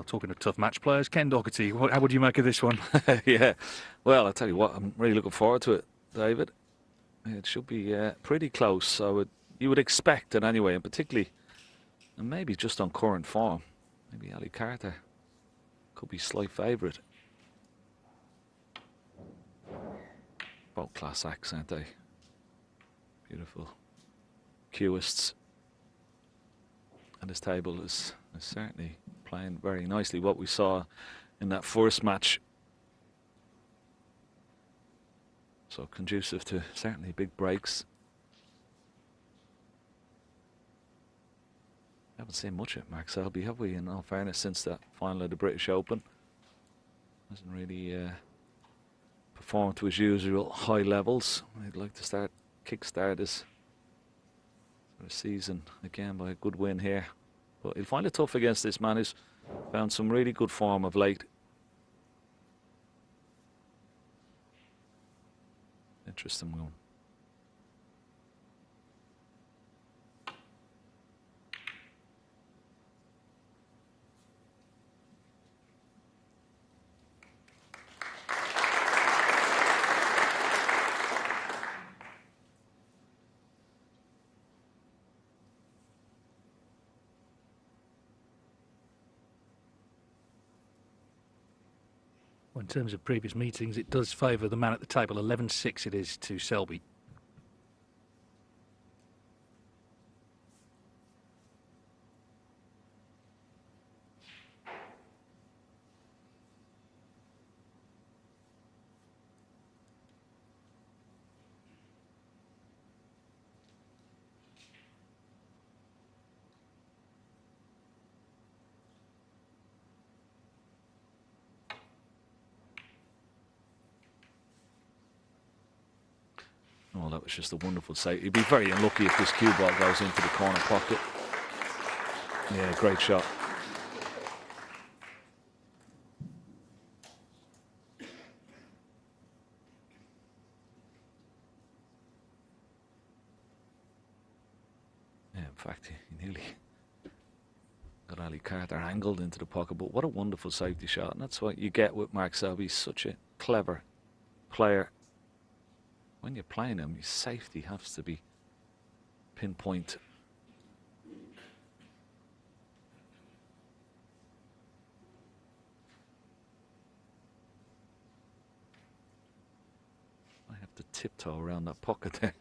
talking of tough match players, Ken Doherty, how would you make of this one? Yeah, well, I tell you what, I'm really looking forward to it, David. It should be pretty close, so you would expect it anyway, and particularly, and maybe just on current form, maybe Ali Carter could be slight favourite. Both class acts, aren't they? Beautiful cueists. And this table is certainly playing very nicely. What we saw in that first match. So conducive to certainly big breaks. Haven't seen much of Mark Selby, have we, in all fairness, since that final of the British Open? Hasn't really performed to his usual high levels. I'd like to kickstart his season again by a good win here. But he'll find it tough against this man who's found some really good form of late. Interesting one. In terms of previous meetings, it does favour the man at the table. 11-6 it is to Selby. Oh, that was just a wonderful save. He'd be very unlucky if this cue ball goes into the corner pocket. Yeah, great shot. Yeah, in fact, he nearly got Ali Carter angled into the pocket, but what a wonderful safety shot. And that's what you get with Mark Selby. He's such a clever player. When you're playing him, your safety has to be pinpoint. I have to tiptoe around that pocket there.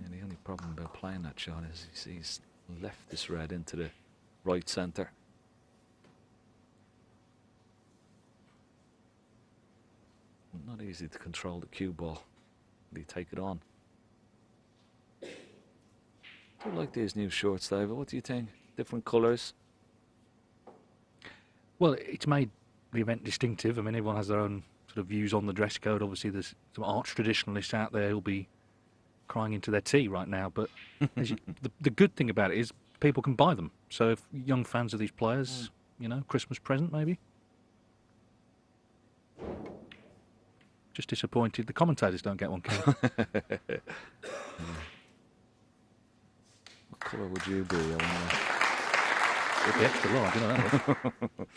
The only problem about playing that shot is he's left this red into the right centre. Not easy to control the cue ball. They take it on. I do like these new shorts, David. What do you think? Different colours? Well, it's made the event distinctive. I mean, everyone has their own sort of views on the dress code. Obviously, there's some arch traditionalists out there who'll be crying into their tea right now, but the good thing about it is people can buy them. So if young fans of these players, you know, Christmas present maybe. Just disappointed the commentators don't get one, Ken. What colour would you be? With the extra large, you know that one.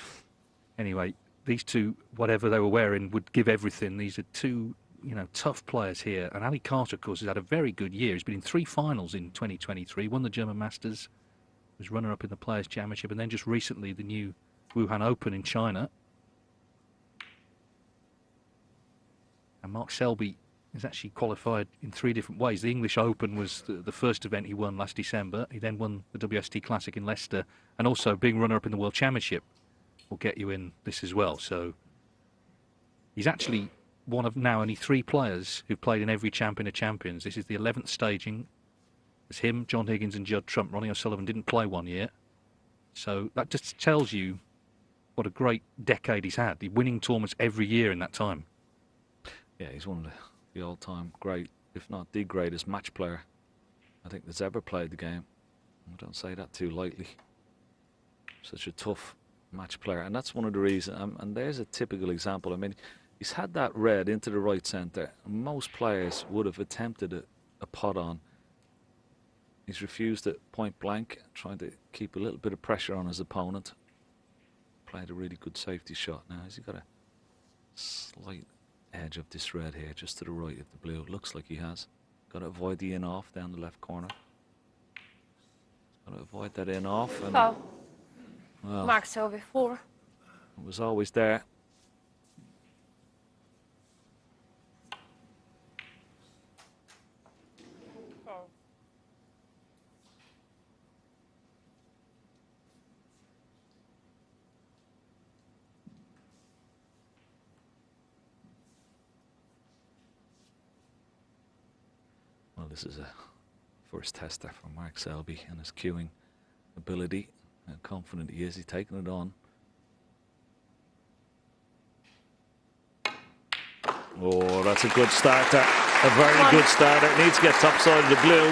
Anyway, these two, whatever they were wearing, would give everything. These are two, you know, tough players here. And Ali Carter, of course, has had a very good year. He's been in 3 finals in 2023, won the German Masters, was runner-up in the Players' Championship, and then just recently the new Wuhan Open in China. And Mark Selby has actually qualified in 3 different ways. The English Open was the first event he won last December. He then won the WST Classic in Leicester, and also being runner-up in the World Championship will get you in this as well. So he's actually one of now only 3 players who've played in every Champion of Champions. This is the 11th staging. It's him, John Higgins and Judd Trump. Ronnie O'Sullivan didn't play one year. So that just tells you what a great decade he's had. The winning tournaments every year in that time. Yeah, he's one of the all-time great, if not the greatest match player I think that's ever played the game. I don't say that too lightly. Such a tough match player, and that's one of the reasons. And there's a typical example. I mean, he's had that red into the right centre. Most players would have attempted a pot on. He's refused it point blank, trying to keep a little bit of pressure on his opponent. Played a really good safety shot now. Has he got a slight edge of this red here, just to the right of the blue? It looks like he has. Got to avoid the in-off down the left corner. Got to avoid that in-off. And Foul. well, Mark Selby 4. it was always there. Well, this is a first tester for Mark Selby and his cueing ability. How confident he is. He's taking it on. Oh, that's a good starter. A very good starter. It needs to get top side of the blue.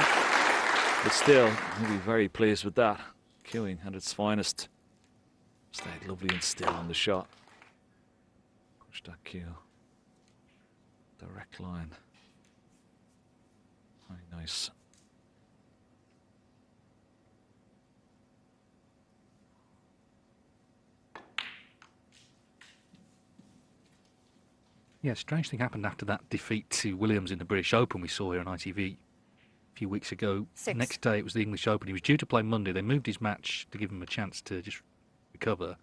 But still, he'll be very pleased with that. Cueing at its finest. Stayed lovely and still on the shot. Push that cue. Direct line. Very nice. Yeah, strange thing happened after that defeat to Williams in the British Open we saw here on ITV a few weeks ago. 6. Next day it was the English Open. He was due to play Monday. They moved his match to give him a chance to just recover. It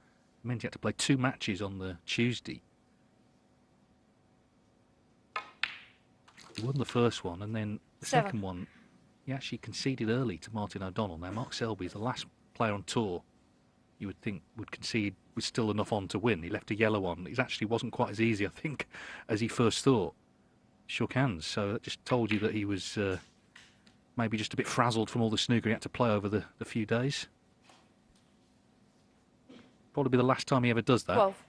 meant he had to play 2 matches on the Tuesday. He won the first one, and then the 7. second one, he actually conceded early to Martin O'Donnell. Now, Mark Selby is the last player on tour you would think would concede with still enough on to win. He left a yellow on. It actually wasn't quite as easy, I think, as he first thought. Shook hands, so that just told you that he was maybe just a bit frazzled from all the snooker he had to play over the few days. Probably be the last time he ever does that. 12.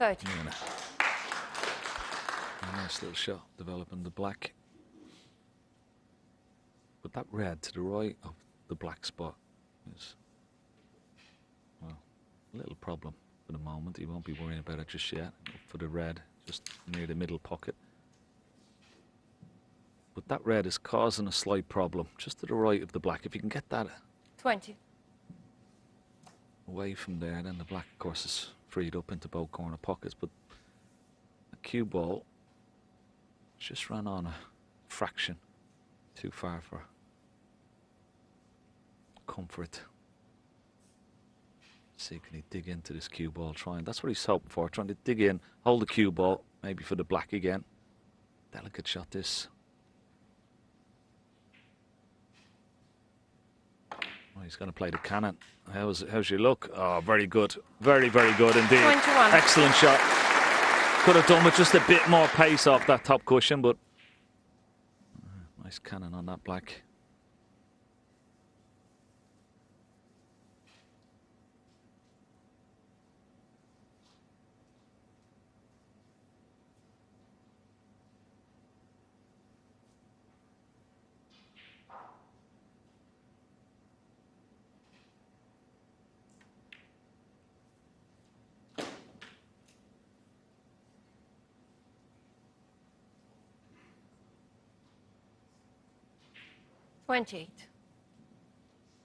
Yeah. A nice little shot developing the black. But that red to the right of the black spot is, well, a little problem for the moment. He won't be worrying about it just yet. For the red, just near the middle pocket. But that red is causing a slight problem just to the right of the black. If you can get that 20. away from there, then the black, of course, is freed up into both corner pockets. But the cue ball just ran on a fraction too far for comfort. See, can he dig into this cue ball? That's what he's hoping for, trying to dig in, hold the cue ball, maybe for the black again. Delicate shot this. Oh, he's going to play the cannon. How's your look? Oh, very good. Very, very good indeed. 21. Excellent shot. Could have done with just a bit more pace off that top cushion, but nice cannon on that black.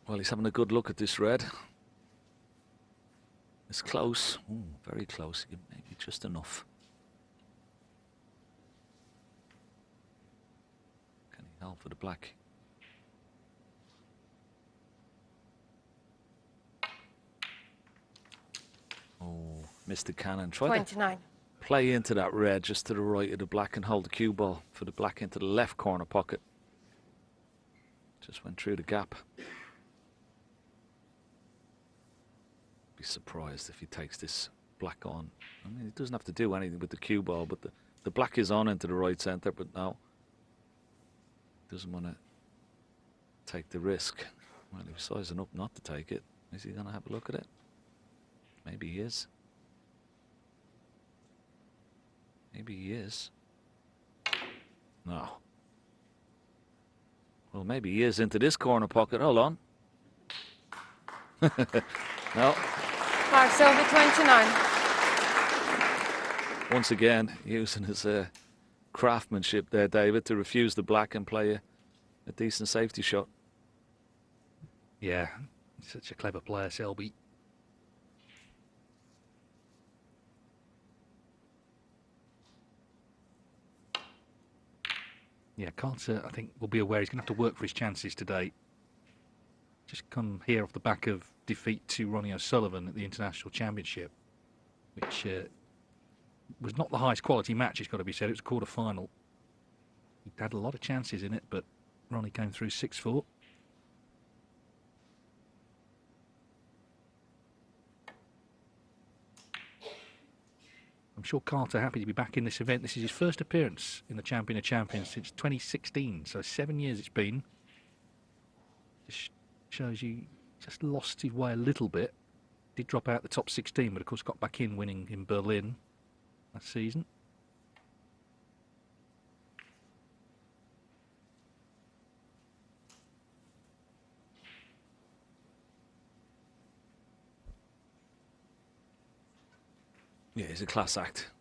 Well, he's having a good look at this red. It's close. Ooh, very close. Maybe just enough. Can he help for the black? Oh, missed the cannon. Try 29. to play into that red just to the right of the black and hold the cue ball for the black into the left corner pocket. Just went through the gap. Be surprised if he takes this black on. I mean, he doesn't have to do anything with the cue ball, but the black is on into the right centre, but no. Doesn't want to take the risk. Well, he was sizing up not to take it. Is he going to have a look at it? Maybe he is. Maybe he is. No. Well, maybe he is into this corner pocket. Hold on. No. Mark Selby, 29. Once again, using his craftsmanship there, David, to refuse the black and play a decent safety shot. Yeah, such a clever player, Selby. Yeah, Carter, I think, will be aware he's going to have to work for his chances today. Just come here off the back of defeat to Ronnie O'Sullivan at the International Championship, which was not the highest quality match, it's got to be said. It was a quarter-final. He had a lot of chances in it, but Ronnie came through 6-4. I'm sure Carter happy to be back in this event. This is his first appearance in the Champion of Champions since 2016, so 7 years it's been. Just shows you just lost his way a little bit. Did drop out the top 16, but of course got back in, winning in Berlin last season. Yeah, he's a class act.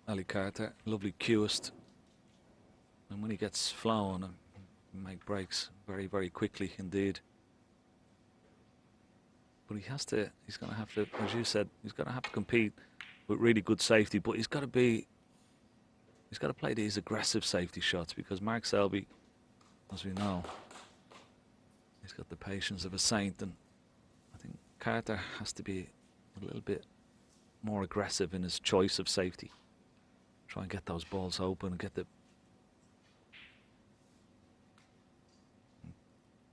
Ali Carter, lovely cueist. And when he gets flown, he make breaks very, very quickly indeed. But he's going to have to, as you said, he's going to have to compete with really good safety, but he's got to play these aggressive safety shots, because Mark Selby, as we know, he's got the patience of a saint, and I think Carter has to be a little bit more aggressive in his choice of safety. Try and get those balls open and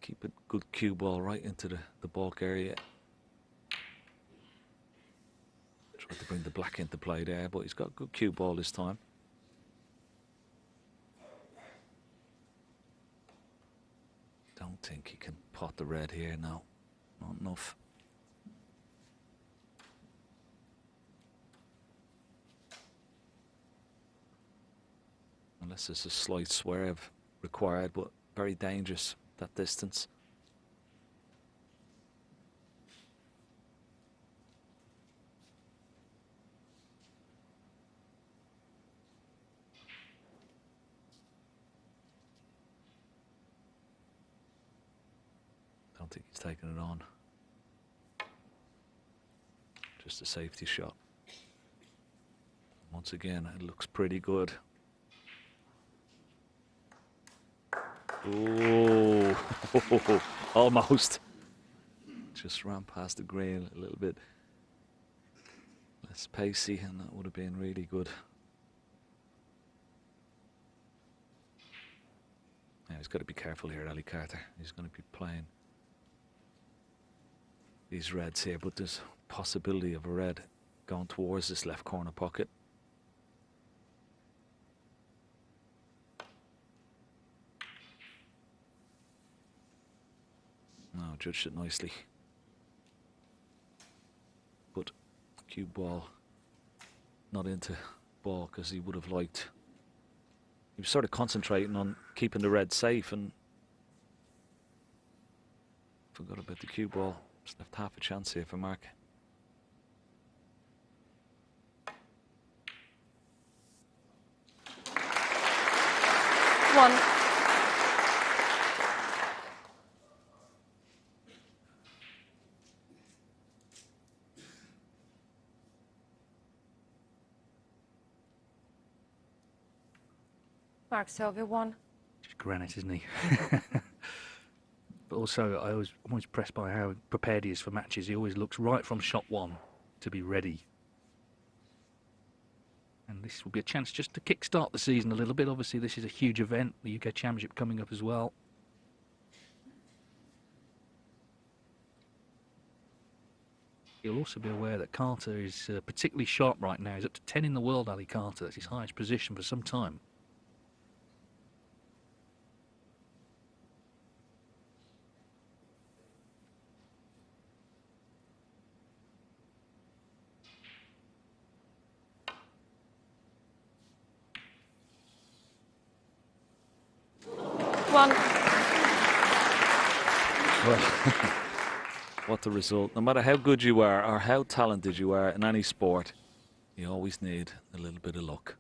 keep a good cue ball right into the bulk area. Tried to bring the black into play there, but he's got a good cue ball this time. Don't think he can pot the red here, no. Not enough. Unless there's a slight swerve required, but very dangerous that distance. Don't think he's taking it on. Just a safety shot. Once again, it looks pretty good. Oh, almost. Just ran past the green a little bit less pacey, and that would have been really good. Yeah, he's got to be careful here, Ali Carter. He's going to be playing these reds here, but there's possibility of a red going towards this left corner pocket. No, judged it nicely. But cue ball not into ball, because he would have liked. He was sort of concentrating on keeping the red safe and forgot about the cue ball. Just left half a chance here for Mark. One. Mark Selby, 1. Just granite, isn't he? But also, I'm always impressed by how prepared he is for matches. He always looks right from shot one to be ready. And this will be a chance just to kick-start the season a little bit. Obviously, this is a huge event, the UK Championship coming up as well. You'll also be aware that Carter is particularly sharp right now. He's up to 10 in the world, Ali Carter. That's his highest position for some time. 1. Well, what the result. No matter how good you are or how talented you are in any sport, you always need a little bit of luck.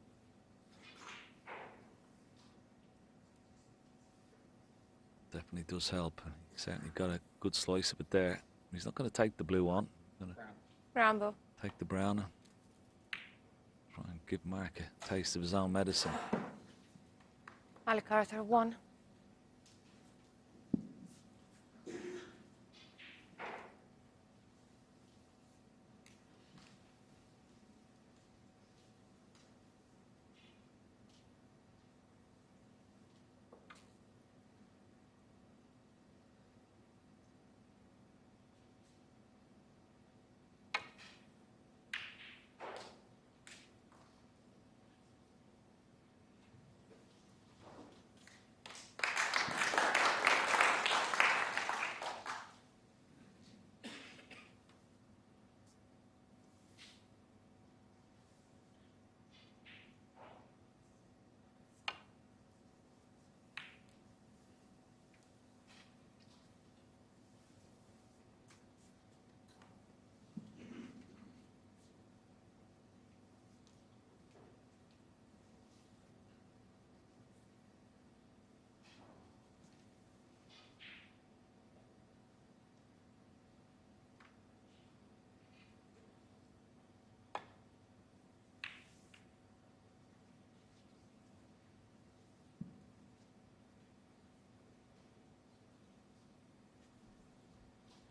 Definitely does help. He certainly got a good slice of it there. He's not going to take the blue on. Going to Rambo. take the brown. Try and give Mark a taste of his own medicine. Ali Carter 1.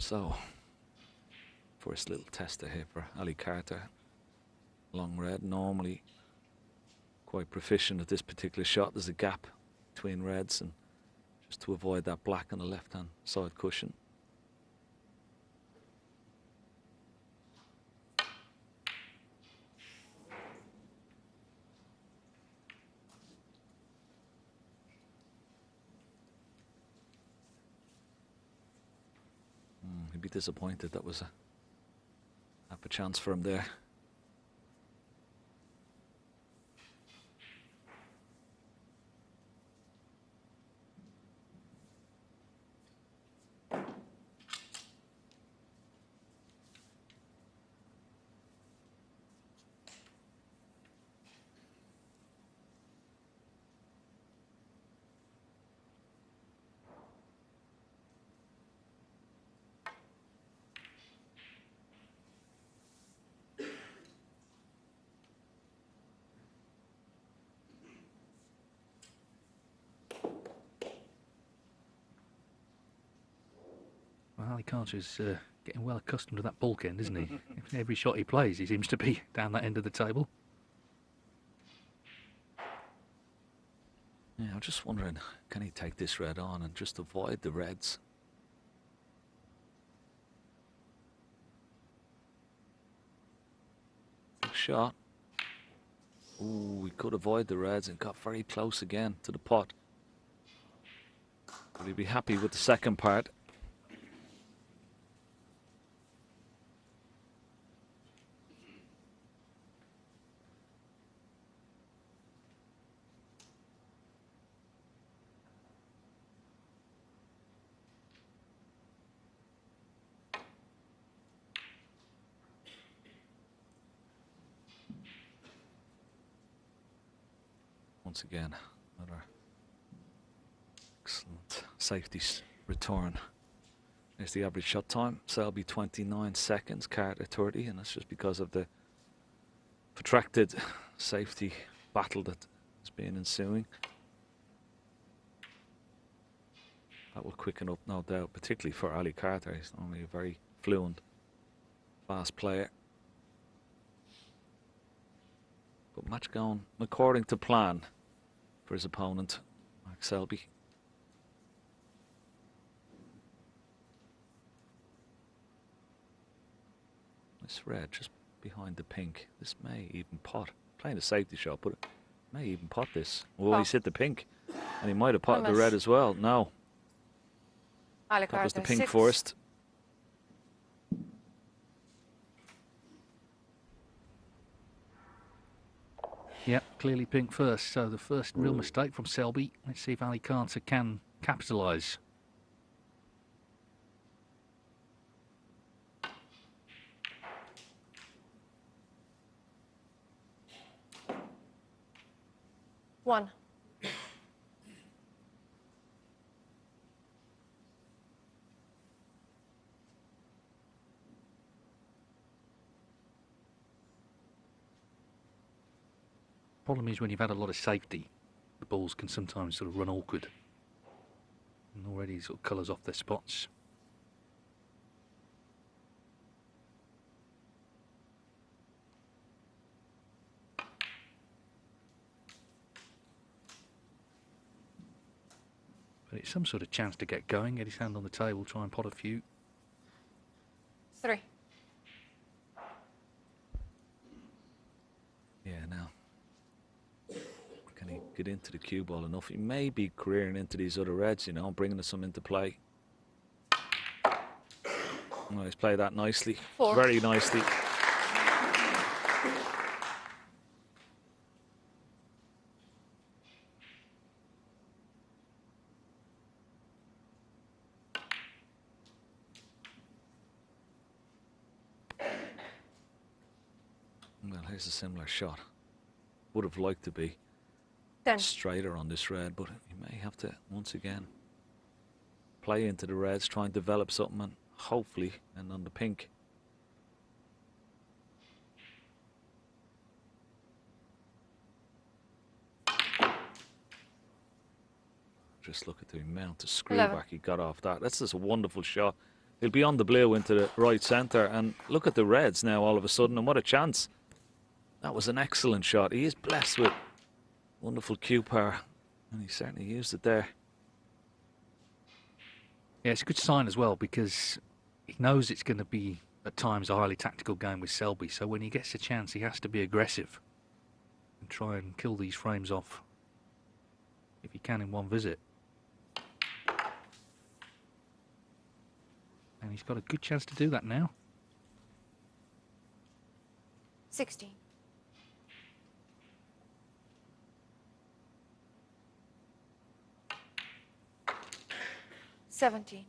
So, first little tester here for Ali Carter. Long red, normally quite proficient at this particular shot. There's a gap between reds, and just to avoid that black on the left-hand side cushion. He'd be disappointed. That was a half a chance for him there. Well, Ali Carter's getting well accustomed to that bulk end, isn't he? Every shot he plays, he seems to be down that end of the table. Yeah, I'm just wondering, can he take this red on and just avoid the reds? Big shot. Ooh, he could avoid the reds and got very close again to the pot. Will he be happy with the second part? Once again, another excellent safety return. There's the average shot time. Selby 29 seconds, Carter 30, and that's just because of the protracted safety battle that has been ensuing. That will quicken up, no doubt, particularly for Ali Carter. He's normally a very fluent, fast player. But match going according to plan for his opponent, Mark Selby. This red just behind the pink. This may even pot. Playing a safety shot, but it may even pot this. Oh, he's hit the pink. And he might have potted the red as well. No. Ali That was the Carter pink 6. first. Yep, clearly pink first. So the first real mistake from Selby. Let's see if Ali Carter can capitalise. One. Problem is when you've had a lot of safety, the balls can sometimes sort of run awkward. And already sort of colours off their spots. But it's some sort of chance to get going, get his hand on the table, try and pot a few. 3. Yeah, now. Can he get into the cue ball enough? He may be careering into these other reds, you know, bringing some into play. Oh, he's played that nicely. 4. Very nicely. Well, here's a similar shot. Would have liked to be 10. straighter on this red, but he may have to, once again, play into the reds, try and develop something, and hopefully end on the pink. Just look at the amount of screw 11. back he got off that. That's just a wonderful shot. He'll be on the blue into the right centre, and look at the reds now all of a sudden, and what a chance. That was an excellent shot. He is blessed with wonderful cue power, and he certainly used it there. Yeah, it's a good sign as well because he knows it's going to be at times a highly tactical game with Selby. So when he gets a chance, he has to be aggressive and try and kill these frames off if he can in one visit. And he's got a good chance to do that now. 16. 17.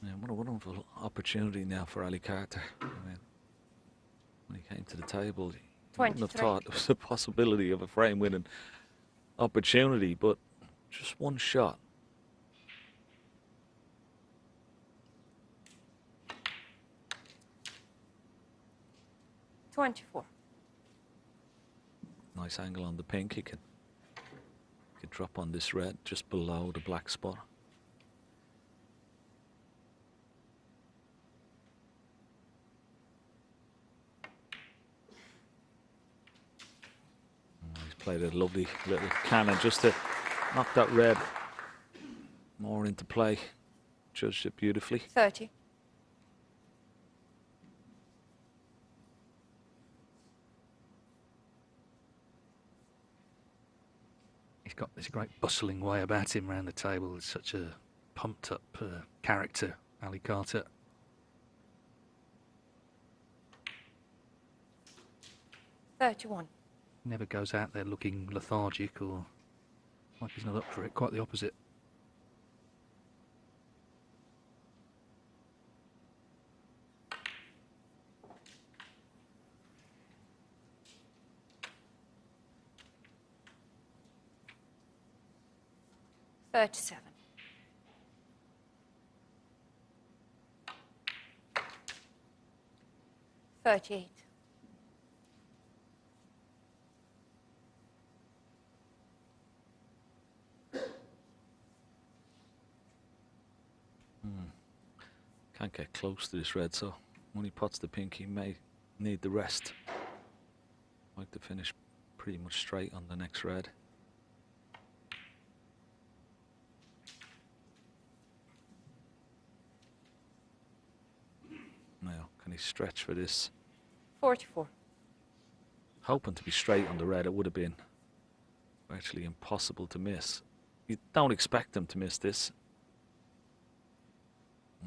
Yeah, what a wonderful opportunity now for Ali Carter. I mean, when he came to the table, he wouldn't have 23. thought there was a possibility of a frame winning opportunity, but just one shot. Twenty-four. Nice angle on the pink. He could drop on this red just below the black spot. He's played a lovely little cannon just to knock that red more into play. Judged it beautifully. 30. He's got this great bustling way about him around the table. It's such a pumped up character, Ali Carter. 31. Never goes out there looking lethargic or like he's not up for it. Quite the opposite. $37. 38. Can't get close to this red, so when he pots the pink, he may need the rest. Like to finish pretty much straight on the next red. Now, can he stretch for this? 44. Hoping to be straight on the red, it would have been virtually impossible to miss. You don't expect him to miss this.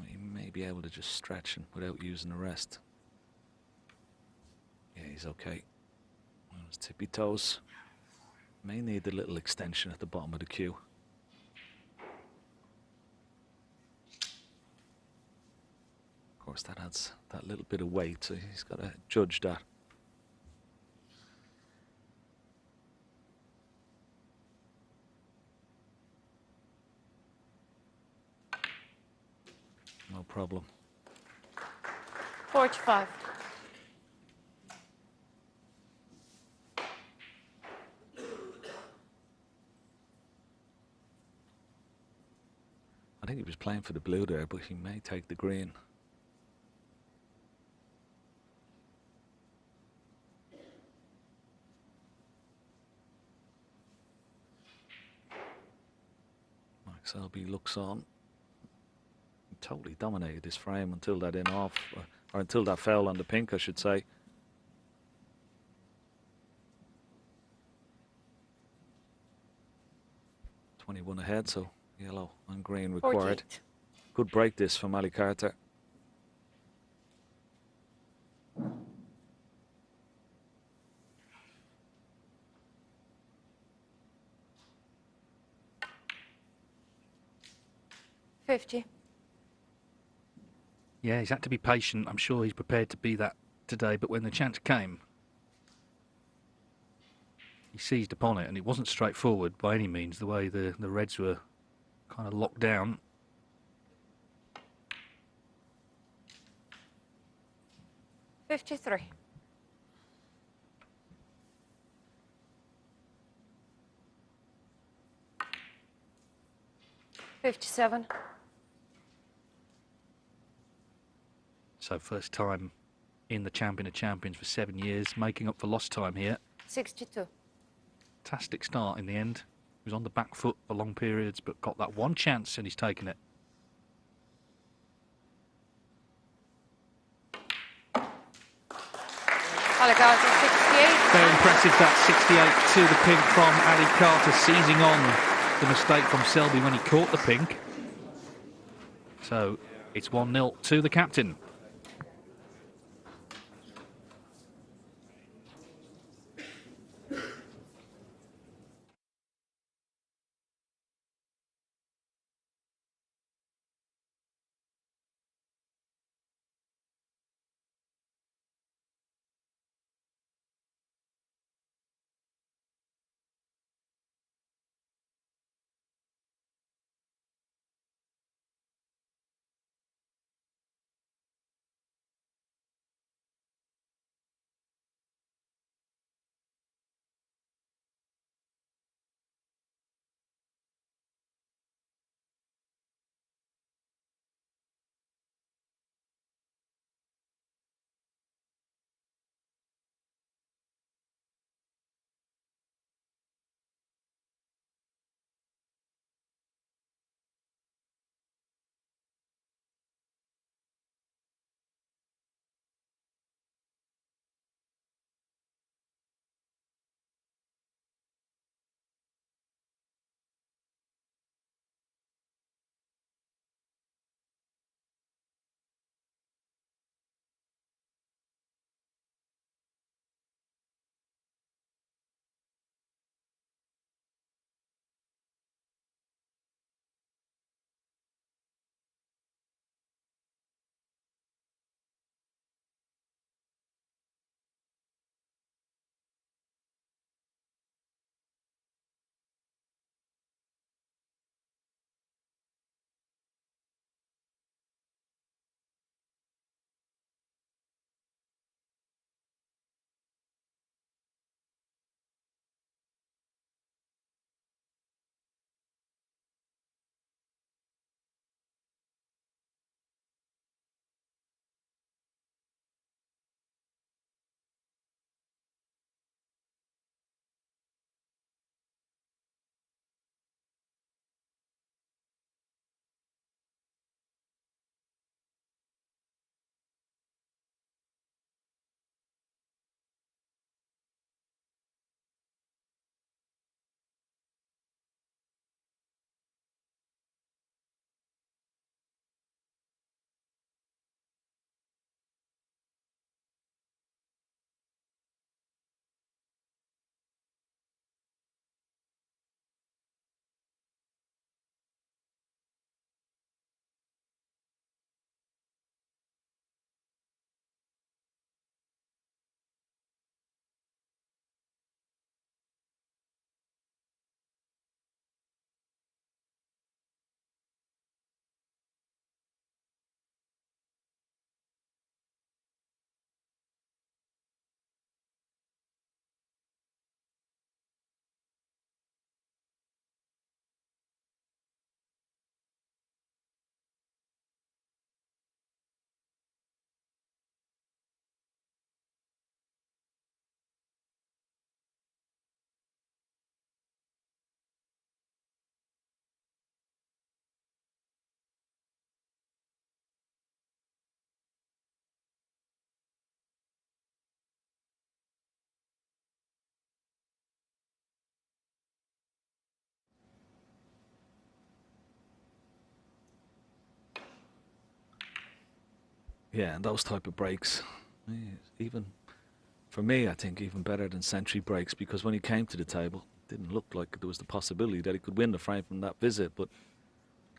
He may be able to just stretch him without using the rest. Yeah, he's okay. His tippy toes. May need a little extension at the bottom of the cue. Of course, that adds that little bit of weight, so he's got to judge that. No problem. 45. I think he was playing for the blue there, but he may take the green. Mark Selby looks on. He totally dominated this frame until that in-off, or until that foul on the pink, I should say. .21 ahead, so yellow and green required. 48. Good break this from Ali Carter. $50. Yeah, he's had to be patient. I'm sure he's prepared to be that today, but when the chance came, he seized upon it, and it wasn't straightforward by any means, the way the Reds were kind of locked down. $53. $57. So first time in the Champion of Champions for 7 years, making up for lost time here. 62. Fantastic start in the end. He was on the back foot for long periods, but got that one chance and he's taken it. Ali Carter, 68. Very impressive, that 68 to the pink from Ali Carter, seizing on the mistake from Selby when he caught the pink. So it's 1-0 to the captain. Yeah, and those type of breaks, even for me, I think even better than century breaks, because when he came to the table, it didn't look like there was the possibility that he could win the frame from that visit, but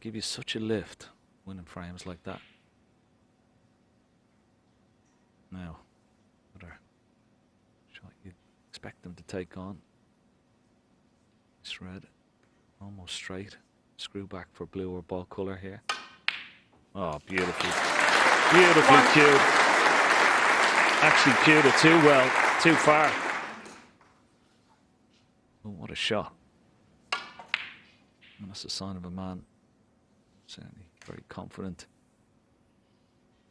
give you such a lift winning frames like that. Now, another shot you'd expect them to take on. This red, almost straight. Screw back for blue or ball colour here. Oh, beautiful. Beautifully cued. Actually cued it too well, too far. Oh, what a shot. And that's a sign of a man certainly very confident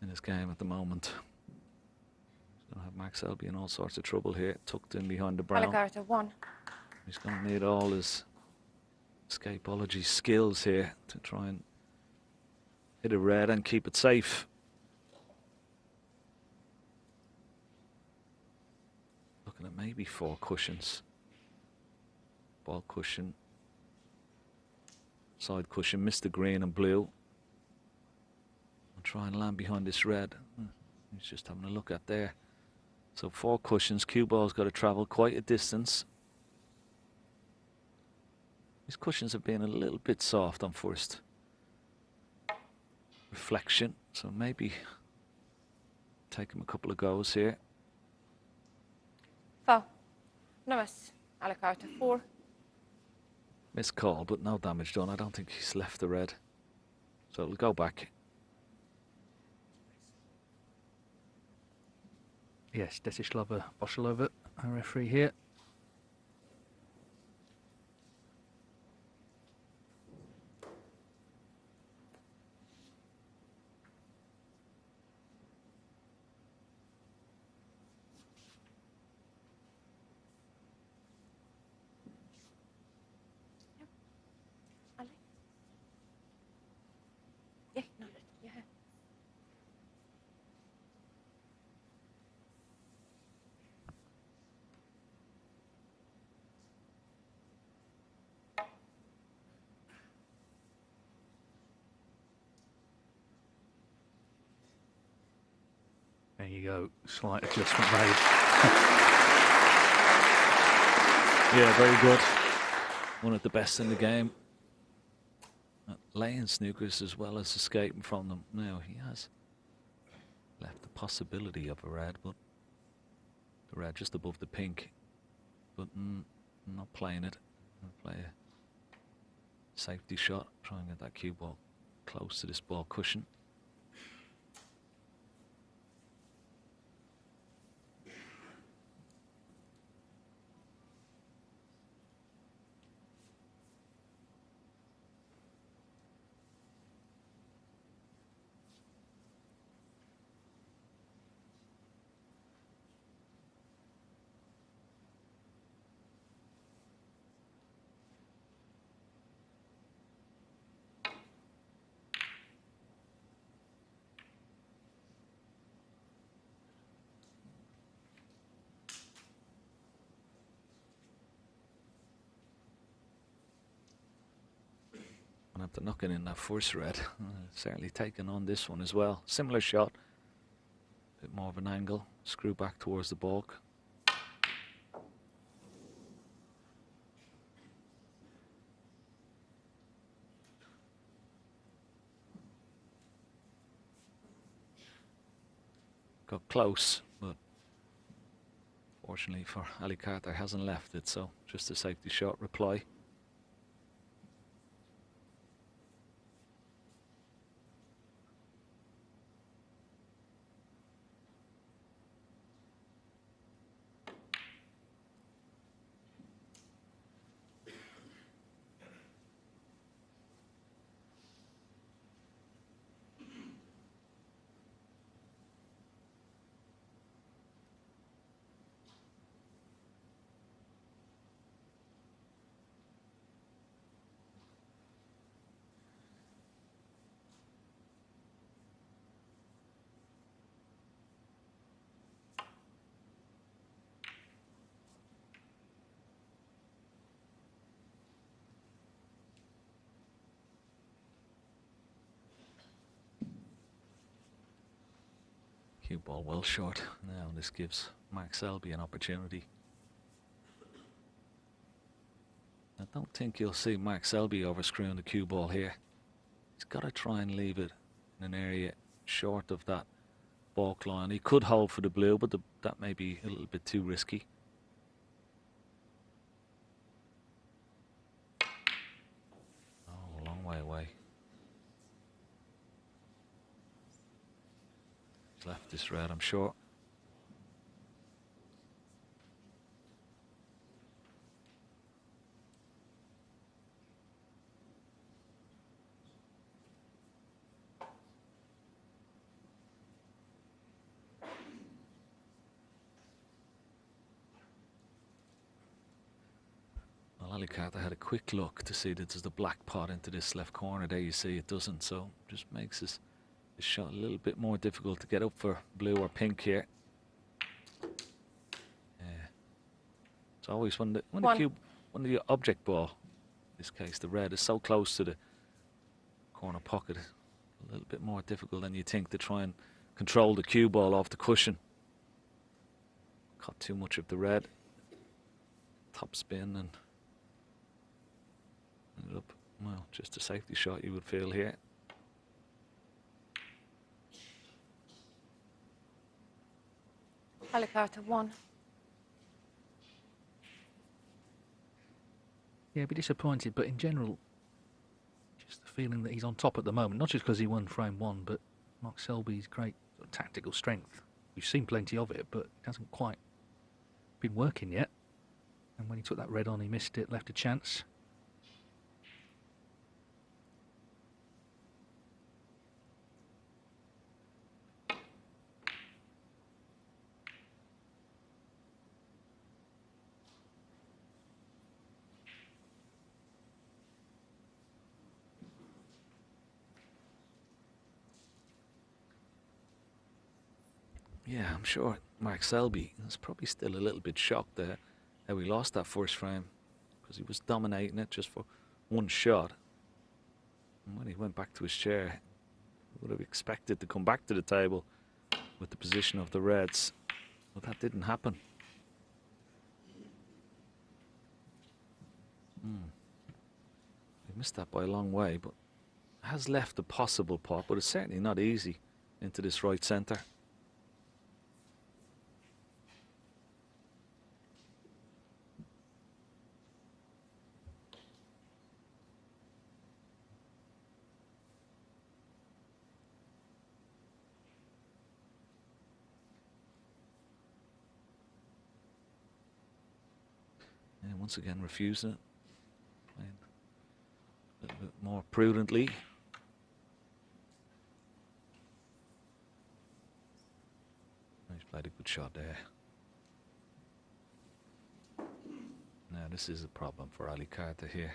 in his game at the moment. He's going to have Mark Selby in all sorts of trouble here, tucked in behind the brown. Carter 1. He's going to need all his escapology skills here to try and hit a red and keep it safe. Looking at maybe 4 cushions. Ball cushion, side cushion, missed the green and blue. I'll try and land behind this red. He's just having a look at there. So 4 cushions. Cue ball's got to travel quite a distance. These cushions have been a little bit soft on first reflection, so maybe take him a couple of goes here. Foul. No miss. Carter 4. Missed call, but no damage done. I don't think he's left the red, so it'll go back. Yes, Desislava Boshelova, our referee here. Yeah, no, yeah. There you go, slight adjustment made. Yeah, very good. One of the best in the game. Laying snookers as well as escaping from them. Now he has left the possibility of a red, but the red just above the pink. But not playing it. I'll play a safety shot. Try and get that cue ball close to this ball cushion. And after knocking in that first red, certainly taking on this one as well. Similar shot, bit more of an angle, screw back towards the balk. Got close, but fortunately for Ali Carter hasn't left it, so just a safety shot reply. Cue ball well short. Now this gives Mark Selby an opportunity. I don't think you'll see Mark Selby overscrewing the cue ball here. He's got to try and leave it in an area short of that balk line. He could hold for the blue, but that may be a little bit too risky. Oh, a long way away. He's left this red, I'm sure. Well, Ali Carter had a quick look to see that there's the black pot into this left corner. There you see it doesn't, so just makes his shot a little bit more difficult to get up for blue or pink here. Yeah. It's always when the object ball, in this case the red, is so close to the corner pocket, a little bit more difficult than you think to try and control the cue ball off the cushion. Caught too much of the red. Top spin and ended up, well, just a safety shot you would feel here. Ali Carter 1. Yeah, be disappointed, but in general, just the feeling that he's on top at the moment, not just because he won frame 1, but Mark Selby's great sort of tactical strength. We've seen plenty of it, but it hasn't quite been working yet. And when he took that red on, he missed it, left a chance. Yeah, I'm sure Mark Selby is probably still a little bit shocked there how he lost that first frame, because he was dominating it just for one shot. And when he went back to his chair, he would have expected to come back to the table with the position of the reds, but that didn't happen. He missed that by a long way, but has left a possible pot, but it's certainly not easy into this right centre. And once again refusing it, playing a little bit more prudently. He's played a good shot there. Now this is a problem for Ali Carter here.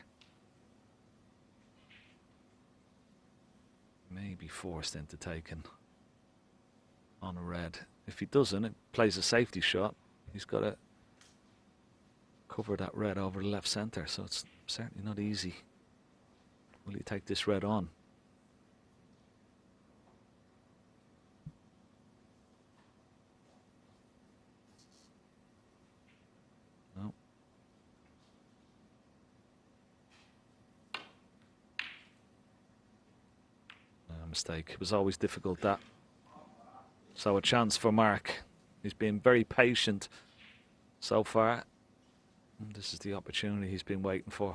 May be forced into taking on a red. If he doesn't, it plays a safety shot. He's got to cover that red over the left centre, so it's certainly not easy. Will he take this red on? No. Mistake. It was always difficult, that. So a chance for Mark. He's been very patient so far. And this is the opportunity he's been waiting for.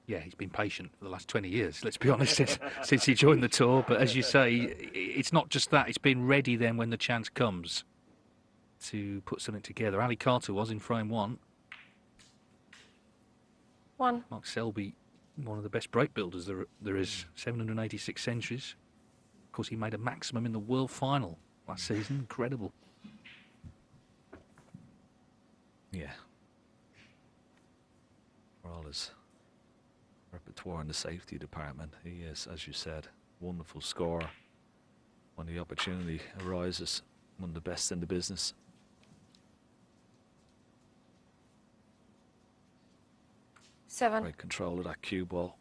Yeah, he's been patient for the last 20 years, let's be honest, since he joined the tour. But as you say, it's not just that. It's been ready then when the chance comes to put something together. Ali Carter was in frame 1. 1. Mark Selby, one of the best break builders there is, 786 centuries. Of course, he made a maximum in the world final last season. Incredible. Yeah. For all his repertoire in the safety department, he is, as you said, wonderful scorer. When the opportunity arises, one of the best in the business. Seven. Great control of that cue ball.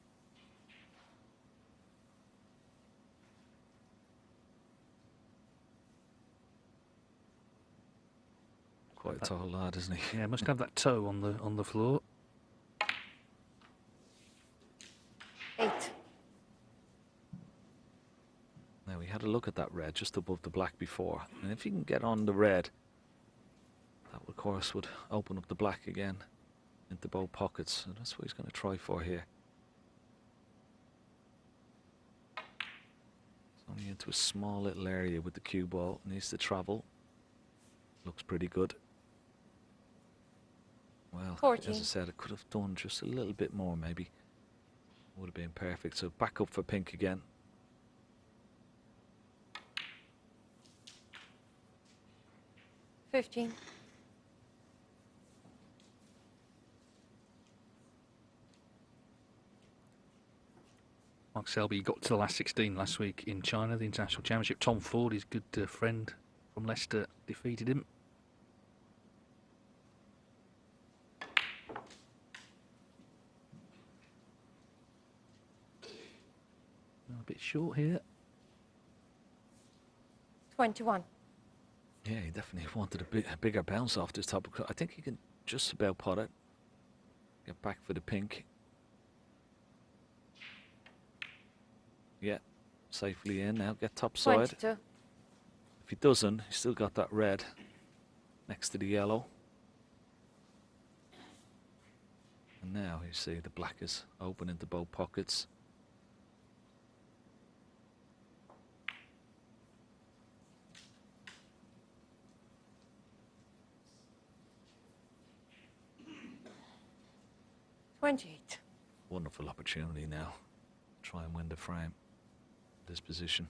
tall lad, isn't he? Yeah, must have that toe on the floor. 8. Now, we had a look at that red just above the black before. And if you can get on the red, that, of course, would open up the black again into both pockets. So that's what he's going to try for here. It's only into a small little area with the cue ball. Needs to travel. Looks pretty good. Well, 14. as I said, it could have done just a little bit more, maybe. Would have been perfect. So back up for pink again. Fifteen. Mark Selby got to the last 16 last week in China, the International Championship. Tom Ford, his good friend from Leicester, defeated him. A bit short here. 21. Yeah, he definitely wanted a bigger bounce off this top. I think he can just about pot it. Get back for the pink. Yeah, safely in now. Get top side. 22. If he doesn't, he's still got that red next to the yellow. And now you see the black is open into both pockets. $28. Wonderful opportunity now. Try and win the frame. This position.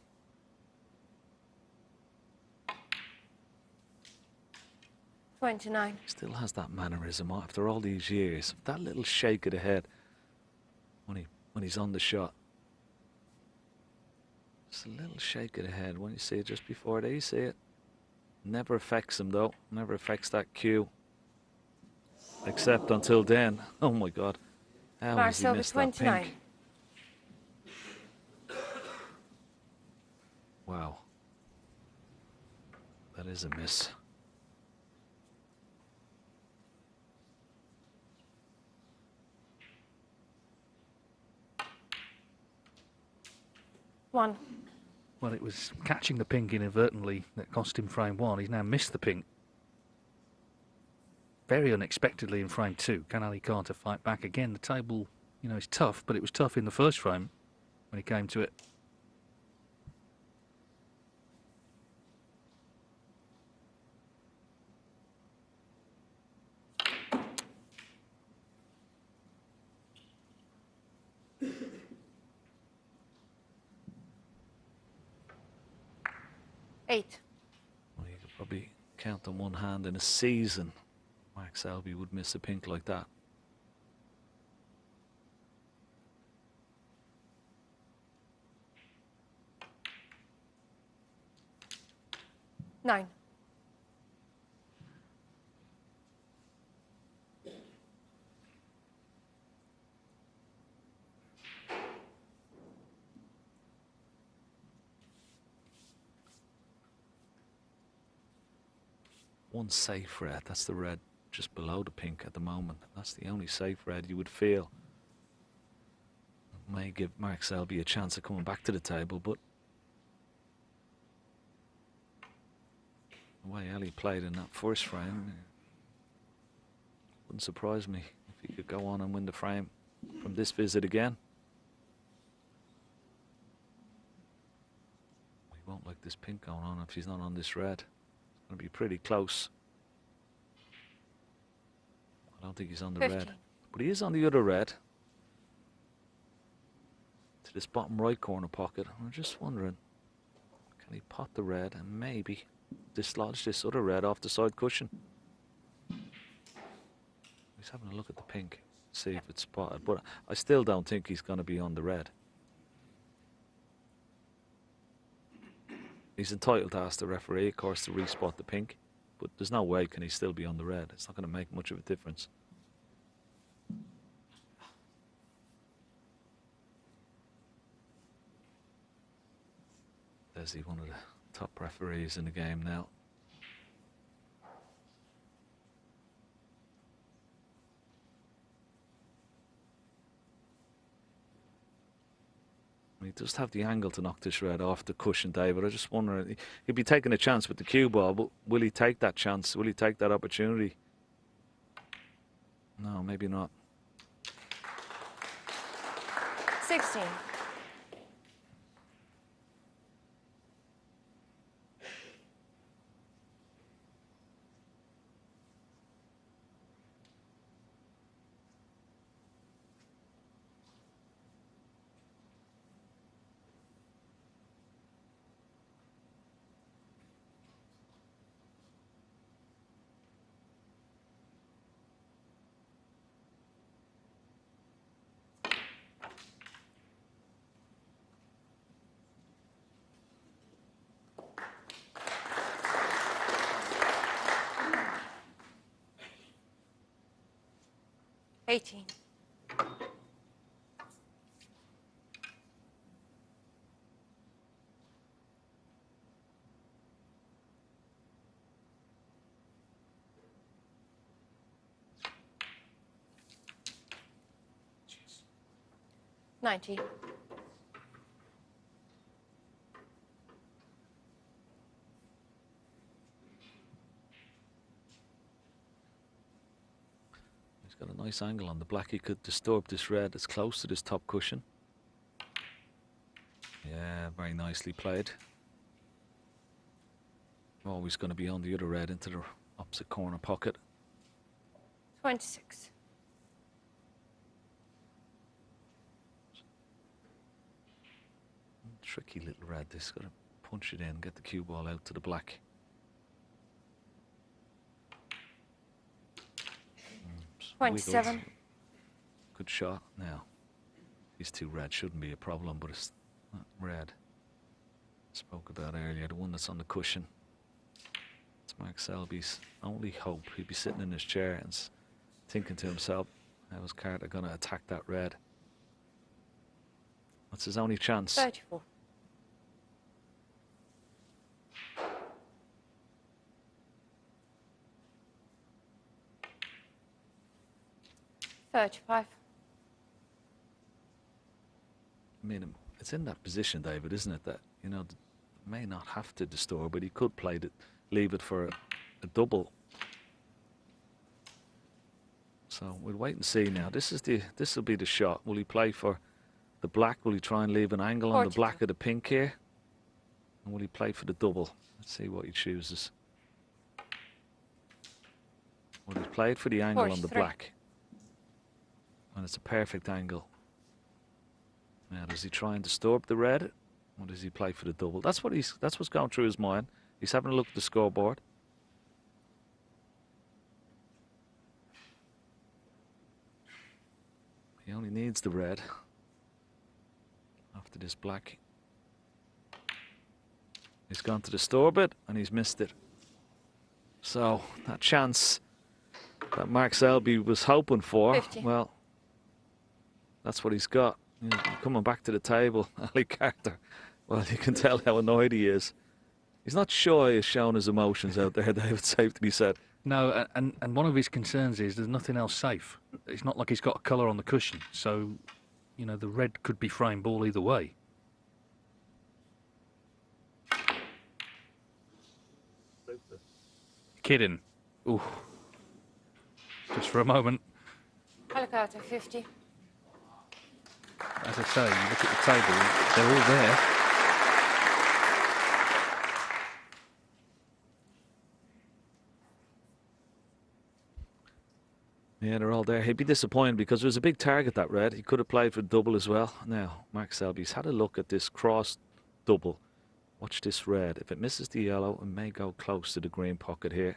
$29. Still has that mannerism after all these years. That little shake of the head when he's on the shot. Just a little shake of the head when you see it just before they see it. Never affects him though. Never affects that cue. Except until then. Oh my God. How has he Marcel with missed that 29. pink? Wow. That is a miss. One. Well, it was catching the pink inadvertently that cost him frame 1. He's now missed the pink. Very unexpectedly in frame 2. Can Ali Carter fight back again? The table, you know, is tough, but it was tough in the first frame when he came to it. Eight. Well, you could probably count on one hand in a season. Mark Selby would miss a pink like that. Nine. One safe red, that's the red just below the pink at the moment. That's the only safe red you would feel. May give Mark Selby a chance of coming back to the table, but the way Ali played in that first frame, wouldn't surprise me if he could go on and win the frame from this visit again. He won't like this pink going on if he's not on this red. It's going to be pretty close. I don't think he's on the 15. red, but he is on the other red. To this bottom right corner pocket. I'm just wondering, can he pot the red and maybe dislodge this other red off the side cushion? He's having a look at the pink, see if it's spotted, but I still don't think he's going to be on the red. He's entitled to ask the referee, of course, to respot the pink, but there's no way can he still be on the red. It's not going to make much of a difference. There's one of the top referees in the game now. He does have the angle to knock this red off the cushion, David. I just wonder, he'd be taking a chance with the cue ball, but will he take that chance? Will he take that opportunity? No, maybe not. 16. $18. $90. He's got a nice angle on the black. He could disturb this red. It's close to this top cushion. Yeah, very nicely played. Always going to be on the other red into the opposite corner pocket. 26. Tricky little red. This got to punch it in, get the cue ball out to the black. Wiggles. 27. Good shot. Now, these two red shouldn't be a problem, but it's not red. Spoke about earlier, the one that's on the cushion. It's Mark Selby's only hope. He'd be sitting in his chair and thinking to himself, how is Carter going to attack that red? That's his only chance. 34. $35. I mean, it's in that position, David, isn't it? That, you know, may not have to disturb, but he could play it, leave it for a double. So we'll wait and see now. This will be the shot. Will he play for the black? Will he try and leave an angle on the black of the pink here? And will he play for the double? Let's see what he chooses. Well, he's played for the angle on the 43. black. And it's a perfect angle. Now, does he try and disturb the red? Or does he play for the double? That's what's going through his mind. He's having a look at the scoreboard. He only needs the red after this black. He's gone to disturb it and he's missed it. So that chance that Mark Selby was hoping for, 50. well, that's what he's got. He's coming back to the table, Ali Carter. Well, you can tell how annoyed he is. He's not shy of showing his emotions out there, David, safe to be said. No, and one of his concerns is there's nothing else safe. It's not like he's got a colour on the cushion, so, you know, the red could be frame ball either way. Kidding. Ooh. Just for a moment. Calcutta 50. As I say, you look at the table, they're all there. Yeah, they're all there. He'd be disappointed because there was a big target, that red. He could have played for double as well. Now, Mark Selby's had a look at this cross double. Watch this red. If it misses the yellow, it may go close to the green pocket here.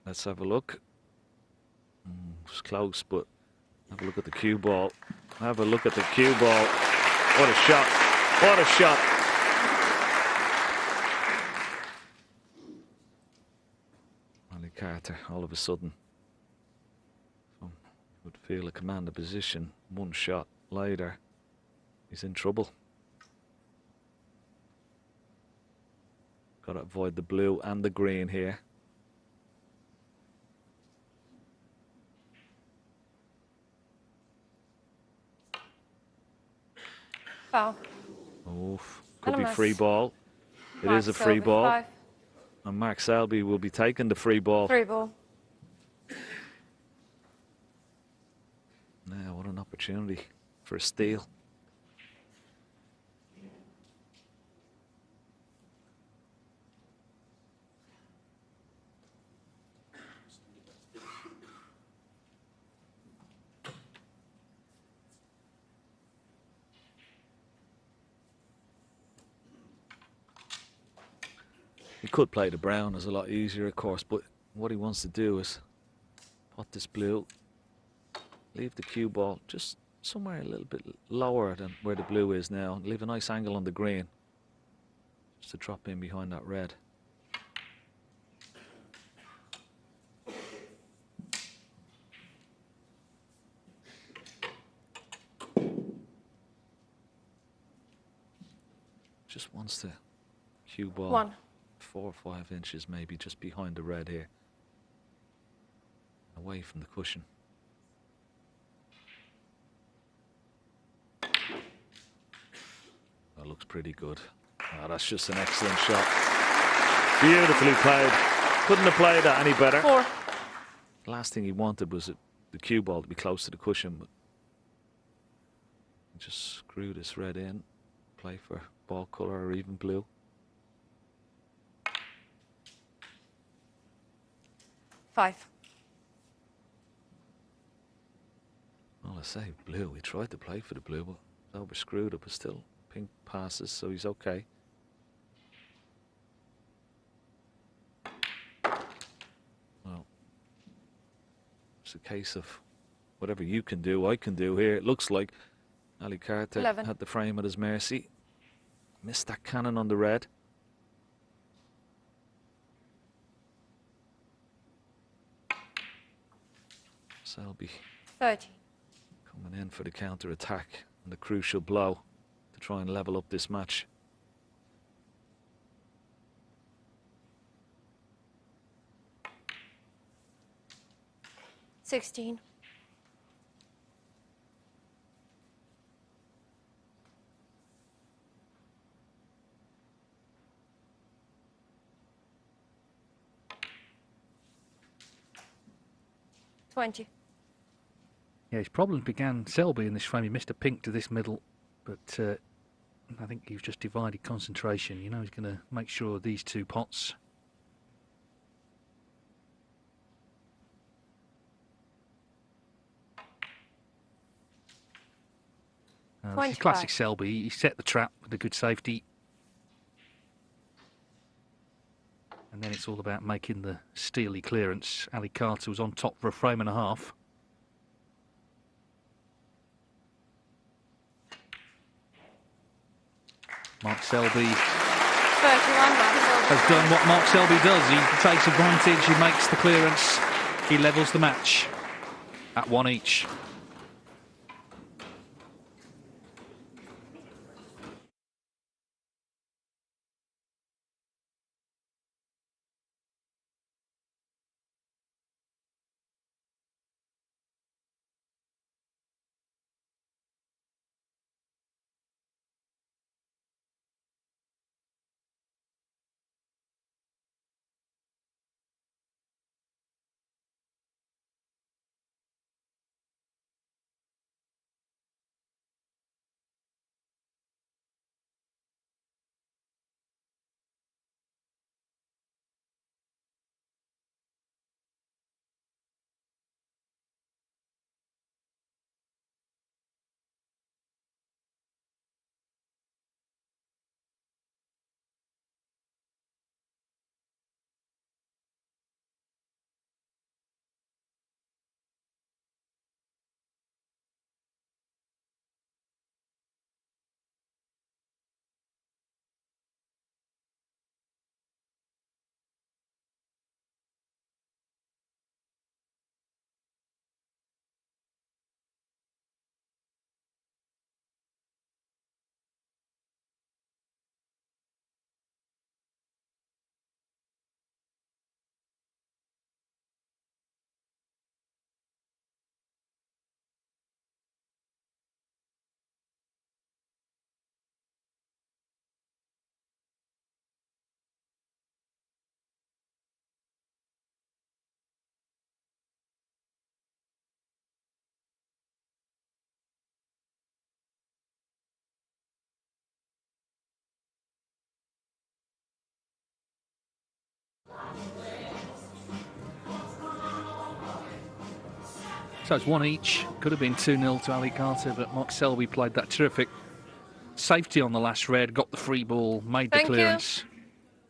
Let's have a look. It's close, but have a look at the cue ball. Have a look at the cue ball. What a shot. What a shot. Ali Carter, all of a sudden, would feel a command of position. One shot later, he's in trouble. Got to avoid the blue and the green here. Foul. Oof. Could And a be miss. free ball. It Mark is a free Selby, ball. 5. And Mark Selby will be taking the free ball. Free ball. Now, what an opportunity for a steal. He could play the brown, it's a lot easier, of course, but what he wants to do is pot this blue, leave the cue ball just somewhere a little bit lower than where the blue is now, leave a nice angle on the green, just to drop in behind that red. Just wants to cue ball 1. 4 or 5 inches maybe just behind the red here, away from the cushion. That looks pretty good. Oh, that's just an excellent shot. Beautifully played. Couldn't have played that any better. 4. The last thing he wanted was the cue ball to be close to the cushion, but he just screw this red in, play for ball colour or even blue. 5. Well, I say blue. He tried to play for the blue, but it's over screwed up. But still, pink passes, so he's okay. Well, it's a case of whatever you can do, I can do here. It looks like Ali Carter 11. had the frame at his mercy. Missed that cannon on the red. Selby 30. coming in for the counter attack and the crucial blow to try and level up this match. $16. 20. Yeah, his problems began Selby in this frame. He missed a pink to this middle, but I think he's just divided concentration. You know, he's going to make sure these two pots. This is classic 25. Selby. He set the trap with a good safety. And then it's all about making the steely clearance. Ali Carter was on top for a frame and a half. Mark Selby 31. Mark Selby. has done what Mark Selby does. He takes advantage, he makes the clearance, he levels the match at 1 each. So it's one each. Could have been 2-0 to Ali Carter, but Mark Selby played that terrific safety on the last red, got the free ball, made the Thank you. clearance.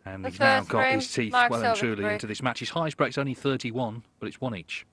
And The he's now first got frame, his teeth Mark well and Selby truly break. into this match. His highest break's only 31, but it's one each.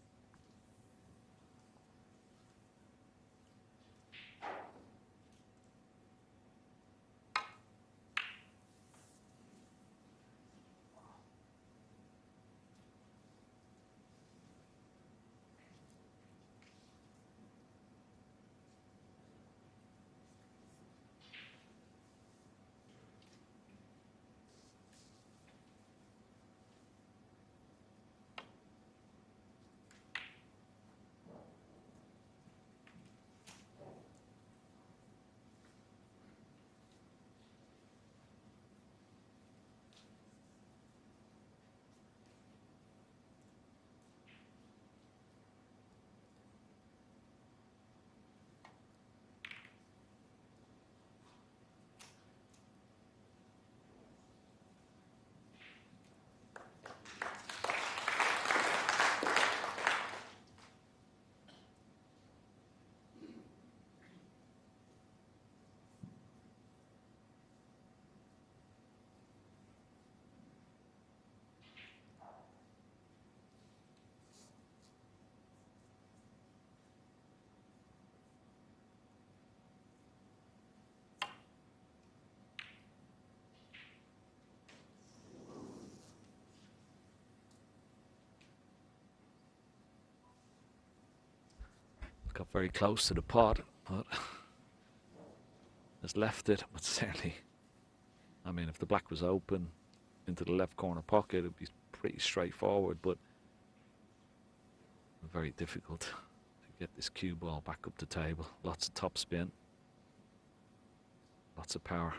Got very close to the pot, but has left it. But certainly, I mean, if the black was open into the left corner pocket, it'd be pretty straightforward, but very difficult to get this cue ball back up the table. Lots of top spin, lots of power.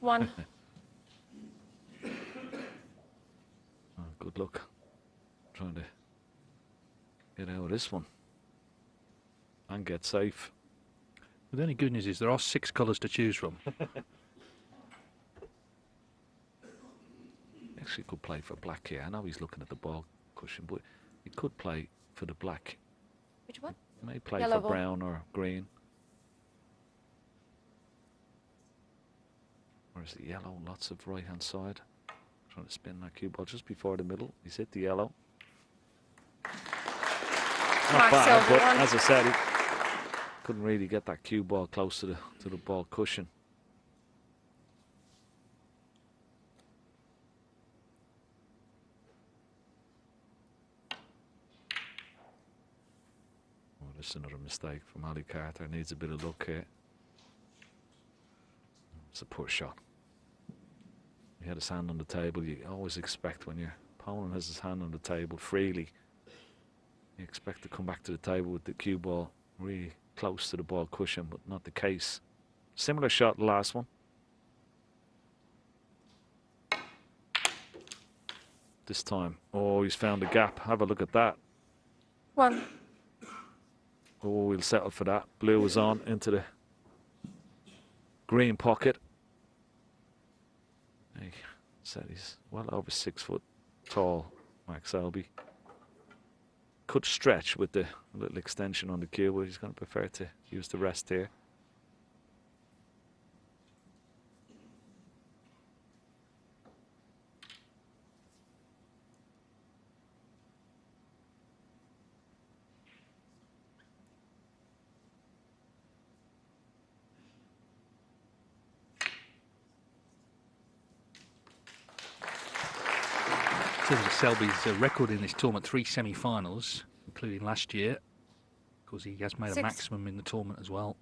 One. Oh, good luck trying to get out of this one and get safe. But the only good news is there are 6 colours to choose from. Actually could play for black here. I know he's looking at the ball cushion, but he could play for the black. Which one? He may play Yellow for ball. brown or green. Where's the yellow? Lots of right hand side. Trying to spin that cue ball just before the middle. He's hit the yellow. Not Mark bad, Selby but one. as I said, he couldn't really get that cue ball close to the ball cushion. Oh, this is another mistake from Ali Carter. Needs a bit of luck here. It's a poor shot. He had his hand on the table. You always expect when your opponent has his hand on the table freely, you expect to come back to the table with the cue ball really close to the ball cushion, but not the case. Similar shot the last one. This time, oh, he's found a gap. Have a look at that. One. Oh, we'll settle for that. Blue is on into the green pocket. He said he's well over 6 foot tall, Mark Selby. Could stretch with the little extension on the cue, but he's going to prefer to use the rest here. In terms of Selby's record in this tournament, 3 semi-finals, including last year. Of course, he has made a 6. maximum in the tournament as well.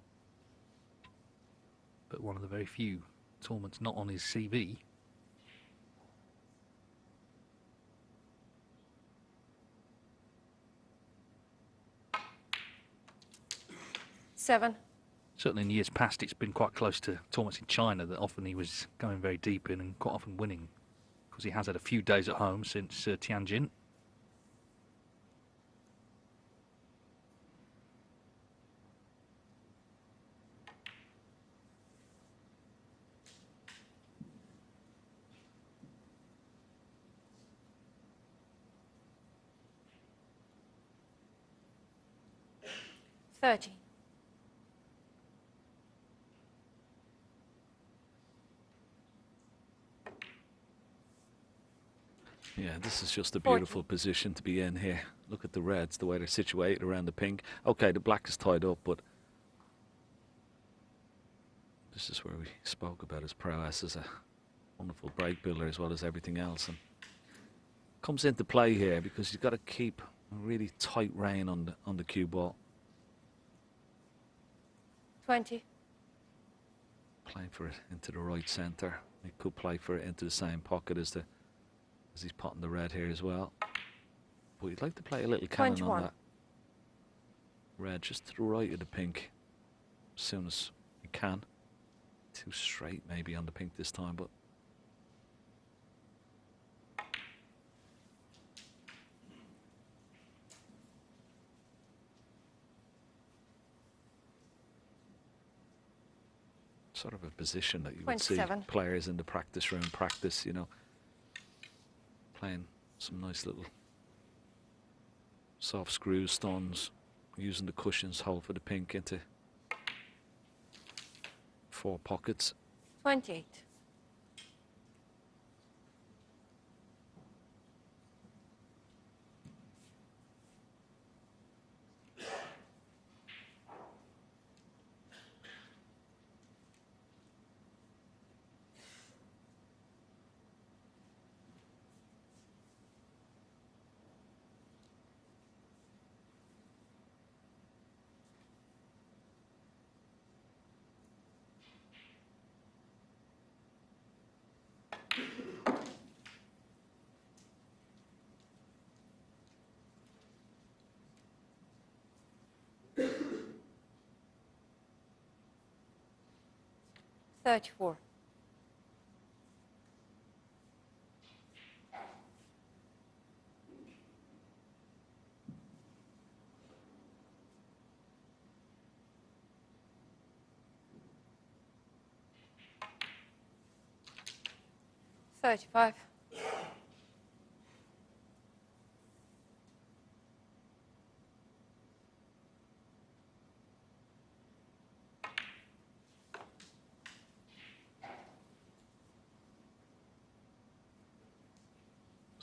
But one of the very few tournaments not on his CV. Seven. Certainly in years past, it's been quite close to tournaments in China that often he was going very deep in and quite often winning. Because he has had a few days at home since Tianjin. 30. Yeah, this is just a 40. beautiful position to be in here. Look at the reds, the way they're situated around the pink. Okay, the black is tied up, but this is where we spoke about his prowess as a wonderful break builder as well as everything else. And comes into play here because you've got to keep a really tight rein on the cue ball. 20. Playing for it into the right centre. He could play for it into the same pocket as he's potting the red here as well. But you'd like to play a little cannon 21. on that red just to the right of the pink as soon as you can. Too straight maybe on the pink this time, but sort of a position that you would see 27. players in the practice room practice, you know, playing some nice little soft screws, stones, using the cushions, hold for the pink into 4 pockets. 28. $34. $35.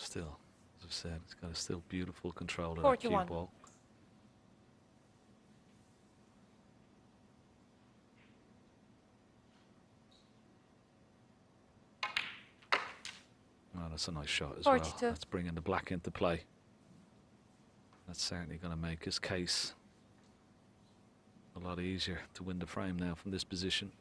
Still, as I've said, it's got a still beautiful control of that cue 41. ball. Oh, that's a nice shot as 42. well. That's bringing the black into play. That's certainly going to make his case a lot easier to win the frame now from this position.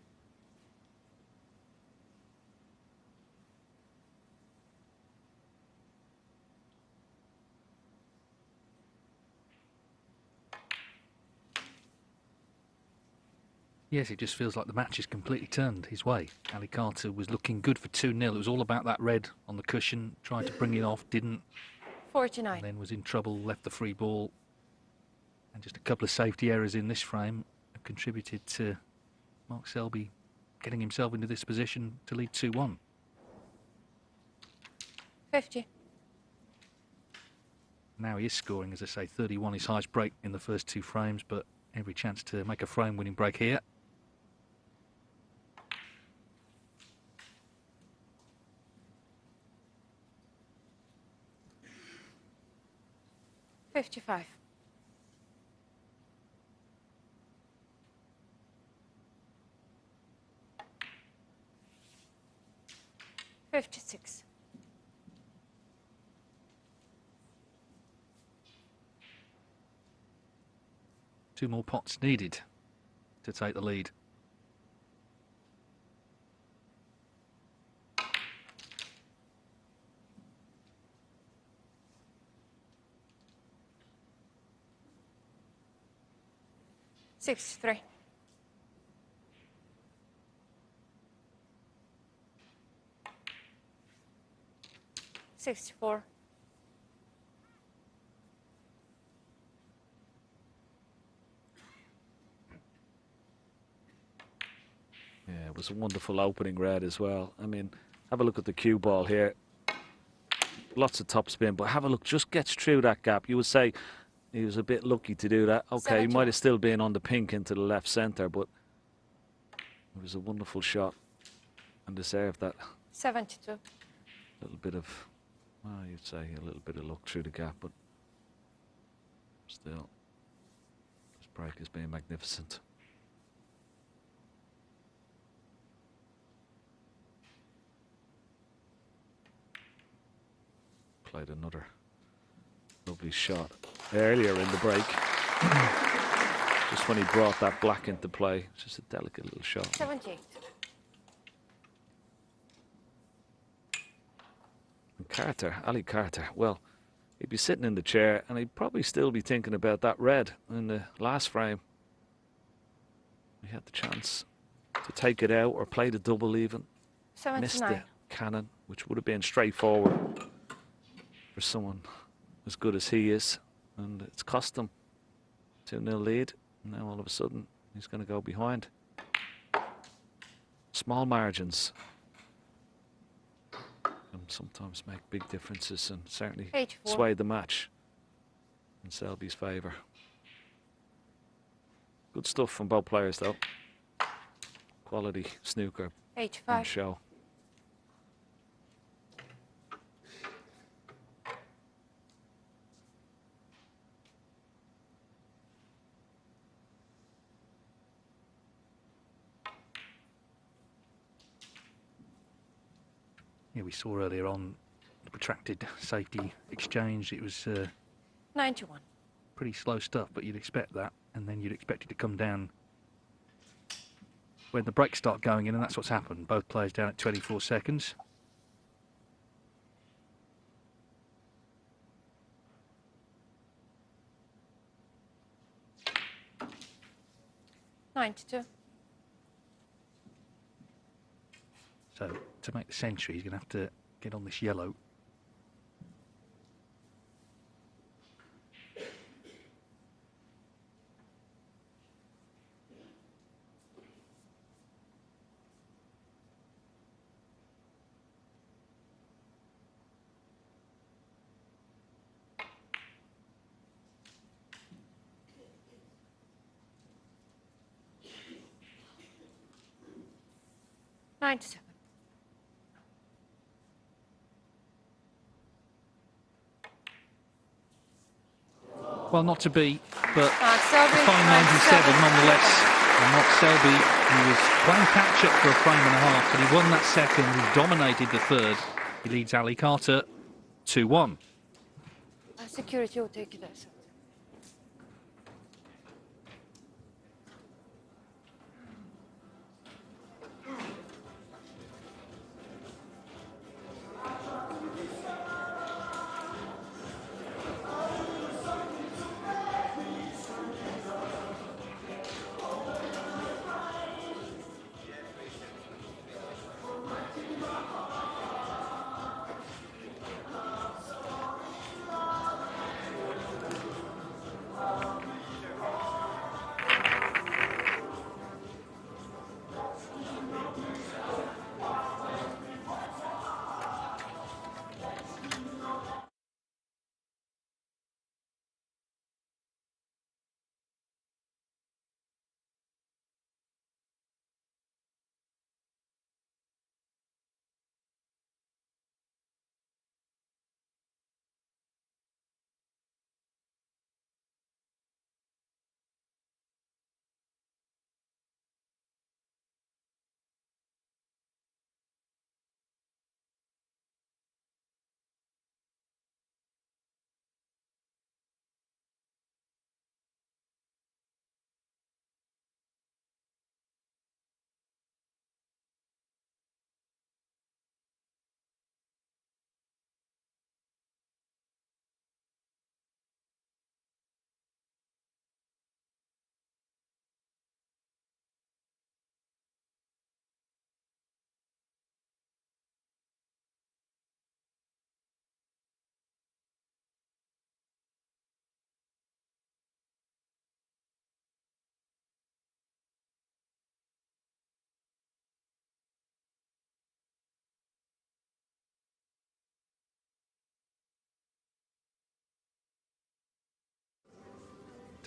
Yes, it just feels like the match is completely turned his way. Ali Carter was looking good for 2-0. It was all about that red on the cushion, tried to bring it off, didn't, 49. and then was in trouble, left the free ball. And just a couple of safety errors in this frame have contributed to Mark Selby getting himself into this position to lead 2-1. 50. Now he is scoring, as I say, 31, his highest break in the first 2 frames, but every chance to make a frame-winning break here. $55. 56. Two more pots needed to take the lead. $63. 64. Yeah, it was a wonderful opening red as well. I mean, have a look at the cue ball here. Lots of top spin, but have a look, just gets through that gap. You would say, he was a bit lucky to do that. Okay, he 71. might have still been on the pink into the left centre, but it was a wonderful shot and deserved that 72. little bit of, well, you'd say a little bit of luck through the gap, but still, this break has been magnificent. Played another lovely shot earlier in the break. Just when he brought that black into play. Just a delicate little shot. 78. And Carter, Ali Carter, well, he'd be sitting in the chair and he'd probably still be thinking about that red in the last frame. He had the chance to take it out or play the double even. Missed the 79. cannon, which would have been straightforward for someone as good as he is. And it's cost him 2-0 lead. And now all of a sudden he's going to go behind. Small margins can sometimes make big differences and certainly 84. sway the match in Selby's favour. Good stuff from both players though. Quality snooker on 85. show. Yeah, we saw earlier on the protracted safety exchange. It was 91. pretty slow stuff, but you'd expect that, and then you'd expect it to come down when the breaks start going in, and that's what's happened. Both players down at 24 seconds. $92. So to make the century, he's going to have to get on this yellow. $97. Well, not to be, but Selby, a fine 97 nonetheless. And not Selby, he was playing catch-up for a frame and a half, but he won that second, he dominated the third. He leads Ali Carter 2-1. Security will take it as.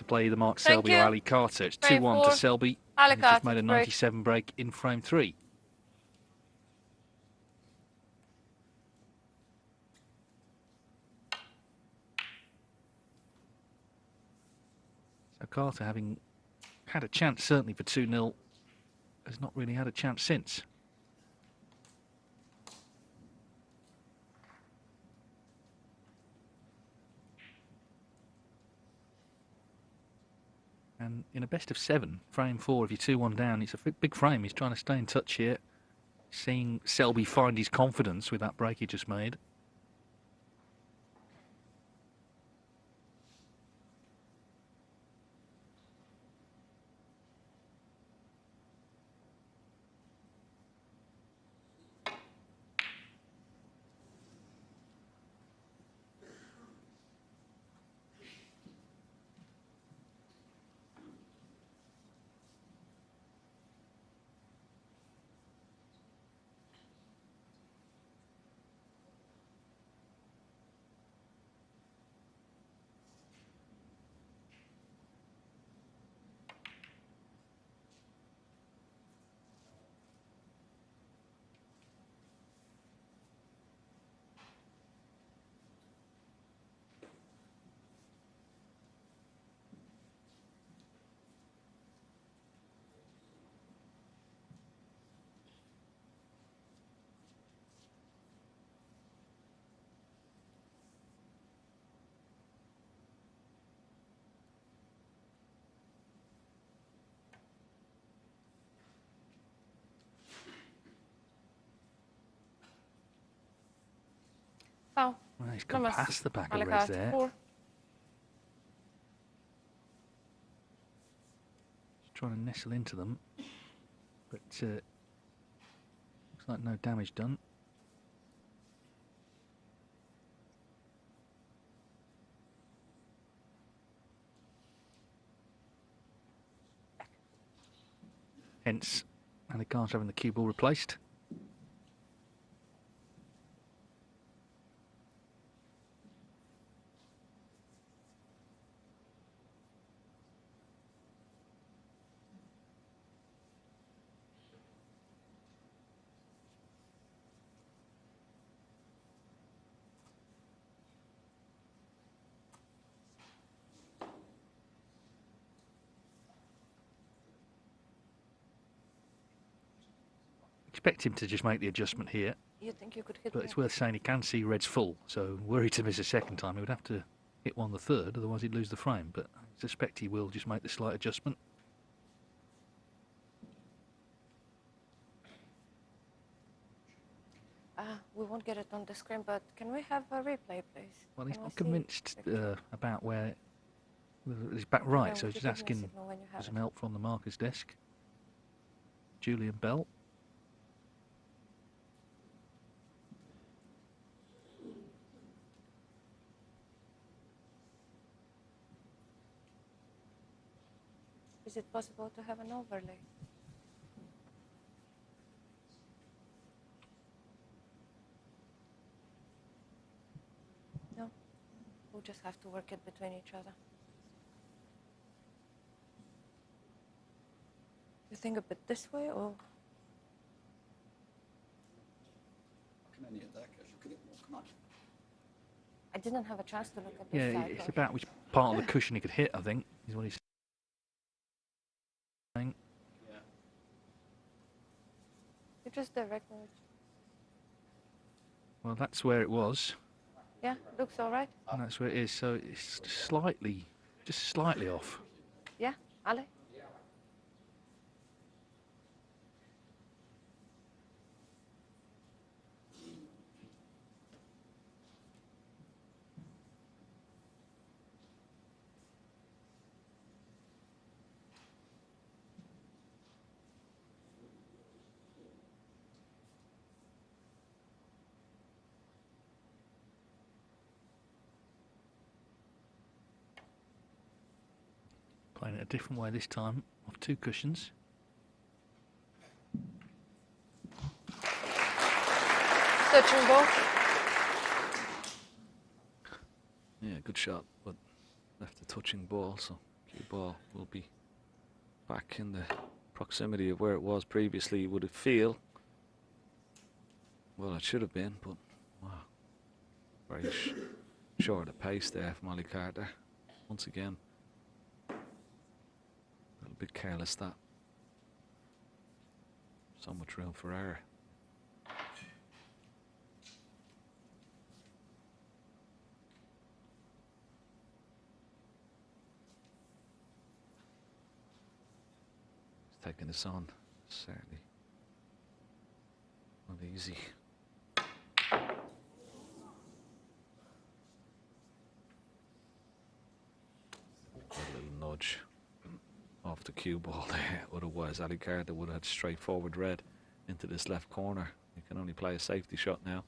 to play either Mark Thank Selby or you. Ali Carter. It's Frame 2-1 to four. Selby. Ali He's just Carter, made a break. 97 break in frame 3. So Carter, having had a chance certainly for 2-0, has not really had a chance since. And in a best of 7, frame 4, if you're 2-1 down, it's a big frame. He's trying to stay in touch here. Seeing Selby find his confidence with that break he just made. Foul. Well, he's come Numbers. past the back Ali of Reds Carter, there. 4. Just trying to nestle into them. But looks like no damage done. Hence, Ali Carter having the cue ball replaced. Expect him to just make the adjustment here, You think you could hit but me? it's worth saying he can see Reds full, so were he to miss a second time, he would have to hit one the third, otherwise he'd lose the frame. But I suspect he will just make the slight adjustment. We won't get it on the screen, but can we have a replay, please? Well, he's Can we not see convinced the- about where he's back Then right, so would he's you just give me a asking signal when you for have some it? help from the marker's desk. Julian Bell. Is it possible to have an overlay? No, we'll just have to work it between each other. You think a bit this way, or Can any of that guys look at it more? Come on. I didn't have a chance to look at this Yeah, side. it's but- about which part of the cushion he could hit, I think, is what he's saying. Yeah. You just direct me. Well, that's where it was, Yeah, looks all right. and that's where it is, so it's just slightly off. Yeah, Ali. Playing it a different way this time, off 2 cushions. Touching ball. Yeah, good shot, but left a touching ball, so Cue ball will be back in the proximity of where it was previously, would it feel? Well, it should have been, but wow. Very short of pace there from Ollie Carter. Once again, a little bit careless that. So much room for error. He's taking this on, certainly not easy. A little nudge off the cue ball there. Otherwise, Ali Carter would have had straightforward red into this left corner. He can only play a safety shot now.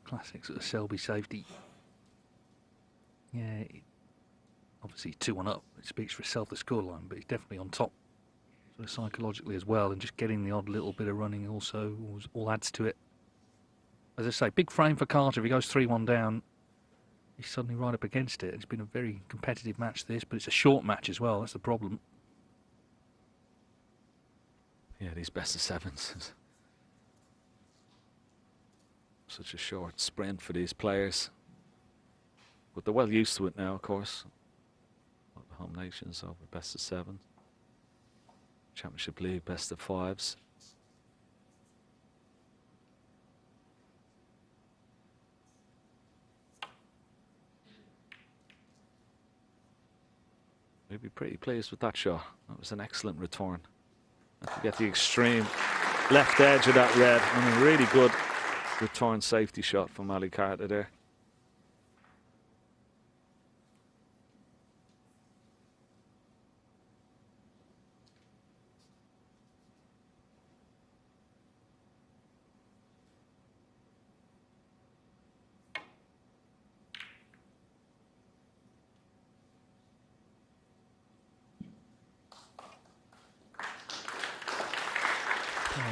Classic sort of Selby safety. Yeah, obviously 2-1 up. It speaks for itself, the scoreline, but he's definitely on top sort of psychologically as well, and just getting the odd little bit of running also all adds to it. As I say, big frame for Carter. If he goes 3-1 down, he's suddenly right up against it. It's been a very competitive match, this, but it's a short match as well. That's the problem. Yeah, these best of sevens. Such a short sprint for these players. But they're well used to it now, of course. The home nations over best of seven. Championship League best of fives. We'd be pretty pleased with that shot. That was an excellent return. And to get the extreme left edge of that red, and a really good return safety shot from Ali Carter there.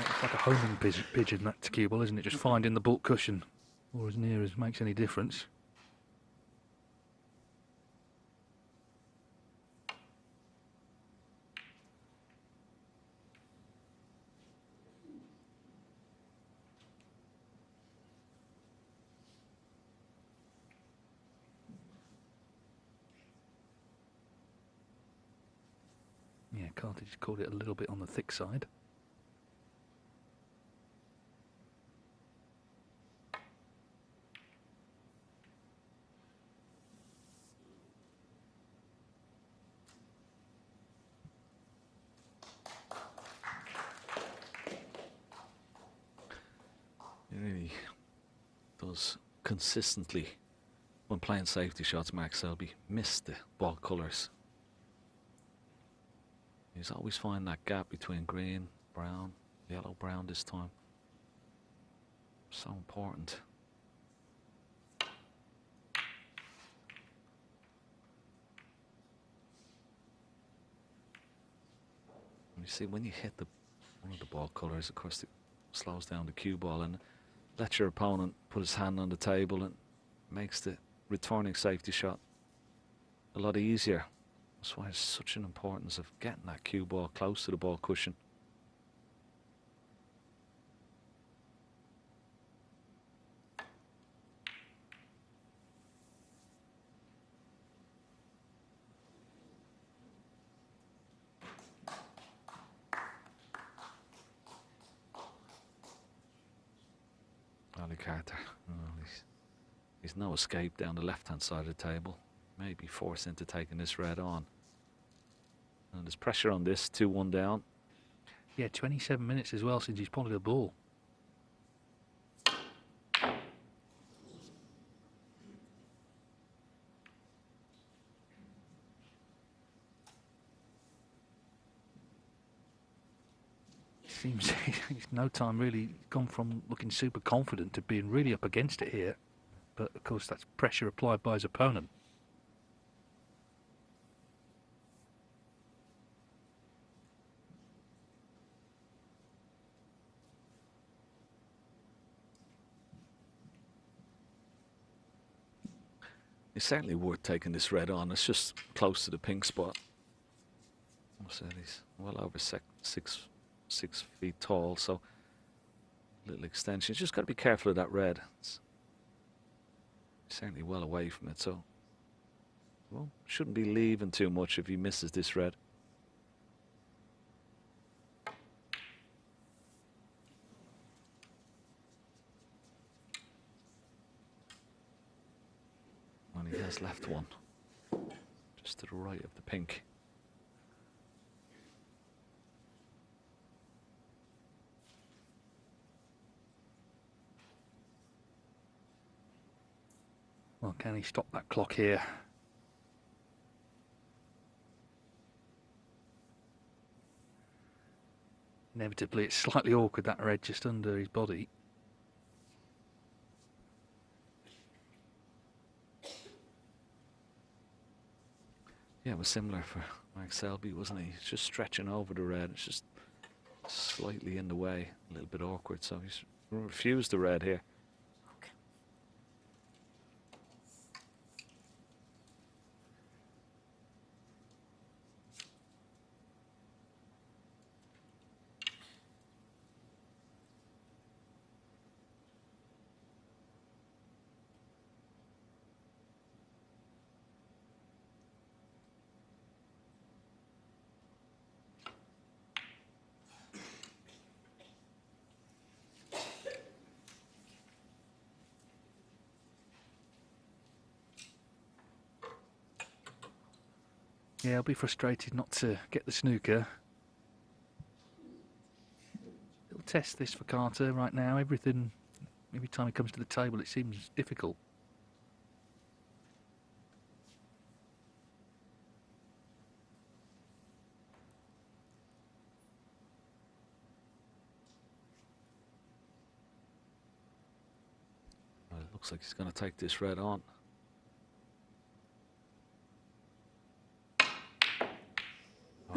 It's like a homing pigeon, that cue ball, isn't it? Just finding the baulk cushion, or as near as makes any difference. Yeah, Carter just called it a little bit on the thick side. He really does consistently, when playing safety shots, Mark Selby, miss the ball colours. He's always finding that gap between green, brown, yellow, brown this time. So important. You see, when you hit one of the ball colours, of course, it slows down the cue ball and lets your opponent put his hand on the table and makes the returning safety shot a lot easier. That's why it's such an importance of getting that cue ball close to the ball cushion. Ali Carter, he's no escape down the left-hand side of the table. Maybe forced into taking this red on. And there's pressure on this, 2-1 down. Yeah, 27 minutes as well since he's potted the ball. Seems he's no time really gone from looking super confident to being really up against it here. But of course that's pressure applied by his opponent. It's certainly worth taking this red on. It's just close to the pink spot. I said he's well over 6 feet tall, so little extension. You just got to be careful of that red. It's certainly well away from it, so well, shouldn't be leaving too much if he misses this red. And he has left one just to the right of the pink. Well, can he stop that clock here? Inevitably, it's slightly awkward, that red just under his body. Yeah, it was similar for Mark Selby, wasn't he? He's just stretching over the red. It's just slightly in the way, a little bit awkward. So he's refused the red here. Yeah, I'll be frustrated not to get the snooker. Little test this for Carter right now. Every time he comes to the table, it seems difficult. Well, it looks like he's going to take this red on.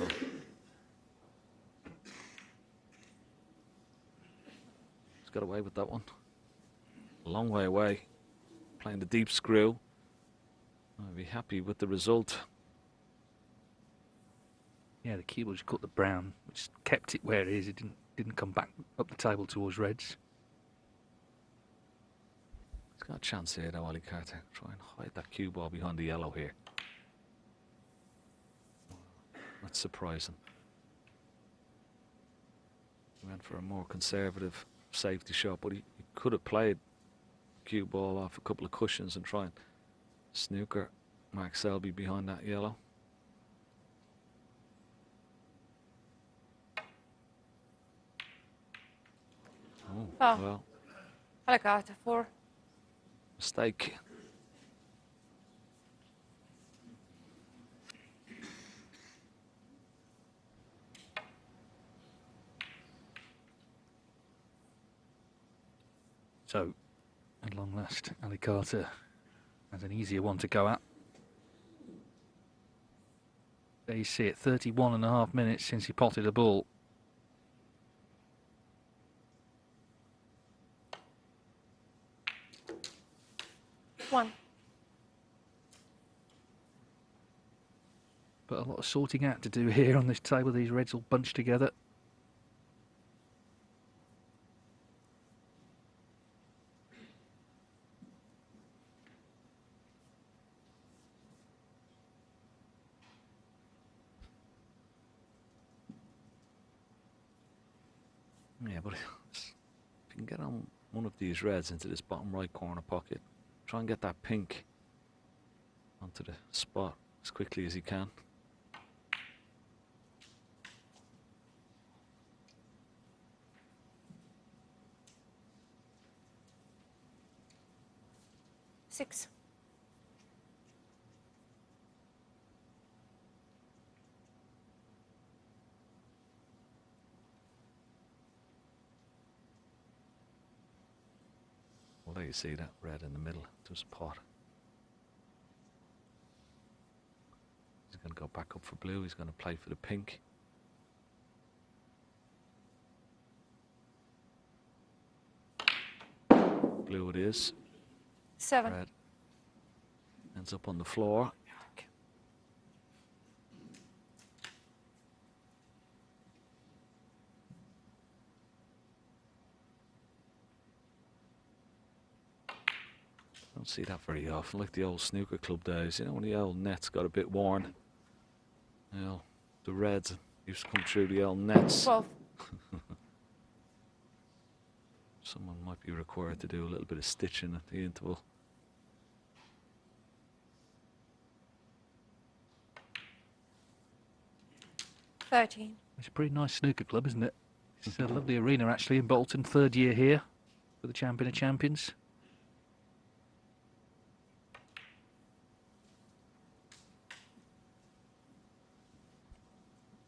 Oh. He's got away with that one. A long way away. Playing the deep screw. I'll be happy with the result. Yeah, the keyboard just caught the brown, which kept it where it is. It didn't come back up the table towards reds. He's got a chance here though, Ali Carter. Try and hide that cue ball behind the yellow here. That's surprising. He went for a more conservative safety shot, but he could have played cue ball off a couple of cushions and try and snooker Mark Selby behind that yellow. Oh, well, Ali Carter 4. mistake. So, at long last, Ali Carter has an easier one to go at. There you see it, 31.5 minutes since he potted a ball. One. But a lot of sorting out to do here on this table. These reds all bunched together. Yeah, but if you can get on one of these reds into this bottom right corner pocket, try and get that pink onto the spot as quickly as you can. Six. there you see that red in the middle to his pot. He's going to go back up for blue. He's going to play for the pink. Blue it is. 7. Red ends up on the floor. Don't see that very often, like the old snooker club days. You know, when the old nets got a bit worn. You know, the reds used to come through the old nets. 12. Someone might be required to do a little bit of stitching at the interval. $13. It's a pretty nice snooker club, isn't it? It's a lovely arena, actually, in Bolton. 3rd year here for the champion of champions.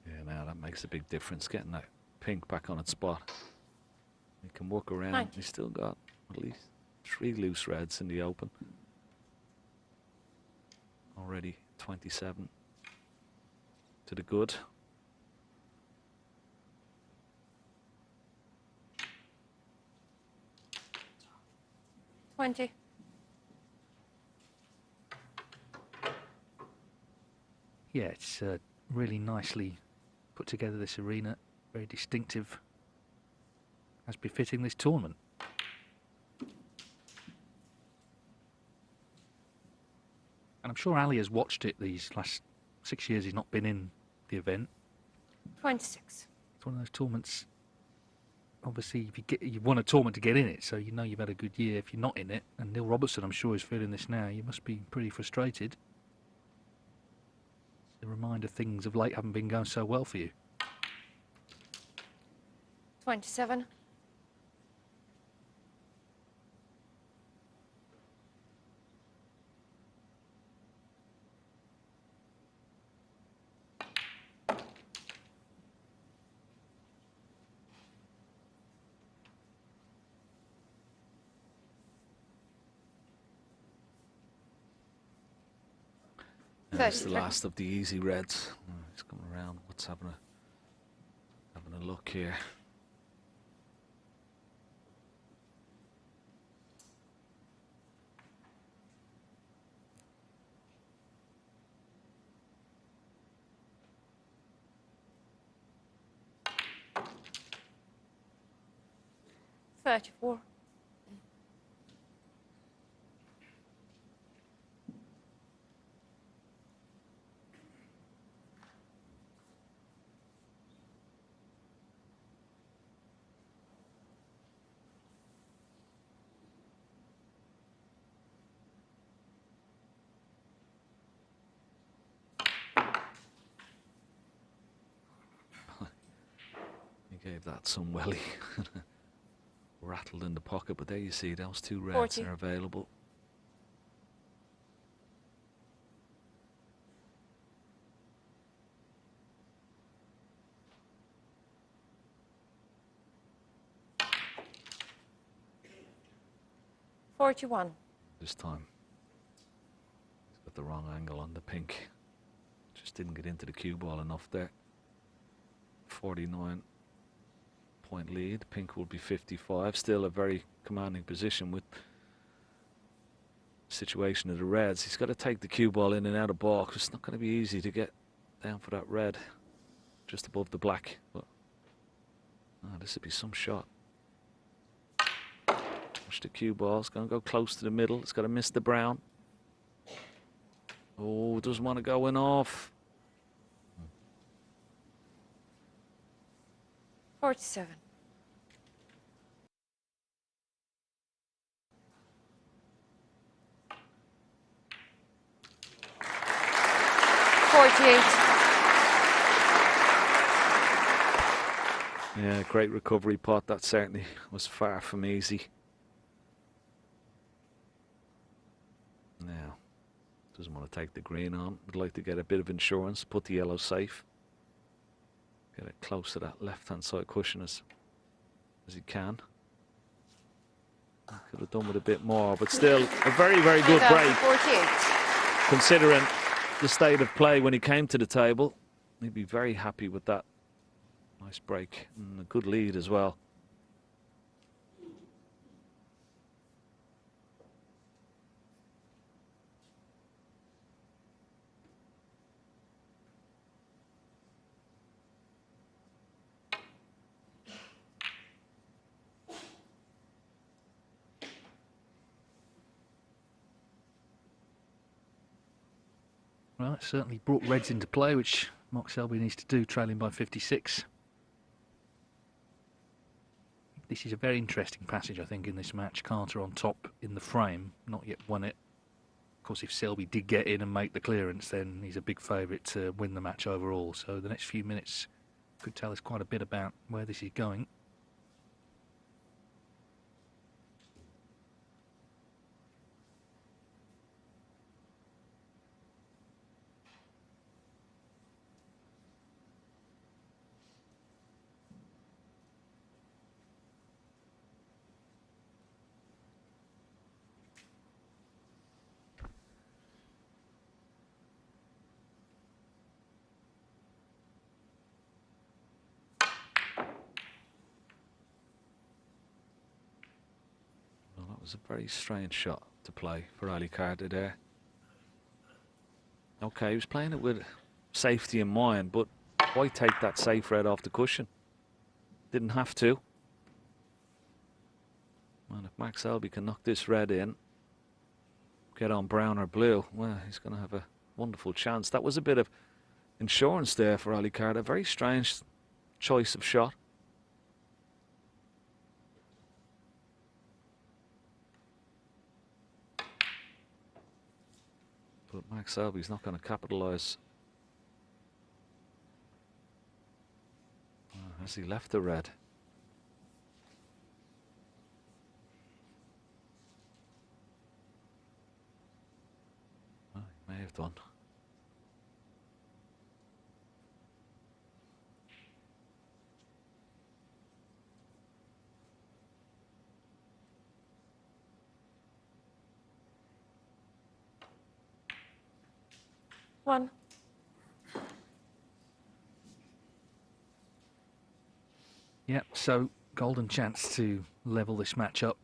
Yeah, now that makes a big difference, getting that pink back on its spot. He can work around. 90. He's still got at least 3 loose reds in the open. Already 27 to the good. $20. Yeah, it's really nicely put together, this arena. Very distinctive, as befitting this tournament. And I'm sure Ali has watched it these last 6 years he's not been in the event. 26. It's one of those tournaments. Obviously, if you won a tournament to get in it, so you know you've had a good year. If you're not in it, and Neil Robertson, I'm sure, is feeling this now, you must be pretty frustrated. It's a reminder things of late haven't been going so well for you. 27. That's the last of the easy reds. Oh, he's coming around. What's having a look here? $34. He gave that some welly. Rattled in the pocket, but there you see those 2 reds 40. are available. $41. This time he's got the wrong angle on the pink. Just didn't get into the cue ball enough there. 49 point lead. Pink will be 55. Still a very commanding position with the situation of the reds. He's got to take the cue ball in and out of ball, 'cause it's not going to be easy to get down for that red just above the black. But this would be some shot. Watch the cue ball. It's going to go close to the middle. It's got to miss the brown. Oh, doesn't want to go in off. 47. Yeah, great recovery pot. That certainly was far from easy. Now, doesn't want to take the green on. Would like to get a bit of insurance, put the yellow safe. Get it close to that left-hand side cushion as he can. Could have done with a bit more, but still a very, very good break. 48. Considering the state of play when he came to the table, he'd be very happy with that. Nice break and a good lead as well. Well, it certainly brought Reds into play, which Mark Selby needs to do, trailing by 56. This is a very interesting passage, I think, in this match. Carter on top in the frame, not yet won it. Of course, if Selby did get in and make the clearance, then he's a big favourite to win the match overall. So the next few minutes could tell us quite a bit about where this is going. That was a very strange shot to play for Ali Carter there. Okay, he was playing it with safety in mind, but why take that safe red off the cushion? Didn't have to. And if Max Selby can knock this red in, get on brown or blue, well, he's going to have a wonderful chance. That was a bit of insurance there for Ali Carter. Very strange choice of shot. But Max Selby's not going to capitalise. Has he left the red? Well, he may have done. One. Yep, so golden chance to level this match up.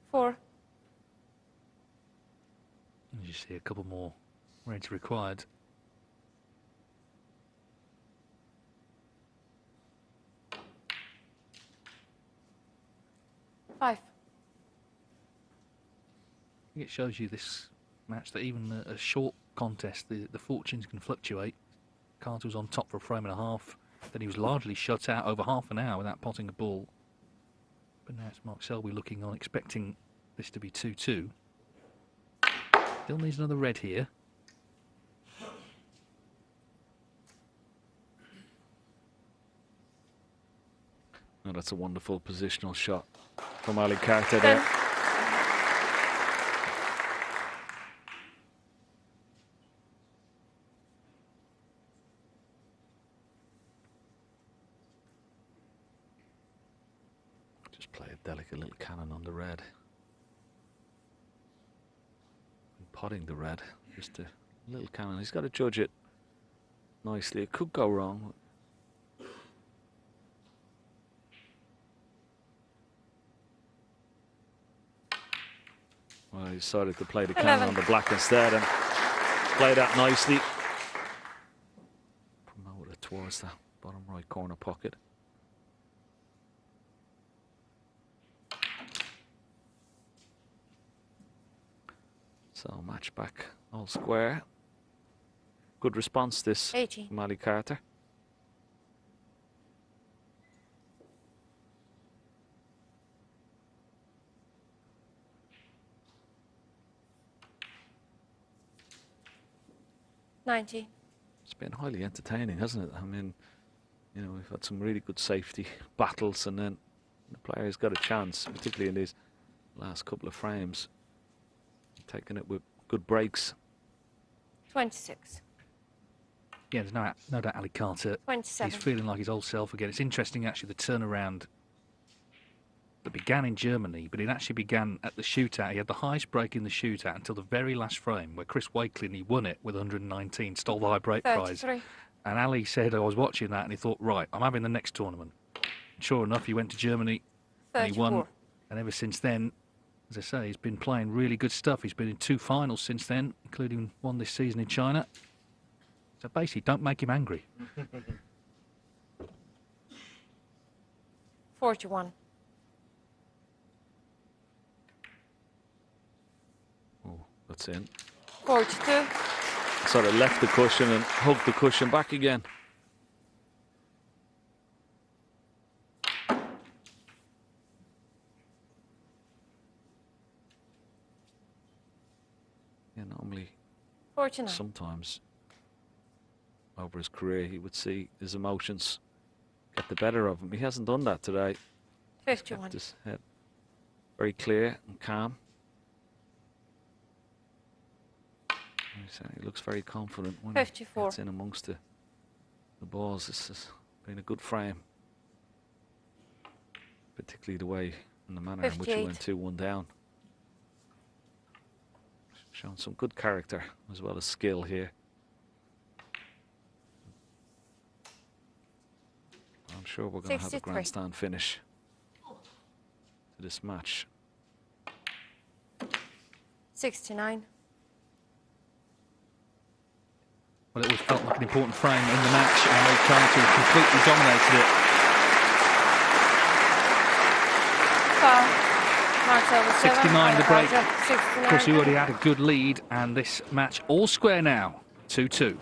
Four. As you see, a couple more reds required. Five. It shows you this match that even a short contest, the fortunes can fluctuate. Carter was on top for a frame and a half, then he was largely shut out over half an hour without potting a ball. But now it's Mark Selby looking on, expecting this to be 2-2. Still needs another red here. Oh, that's a wonderful positional shot from Ali Carter there. Just play a delicate little cannon on the red. And potting the red, just a little cannon. He's got to judge it nicely. It could go wrong. Well, he decided to play the cannon on the black instead and play that nicely. Promote it towards the bottom right corner pocket. So match back all square. Good response this 80. from Ali Carter. 90. It's been highly entertaining, hasn't it? I mean, you know, we've had some really good safety battles, and then the players got a chance, particularly in these last couple of frames, taking it with good breaks. 26. Yeah, there's no doubt Ali Carter, 27. he's feeling like his old self again. It's interesting, actually, the turnaround that began in Germany, but it actually began at the shootout. He had the highest break in the shootout until the very last frame, where Chris Wakelin, he won it with 119, stole the high break prize. 33. And Ali said, I was watching that, and he thought, right, I'm having the next tournament. And sure enough, he went to Germany, and he 34. won. And ever since then, as I say, he's been playing really good stuff. He's been in 2 finals since then, including one this season in China. So basically, don't make him angry. 41. Oh, that's in. 42. Sort of left the cushion and hugged the cushion back again. Yeah, normally, 49. sometimes over his career, he would see his emotions get the better of him. He hasn't done that today. He's 51. kept his head very clear and calm. He looks very confident when 54. he gets in amongst the balls. This has been a good frame, particularly the way and the manner in which he 58. went 2-1 down. Shown some good character as well as skill here. I'm sure we're going to have a 63. grandstand finish to this match. 69. Well, it always felt like an important frame in the match, and Ali Carter completely dominated it. Foul. Marks over 7. 69 the break. 69. Of course, he already had a good lead, and this match all square now, 2-2.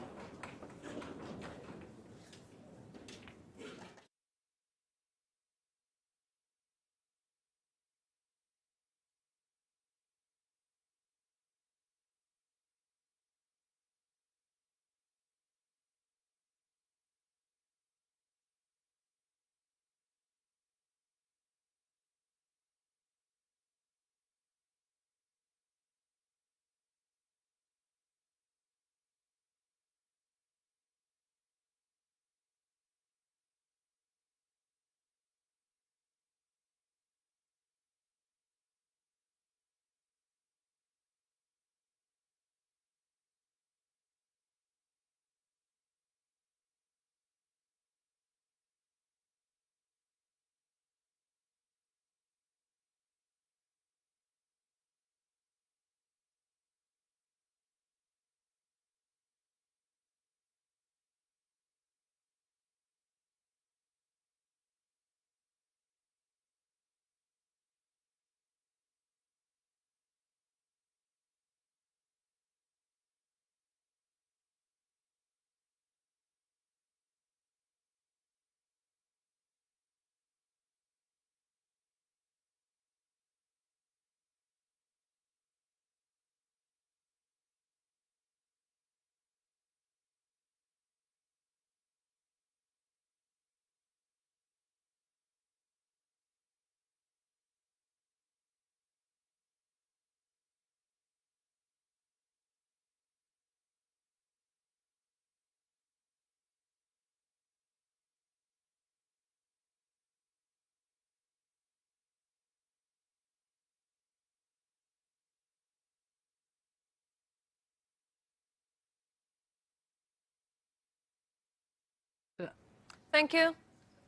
Thank you.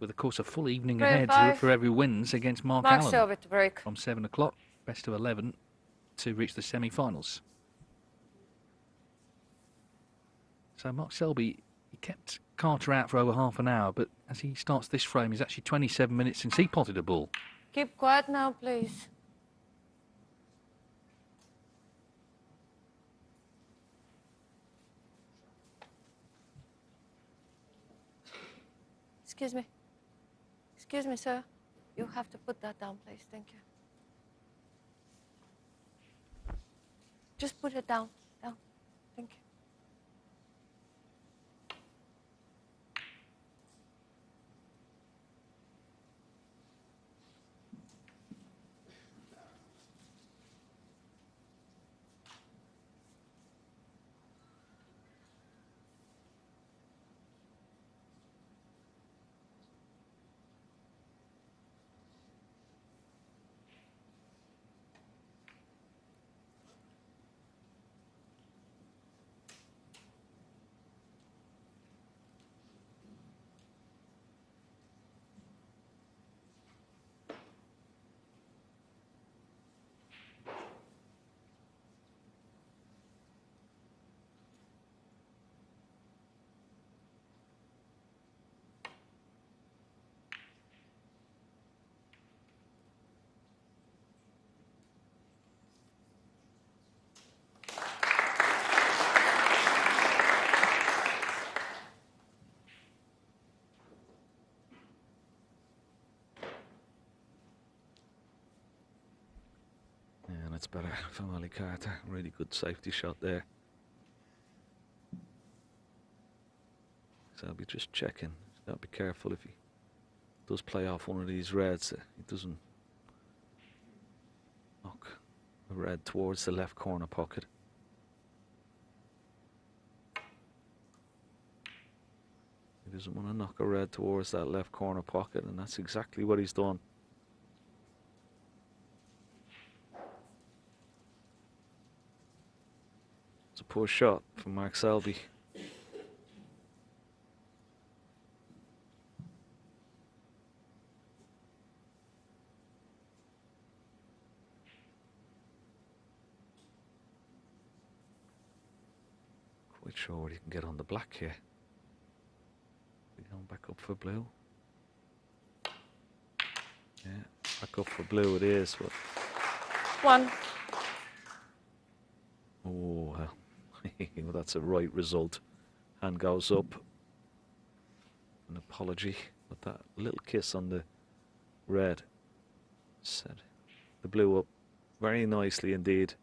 With, of course, a full evening Frame ahead 5. for every wins against Mark Mark Allen Selby to break. from 7 o'clock, best of 11, to reach the semi-finals. So Mark Selby, he kept Carter out for over half an hour, but as he starts this frame, he's actually 27 minutes since he potted a ball. Keep quiet now, please. Excuse me. Excuse me, sir. You have to put that down, please. Thank you. Just put it down. Down. Thank you. minutes better from Ali Carter. Really good safety shot there. So I'll be just checking. He's got to be careful if he does play off one of these reds. He doesn't knock a red towards the left corner pocket. He doesn't want to knock a red towards that left corner pocket, and that's exactly what he's done. It's a poor shot from Mark Selby. Quite sure what he can get on the black here. Going back up for blue. Yeah, back up for blue it is, but 1. oh, well, well, that's a right result. Hand goes up. An apology, but that little kiss on the red set the blue up very nicely indeed.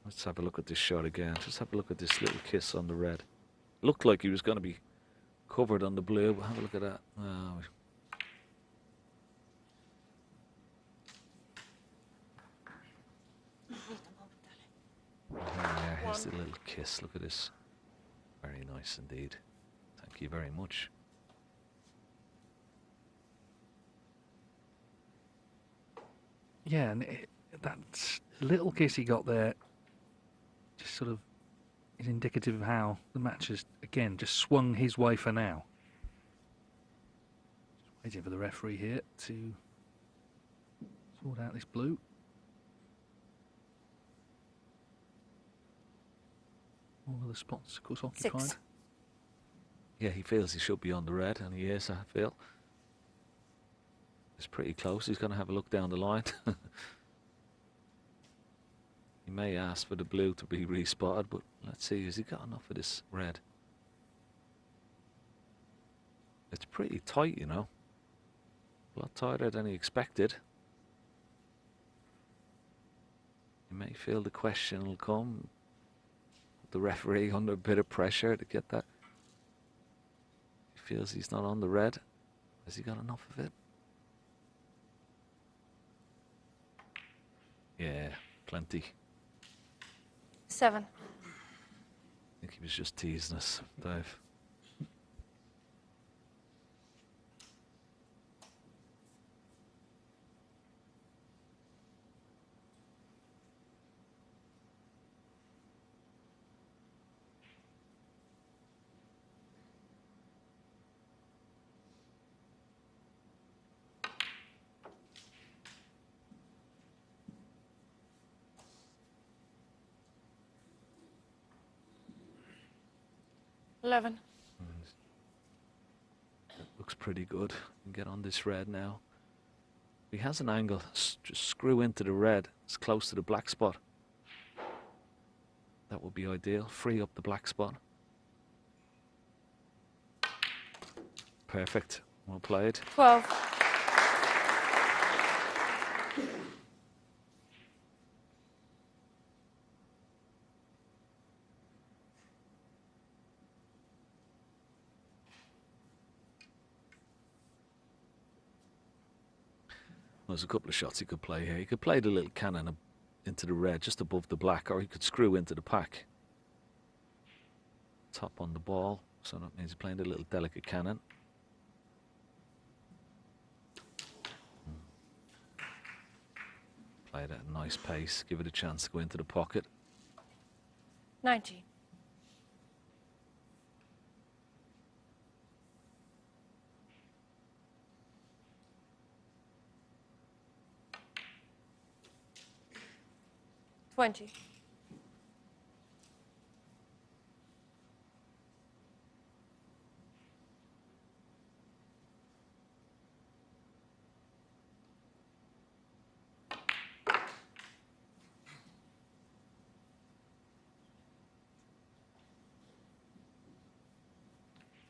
Let's have a look at this shot again. Just have a look at this little kiss on the red. Looked like he was going to be covered on the blue, but have a look at that. Oh. Yeah, here's the little kiss. Look at this. Very nice indeed. Thank you very much. Yeah, and that little kiss he got there just sort of is indicative of how the match has, again, just swung his way for now. Just waiting for the referee here to sort out this blue. All of the spots, of course, occupied. 6. Yeah, he feels he should be on the red, and he is, I feel. It's pretty close. He's going to have a look down the line. He may ask for the blue to be respotted, but let's see, has he got enough of this red? It's pretty tight, you know. A lot tighter than he expected. You may feel the question will come. The referee under a bit of pressure to get that. He feels he's not on the red. Has he got enough of it? Yeah, plenty. 7. I think he was just teasing us, Dave. Eleven. That looks pretty good. You can get on this red now. He has an angle. Just screw into the red. It's close to the black spot. That would be ideal. Free up the black spot. Perfect. Well played. 12. There's a couple of shots he could play here. He could play the little cannon into the red just above the black, or he could screw into the pack. Top on the ball, so that means he's playing the little delicate cannon. Play it at a nice pace, give it a chance to go into the pocket. 19. Twenty.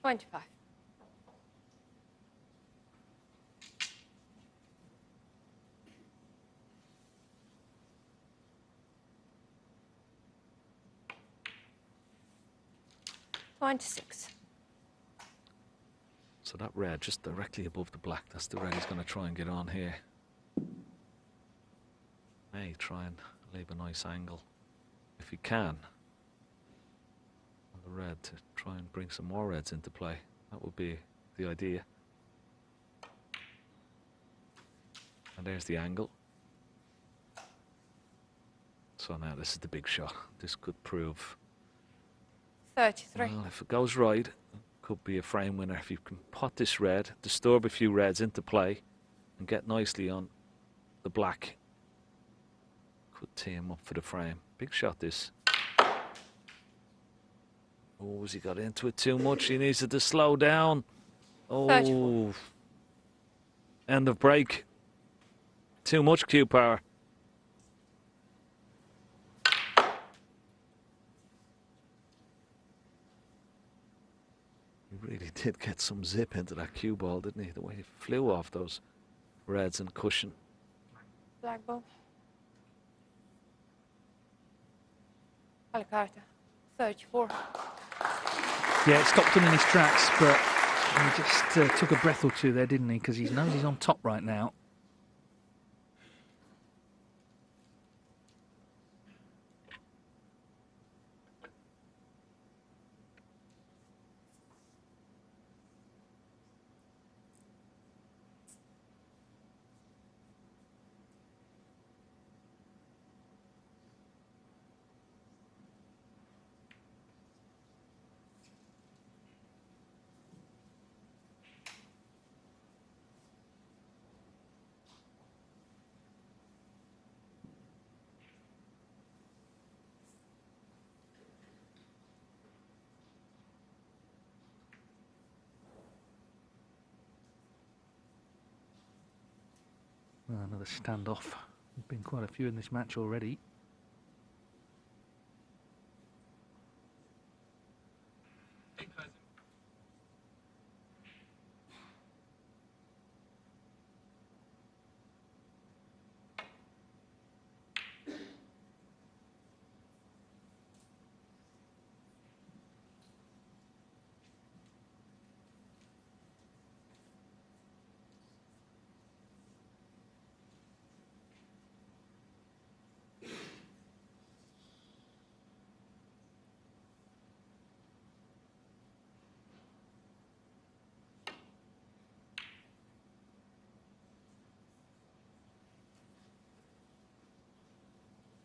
25. $26. So that red just directly above the black, that's the red he's going to try and get on here. May try and leave a nice angle if he can on the red to try and bring some more reds into play. That would be the idea. And there's the angle. So now this is the big shot. This could prove, 33. well, if it goes right, it could be a frame winner. If you can pot this red, disturb a few reds into play and get nicely on the black, could tee him up for the frame. Big shot this. Oh, has he got into it too much? He needs it to slow down. Oh, 34. end of break. Too much cue power. He really did get some zip into that cue ball, didn't he? The way he flew off those reds and cushion. Black ball. Alla carta. 34. Yeah, it stopped him in his tracks, but he just took a breath or two there, didn't he? Because he knows he's on top right now. Well, another standoff. There's been quite a few in this match already.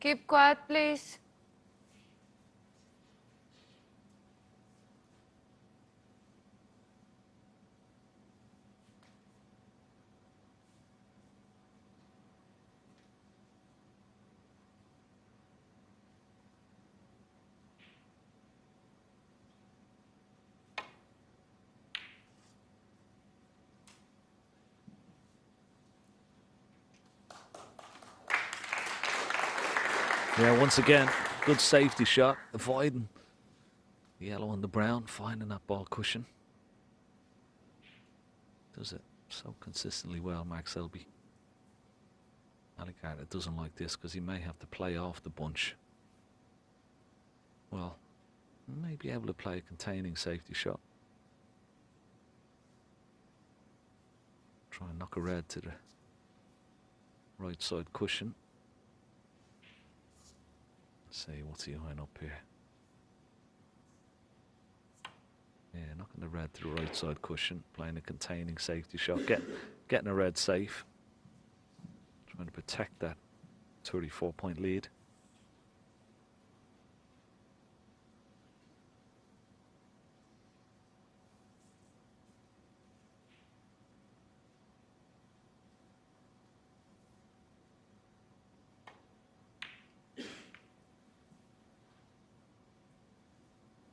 Keep quiet, please. Yeah, once again, good safety shot, avoiding the yellow and the brown, finding that ball cushion. Does it so consistently well, Mark Selby. Alicarda doesn't like this because he may have to play off the bunch. Well, may be able to play a containing safety shot. Try and knock a red to the right side cushion. See what's he eyeing up here. Yeah, knocking the red to the right side cushion, playing a containing safety shot, getting a red safe. Trying to protect that 34-point lead.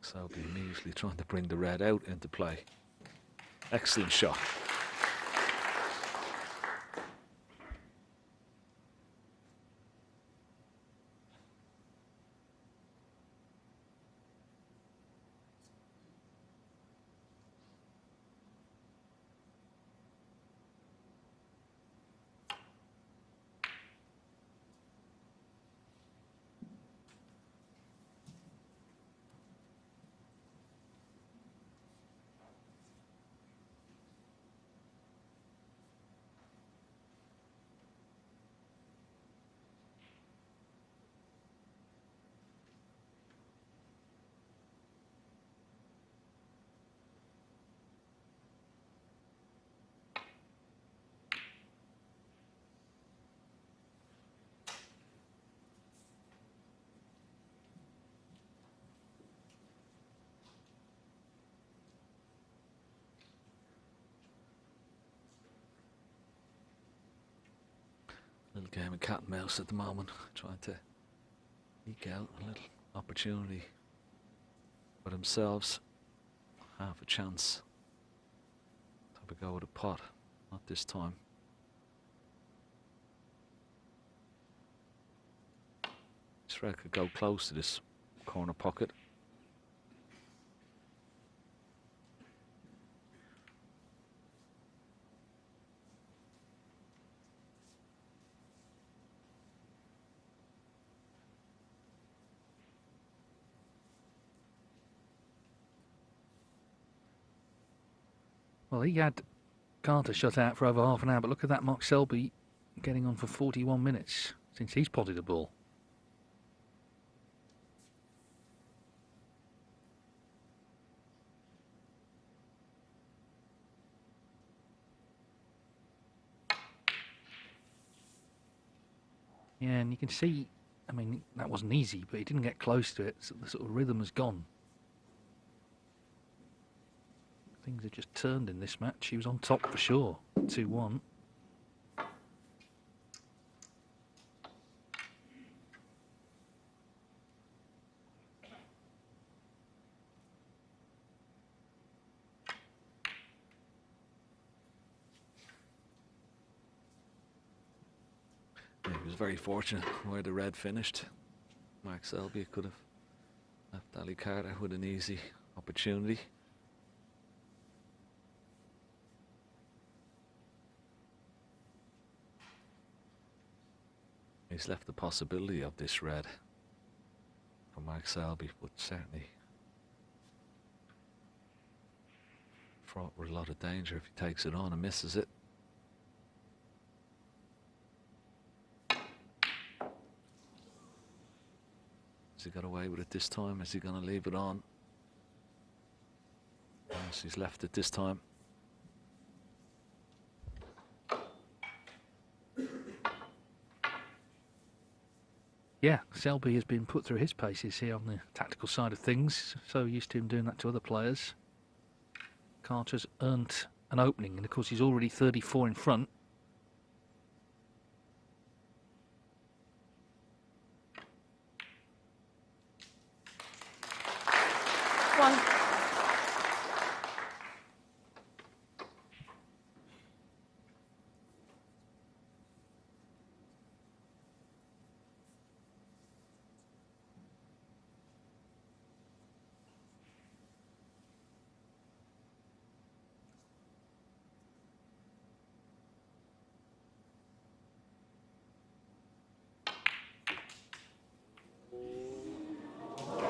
Selby immediately trying to bring the red out into play. Excellent shot. Little game of cat and mouse at the moment, trying to eke out a little opportunity for themselves. Half a chance to have a go at a pot. Not this time. This red could go close to this corner pocket. Well, he had Carter shut out for over half an hour, but look at that, Mark Selby getting on for 41 minutes since he's potted a ball. Yeah, and you can see, I mean, that wasn't easy, but he didn't get close to it, so the sort of rhythm has gone. Things have just turned in this match. He was on top for sure, 2-1. Yeah, he was very fortunate where the red finished. Mark Selby could have left Ali Carter with an easy opportunity. He's left the possibility of this red for Mark Selby, but certainly fraught with a lot of danger if he takes it on and misses it. Has he got away with it this time? Is he going to leave it on? Yes, he's left it this time. Yeah, Selby has been put through his paces here on the tactical side of things. So used to him doing that to other players. Carter's earned an opening, and of course he's already 34 in front. One.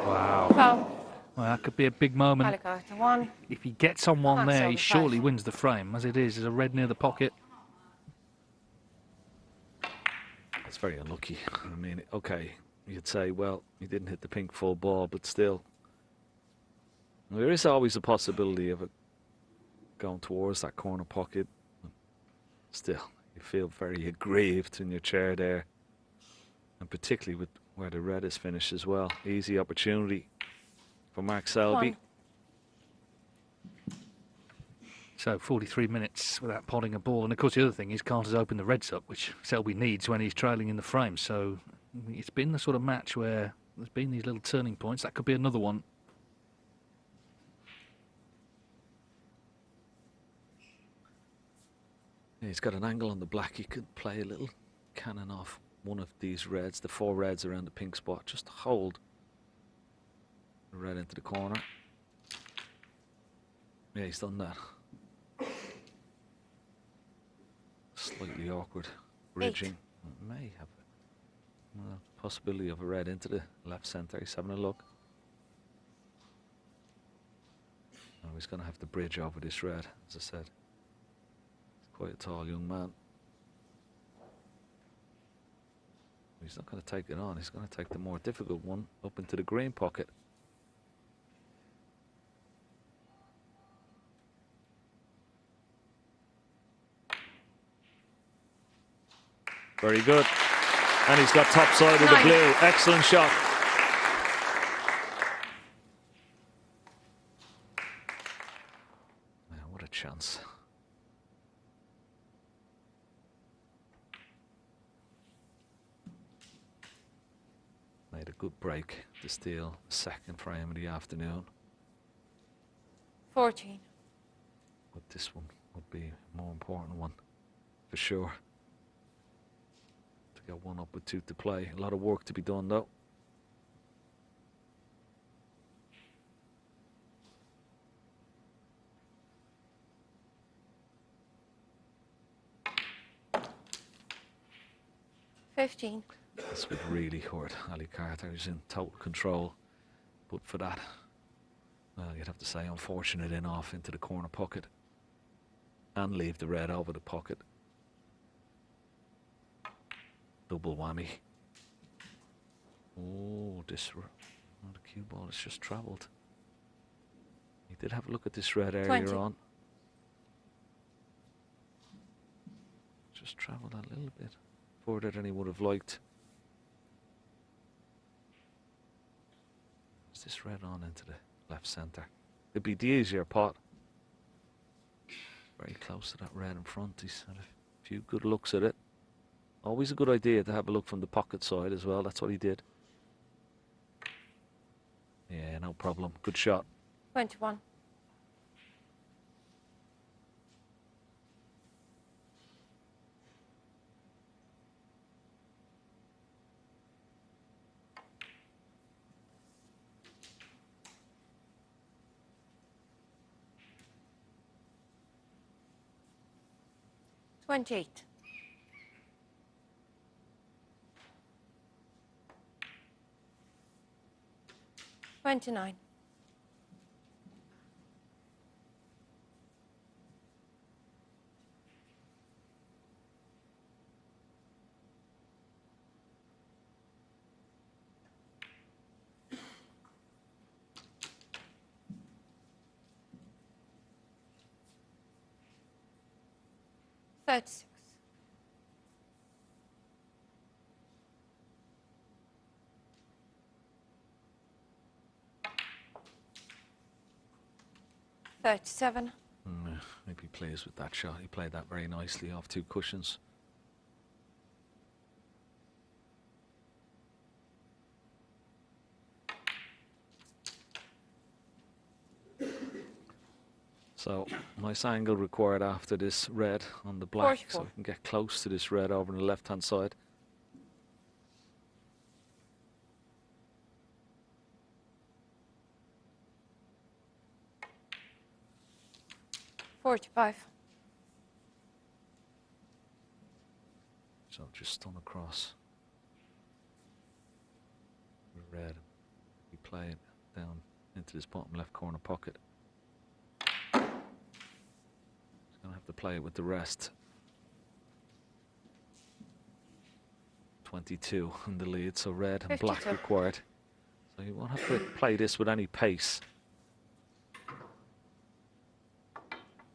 Wow. Foul. Well, that could be a big moment. Ali Carter, 1. If he gets on one Mark there, he Selby, surely 5. wins the frame. As it is, there's a red near the pocket. It's very unlucky. I mean, okay, you'd say, well, he didn't hit the pink full ball, but still. There is always a possibility of it going towards that corner pocket. Still, you feel very aggrieved in your chair there. And particularly with where the red is finished as well. Easy opportunity for Mark Selby. 1. So 43 minutes without potting a ball. And of course the other thing is Carter's opened the reds up, which Selby needs when he's trailing in the frame. So it's been the sort of match where there's been these little turning points. That could be another one. Yeah, he's got an angle on the black. He could play a little cannon off one of these reds, the 4 reds around the pink spot. Just hold the red into the corner. Yeah, he's done that. Slightly awkward bridging. May have a possibility of a red into the left centre. He's having a look. Oh, he's going to have to bridge over this red, as I said. He's quite a tall young man. He's not going to take it on. He's going to take the more difficult one up into the green pocket. Very good. And he's got top side of the blue. Excellent shot. Man, what a chance. made a good break to steal the second frame of the afternoon. 14. But this one would be a more important one, for sure. To get one up with 2 to play. A lot of work to be done, though. $15. This would really hurt Ali Carter. He's in total control. But for that, well, you'd have to say unfortunate in off into the corner pocket. And leave the red over the pocket. Double whammy. Oh, the cue ball has just travelled. He did have a look at this red earlier 20. on. Just travelled a little bit further than he would have liked. Is this red on into the left centre? It'd be the easier pot. Very close to that red in front. He's had a few good looks at it. Always a good idea to have a look from the pocket side as well. That's what he did. Yeah, no problem. Good shot. 21. $28. $29. $36. $37. Maybe he plays with that shot. He played that very nicely off 2 cushions. So, nice angle required after this red on the black, 44. so we can get close to this red over on the left-hand side. $45. So just stun across the red. We play it down into this bottom left corner pocket. He's going to have to play it with the rest. 22 in the lead, so red and black 52. required. So you won't have to play this with any pace.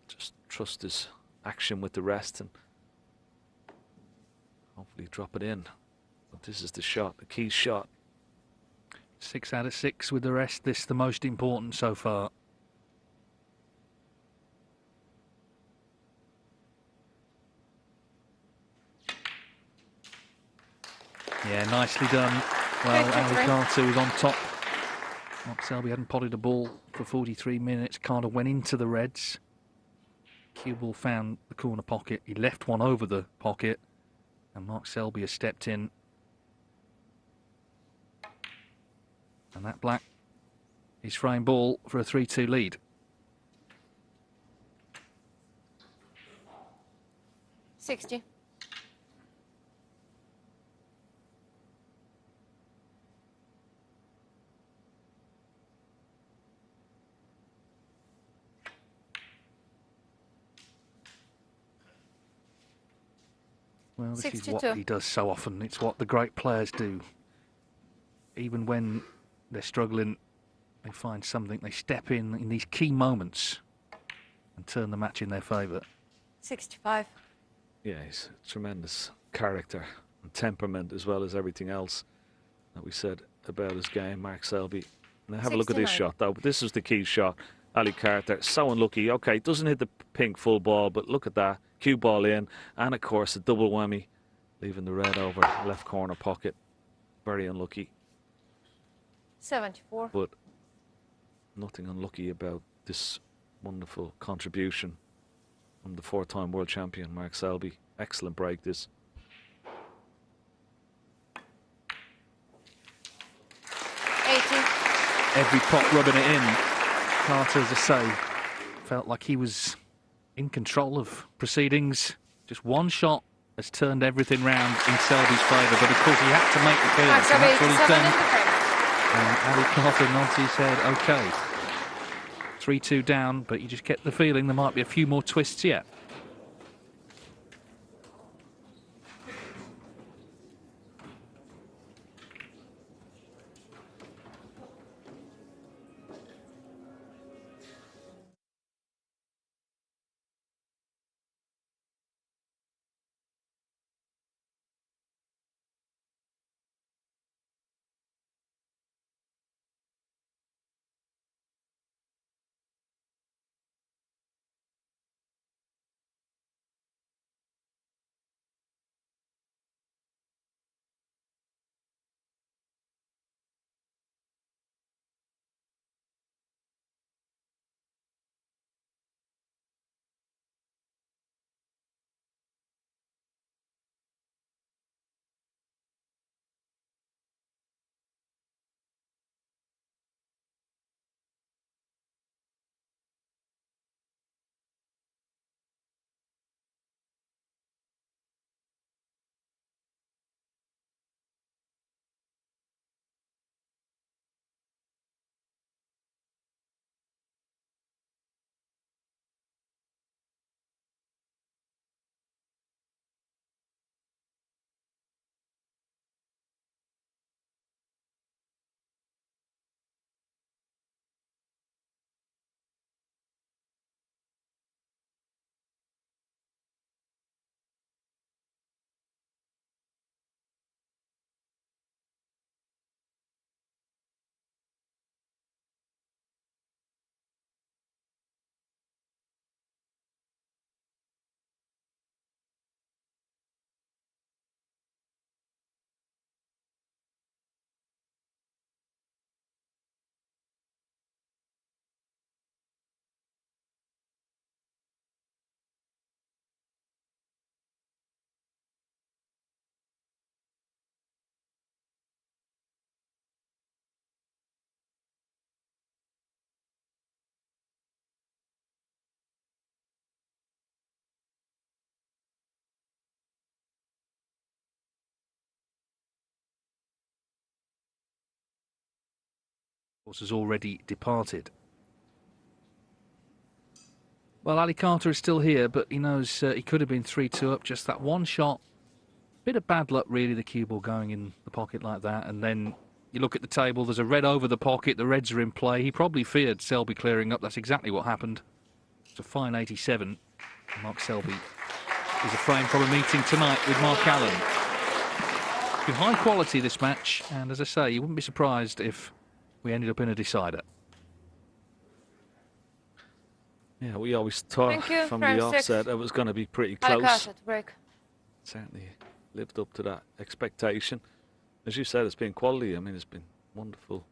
Just trust his action with the rest and hopefully drop it in. But this is the shot, the key shot. 6 out of 6 with the rest. This the most important so far. Yeah, nicely done. Well, Ali 53. Carter was on top. Mark Selby hadn't potted a ball for 43 minutes. Carter went into the reds. Cue ball found the corner pocket. He left one over the pocket. And Mark Selby has stepped in. And that black is frame ball for a 3-2 lead. $60. Well, this is 62. what he does so often. It's what the great players do. Even when they're struggling, they find something. They step in these key moments and turn the match in their favour. 65. Yeah, he's a tremendous character and temperament as well as everything else that we said about his game, Mark Selby. Now have a look at this 69. shot though. But this is the key shot. Ali Carter, so unlucky. Okay, doesn't hit the pink full ball, but look at that. Cue ball in, and of course a double whammy, leaving the red over left corner pocket. Very unlucky. 74. but nothing unlucky about this wonderful contribution from the 4-time world champion Mark Selby. Excellent break this. 80. Every pot rubbing it in. Carter, as I say, felt like he was in control of proceedings. Just one shot has turned everything round in Selby's favour, but of course he had to make the clearance, and that's what he's 87 done. in the frame. And Ali Carter nods his head, OK. 3-2 down, but you just get the feeling there might be a few more twists yet. Course has already departed. Well, Ali Carter is still here, but he knows he could have been 3-2 up. Just that one shot. Bit of bad luck, really, the cue ball going in the pocket like that. And then you look at the table, there's a red over the pocket, the reds are in play. He probably feared Selby clearing up. That's exactly what happened. It's a fine 87. Mark Selby is a frame from a meeting tonight with Mark Allen. It's been high quality, this match. And as I say, you wouldn't be surprised if we ended up in a decider. Yeah, we always thought from the frame offset 6. it was going to be pretty Ali close. Carter to break. Certainly lived up to that expectation. As you said, it's been quality. I mean, it's been wonderful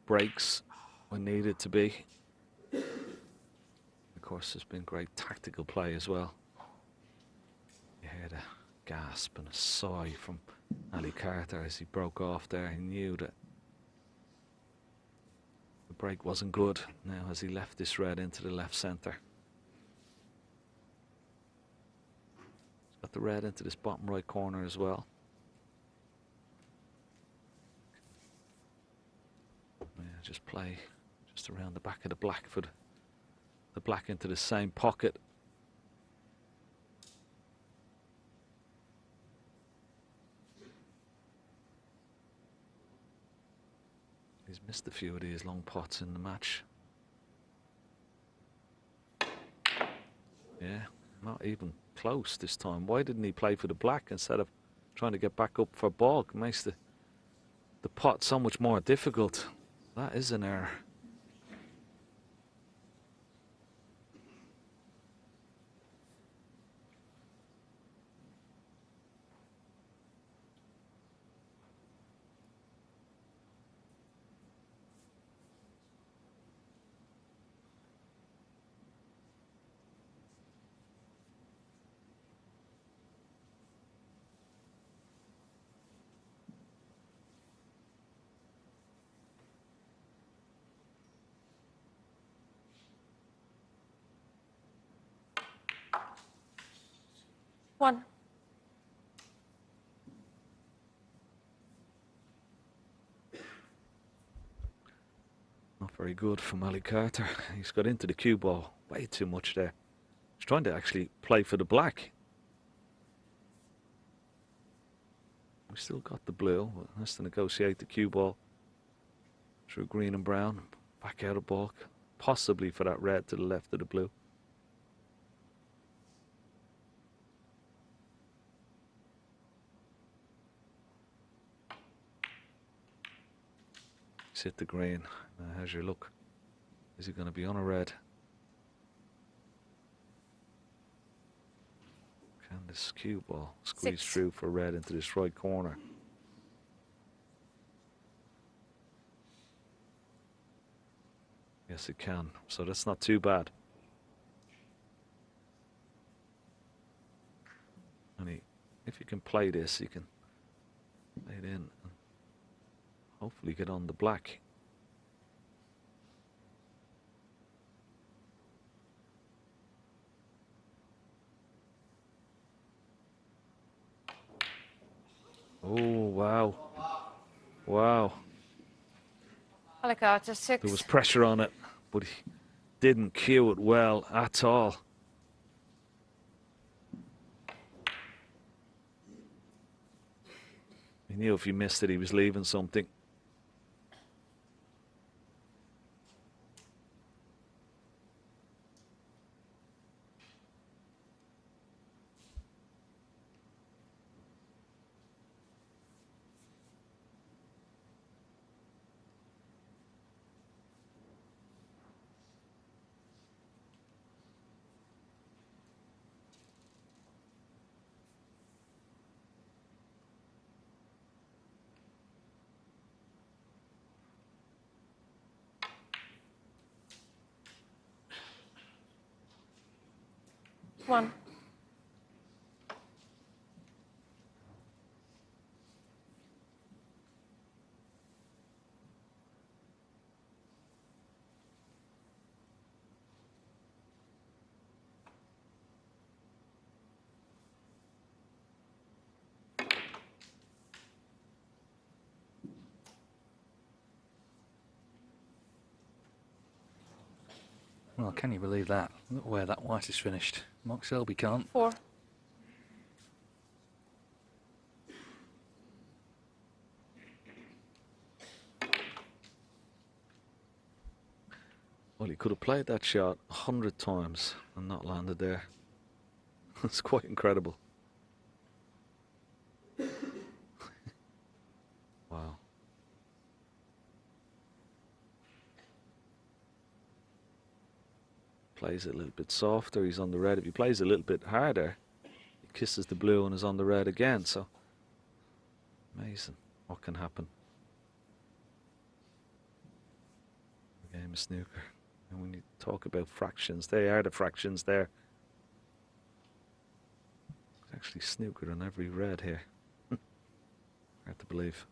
breaks when needed to be. Of course, there's been great tactical play as well. You heard a gasp and a sigh from Ali Carter as he broke off there. He knew that the break wasn't good now as he left this red into the left centre. He's got the red into this bottom right corner as well. Yeah, just play just around the back of the black for the black into the same pocket. He's missed a few of these long pots in the match. Yeah, not even close this time. Why didn't he play for the black instead of trying to get back up for bog? It makes the pot so much more difficult. That is an error. 1. Not very good from Ali Carter. He's got into the cue ball way too much there. He's trying to actually play for the black. We still got the blue. Has to negotiate the cue ball through green and brown. Back out of balk. Possibly for that red to the left of the blue. He's hit the green. Now how's your look? Is he going to be on a red? Can this cue ball squeeze 6. through for red into this right corner? Yes, it can. So that's not too bad. And if you can play this, you can play it in and hopefully get on the black. Oh, wow. Wow. Ali Carter, 6. There was pressure on it, but he didn't cue it well at all. He knew if he missed it, he was leaving something. One. Well, can you believe that? Look where that white is finished. Mark Selby can't. 4. Well, he could have played that shot 100 times and not landed there. It's quite incredible. Wow. Plays it a little bit softer, he's on the red. If he plays a little bit harder, he kisses the blue and is on the red again. So, amazing what can happen. The game of snooker. And when you talk about fractions, they are the fractions there. It's actually snooker on every red here. Hard to believe.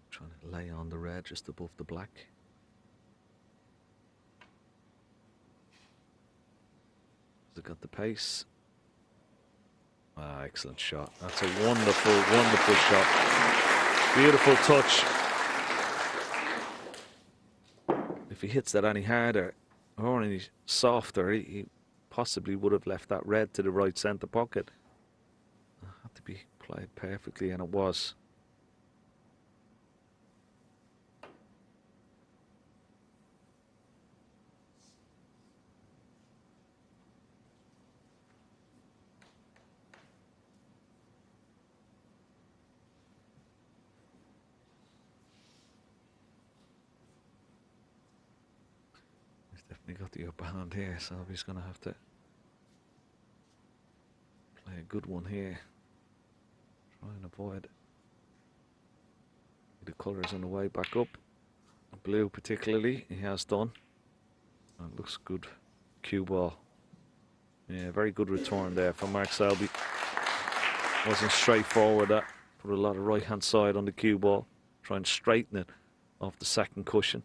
Trying to lay on the red just above the black. Has it got the pace? Ah, excellent shot. That's a wonderful, wonderful shot. Beautiful touch. If he hits that any harder or any softer, he possibly would have left that red to the right centre pocket. It had to be played perfectly, and it was. Definitely got the upper hand here, so he's going to have to play a good one here. Try and avoid the colours on the way back up. Blue particularly, he has done. It looks good. Cue ball. Yeah, very good return there from Mark Selby. Wasn't straightforward. That put a lot of right hand side on the cue ball. Try and straighten it off the second cushion.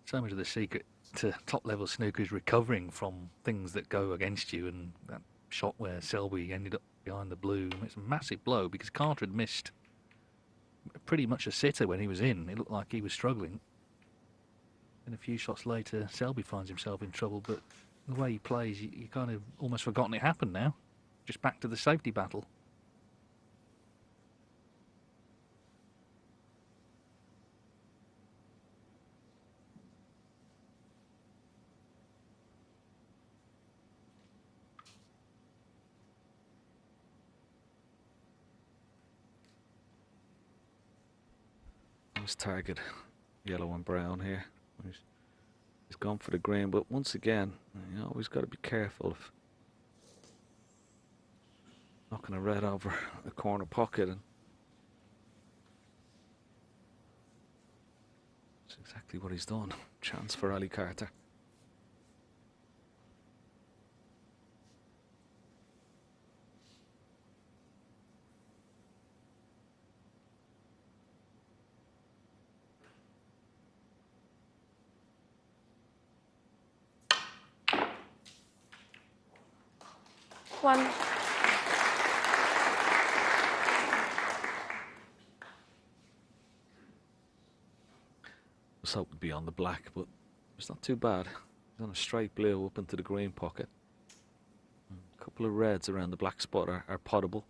So much of the secret to top level snooker is recovering from things that go against you, and that shot where Selby ended up behind the blue, it's a massive blow because Carter had missed pretty much a sitter when he was in. It looked like he was struggling. And a few shots later, Selby finds himself in trouble, but the way he plays, you kind of almost forgotten it happened now. Just back to the safety battle. His target, yellow and brown here. He's gone for the green, but once again, you always got to be careful of knocking a red over a corner pocket, and that's exactly what he's done. Chance for Ali Carter. One. Was hoping to be on the black, but it's not too bad. He's on a straight blue up into the green pocket. A couple of reds around the black spot are potable.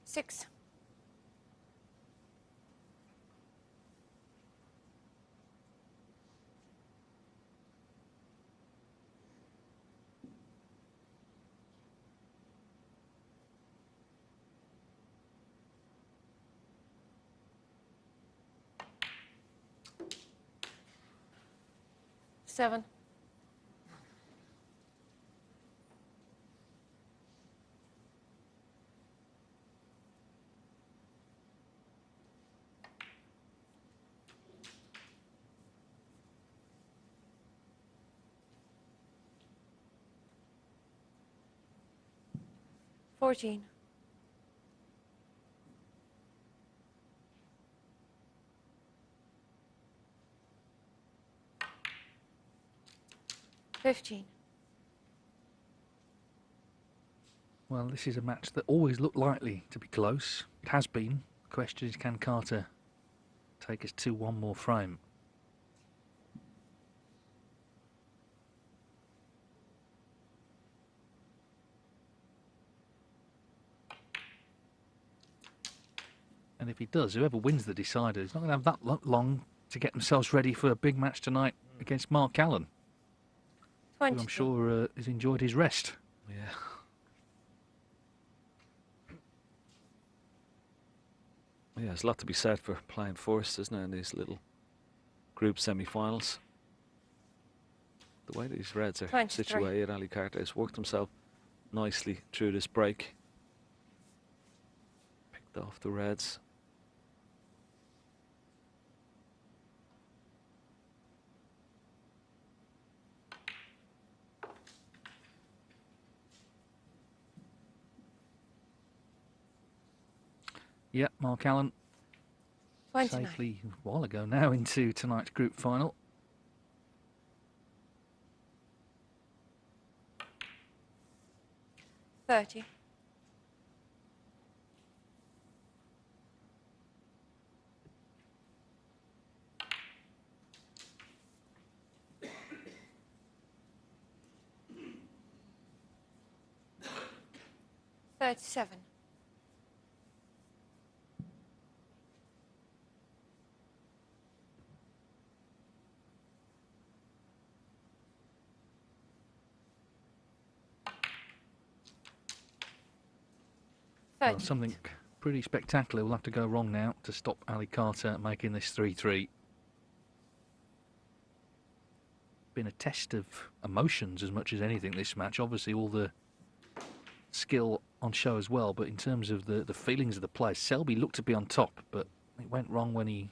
Six. Seven. $14. 15. Well, this is a match that always looked likely to be close. It has been. The question is, can Carter take us to one more frame? And if he does, whoever wins the decider is not going to have that long to get themselves ready for a big match tonight against Mark Allen, who 20. I'm sure has enjoyed his rest. Yeah. Yeah, there's a lot to be said for playing first, isn't there, in these little group semi-finals. The way these reds are 23. situated, Ali Carter has worked himself nicely through this break. Picked Picked off the reds. Yep, Mark Allen 29. safely a while ago now into tonight's group final. $30. $37. Well, something pretty spectacular will have to go wrong now to stop Ali Carter making this 3-3. Been a test of emotions as much as anything, this match. Obviously all the skill on show as well, but in terms of the feelings of the players, Selby looked to be on top, but it went wrong when he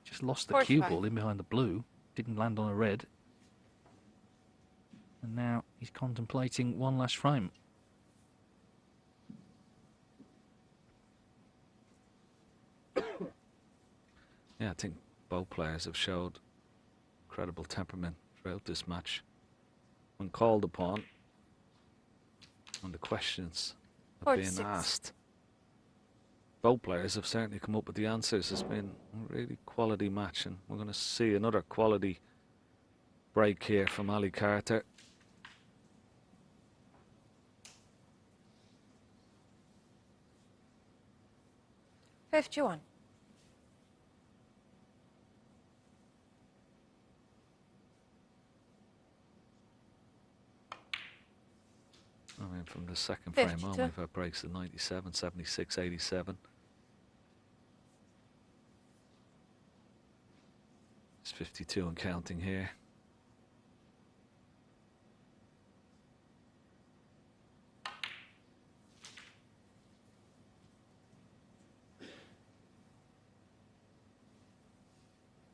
just lost the cue 45. ball in behind the blue, didn't land on a red, and now he's contemplating one last frame. Yeah, I think both players have showed incredible temperament throughout this match. When called upon, when the questions are being 46. asked, both players have certainly come up with the answers. It's been a really quality match, and we're going to see another quality break here from Ali Carter. $51. I mean, from the second frame on, 52. we've had breaks of 97, 76, 87. It's 52 and counting here.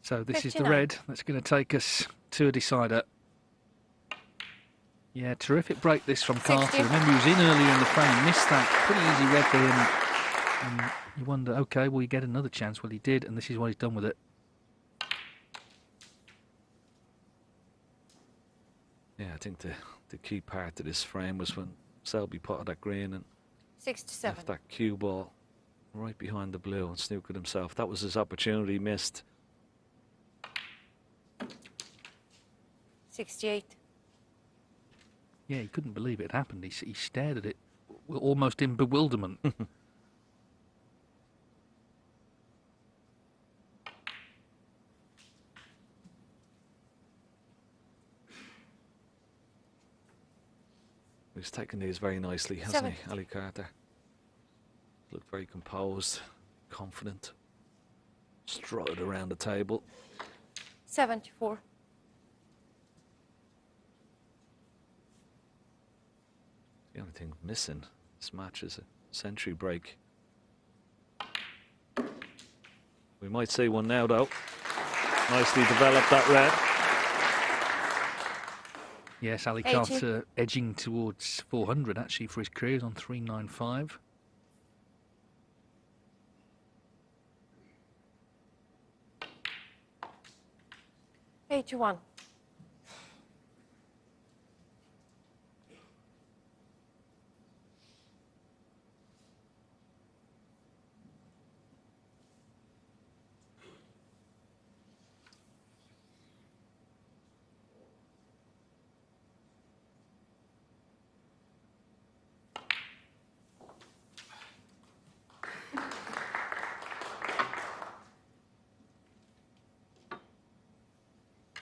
So this is the 59. red that's going to take us to a decider. Yeah, terrific break this from 60. Carter. Remember, he was in earlier in the frame, missed that pretty easy red for him. And you wonder, okay, will he get another chance? Well, he did, and this is what he's done with it. Yeah, I think the key part of this frame was when Selby potted that green and 67. left that cue ball right behind the blue and snookered himself. That was his opportunity missed. 68. Yeah, he couldn't believe it had happened. He stared at it almost in bewilderment. He's taken these very nicely, hasn't 70. he, Ali Carter? Looked very composed, confident. Strutted around the table. 74. The only thing missing this match is a century break. We might see one now, though. Nicely developed, that red. Yes, Ali 80. Carter edging towards 400 actually for his career. He's on 395. $81.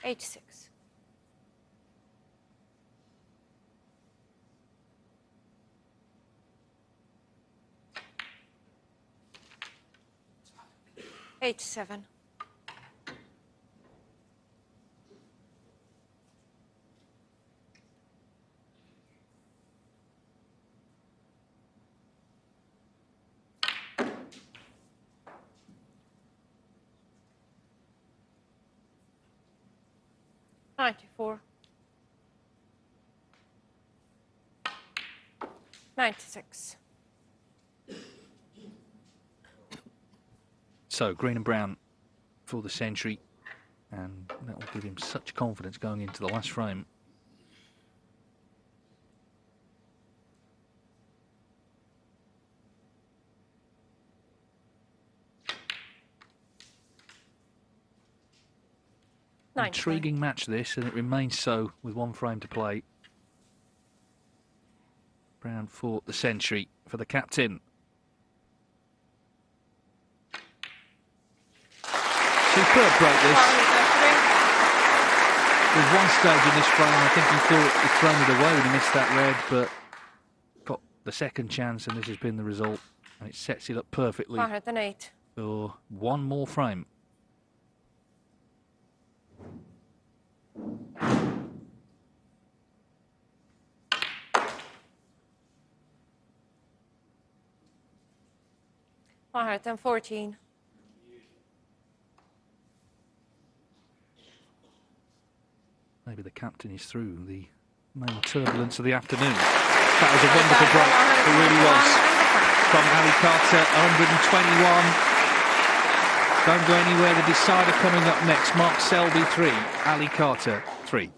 $86. $87. 94. 96. So green and brown for the century, and that will give him such confidence going into the last frame. Intriguing match this, and it remains so with one frame to play. Brown for the century for the captain. Superb break this. There's one stage in this frame I think he thought he'd thrown it away when he missed that red, but got the second chance, and this has been the result, and it sets it up perfectly 408. for one more frame. Then 14. Maybe the captain is through the main turbulence of the afternoon. That was a wonderful break. It really was. From Ali Carter, 121. Don't go anywhere. The decider coming up next. Mark Selby 3, Ali Carter 3.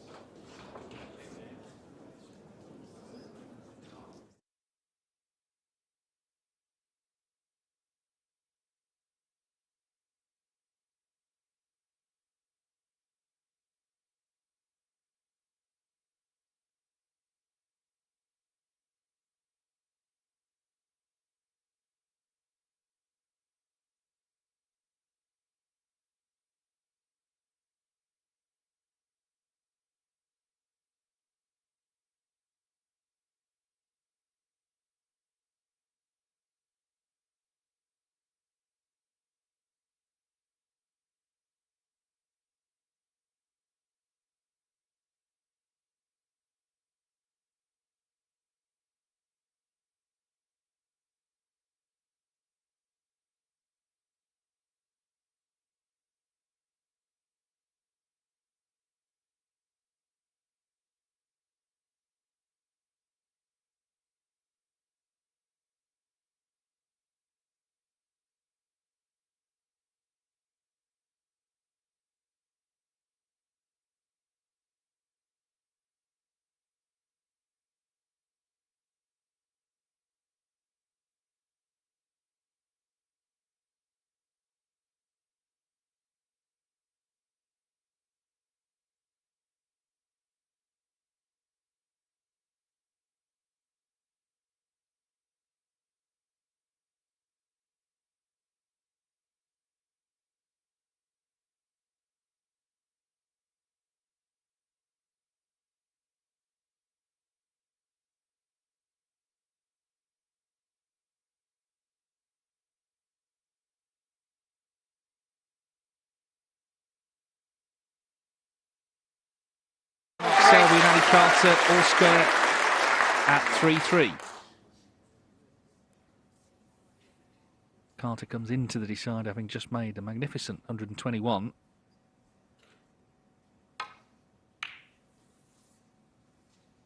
Selby and Ali Carter all square at 3-3. Carter comes into the decider having just made a magnificent 121.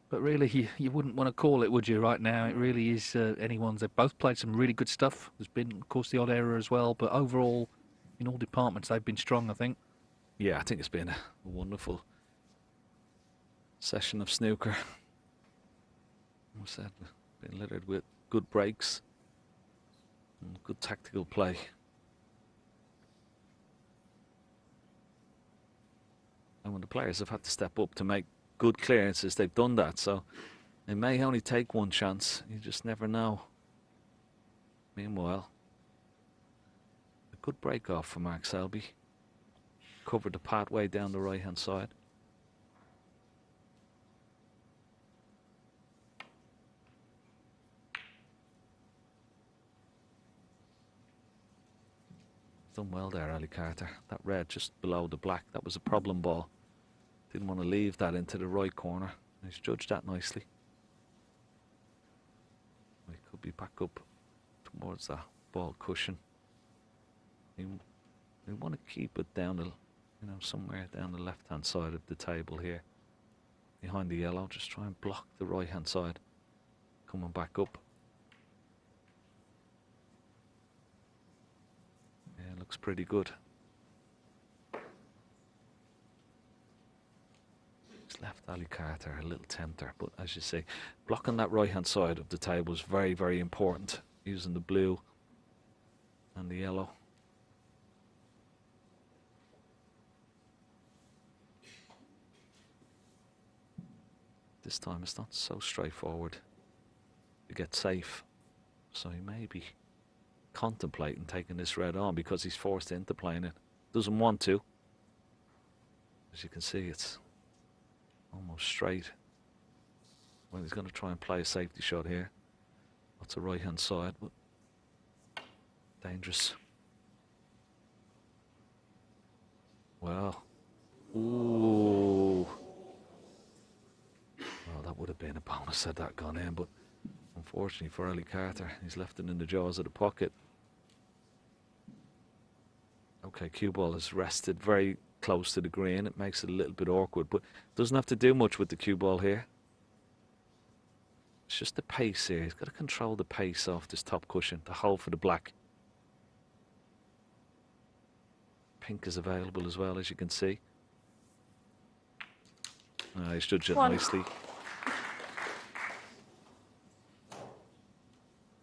But really, you wouldn't want to call it, would you, right now? It really is anyone's. They've both played some really good stuff. There's been, of course, the odd error as well. But overall, in all departments, they've been strong, I think. Yeah, I think it's been a wonderful session of snooker. I said, been littered with good breaks and good tactical play. And when the players have had to step up to make good clearances, they've done that. So they may only take one chance. You just never know. Meanwhile, a good break off for Mark Selby. Covered the pathway down the right-hand side. Done well there, Ali Carter. That red just below the black, that was a problem ball. Didn't want to leave that into the right corner. He's judged that nicely. He could be back up towards that ball cushion. We want to keep it down You know, somewhere down the left-hand side of the table here, behind the yellow. Just try and block the right-hand side coming back up. Yeah, looks pretty good. He's left Ali Carter a little tempter, but as you say, blocking that right-hand side of the table is very, very important. Using the blue and the yellow. This time it's not so straightforward to get safe, so he may be contemplating taking this red on because he's forced into playing it. Doesn't want to. As you can see, it's almost straight. Well, he's going to try and play a safety shot here. That's a right-hand side, but dangerous. Well, ooh. Well, that would have been a bonus had that gone in, but unfortunately for Ali Carter, he's left it in the jaws of the pocket. Okay, cue ball is rested very close to the green. It makes it a little bit awkward, but doesn't have to do much with the cue ball here. It's just the pace here. He's got to control the pace off this top cushion to hold for the black. Pink is available as well, as you can see. He's judged it nicely.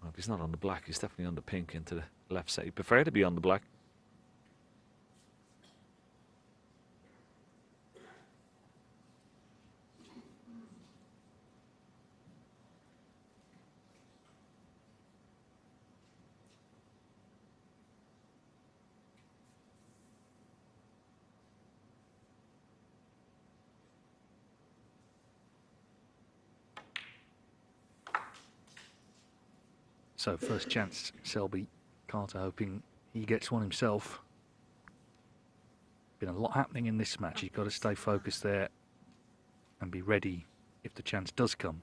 Well, if he's not on the black, he's definitely on the pink into the left side. He'd prefer to be on the black. So first chance, Selby. Carter hoping he gets one himself. Been a lot happening in this match. You've got to stay focused there and be ready if the chance does come.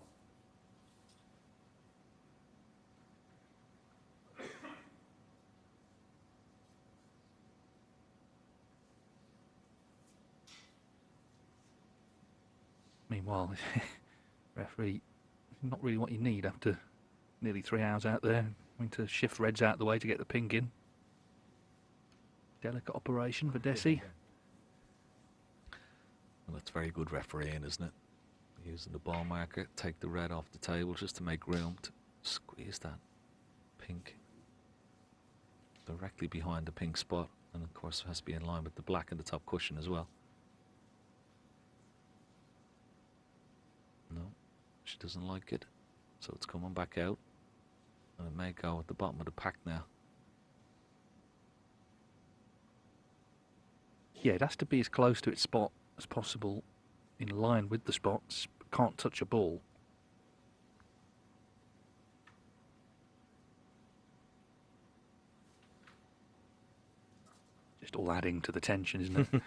Meanwhile, referee, not really what you need after nearly 3 hours out there, having to shift reds out the way to get the pink in. Delicate operation for Desi. Well, that's very good refereeing, isn't it? Using the ball marker, take the red off the table just to make room to squeeze that pink directly behind the pink spot. And of course it has to be in line with the black in the top cushion as well. No, she doesn't like it. So it's coming back out. And it may go at the bottom of the pack now. Yeah, it has to be as close to its spot as possible, in line with the spots. Can't touch a ball. Just all adding to the tension, isn't it?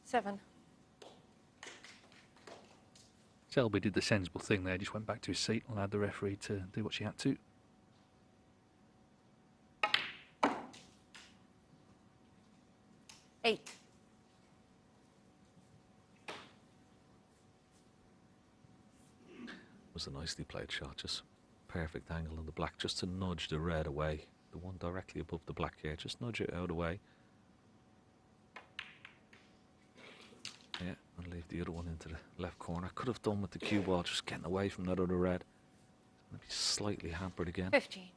Seven. Selby did the sensible thing there, just went back to his seat, allowed the referee to do what she had to. Eight. Was a nicely played shot, just perfect angle on the black, just to nudge the red away. The one directly above the black here, just nudge it out of the way. Yeah, and leave the other one into the left corner. Could have done with the cue ball, just getting away from that other red. Maybe slightly hampered again. 15.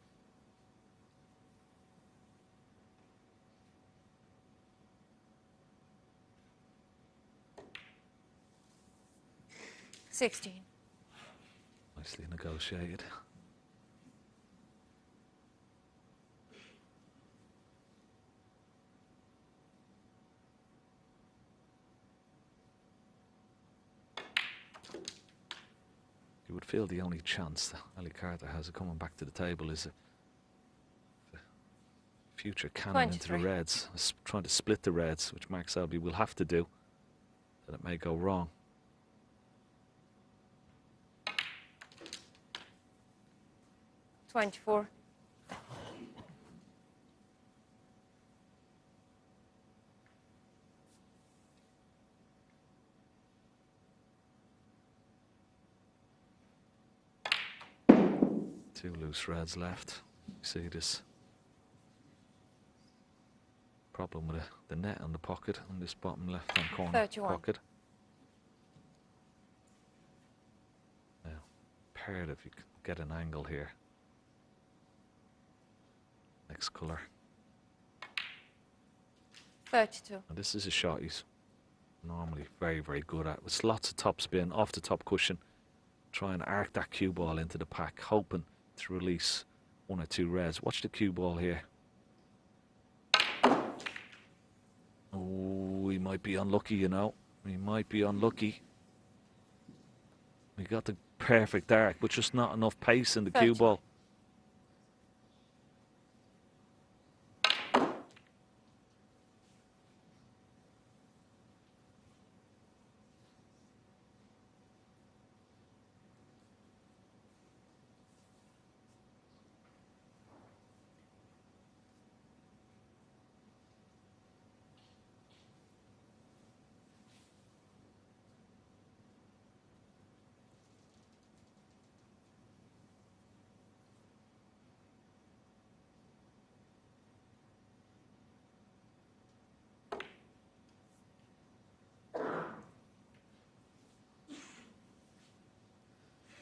$16. Nicely negotiated. You would feel the only chance that Ali Carter has of coming back to the table is the future cannon into the 23. reds, trying to split the reds, which Mark Selby will have to do, that it may go wrong. 24. Two loose reds left. You see this problem with the net on the pocket on this bottom left hand corner 31. pocket. Now, paired if you can get an angle here. Next colour. 32. And this is a shot he's normally very, very good at. With lots of top spin off the top cushion. Try and arc that cue ball into the pack, hoping to release one or two reds. Watch the cue ball here. Oh, he might be unlucky, you know. He might be unlucky. He got the perfect arc, but just not enough pace in the cue ball.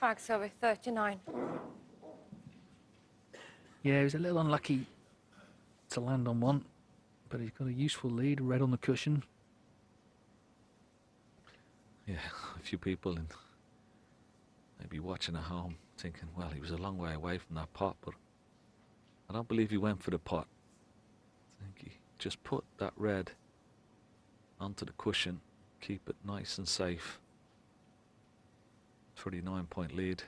Mark Selby, 39. Yeah, he was a little unlucky to land on one, but he's got a useful lead, red on the cushion. Yeah, a few people in maybe watching at home thinking, well, he was a long way away from that pot, but I don't believe he went for the pot. I think he just put that red onto the cushion, keep it nice and safe. 39-point lead.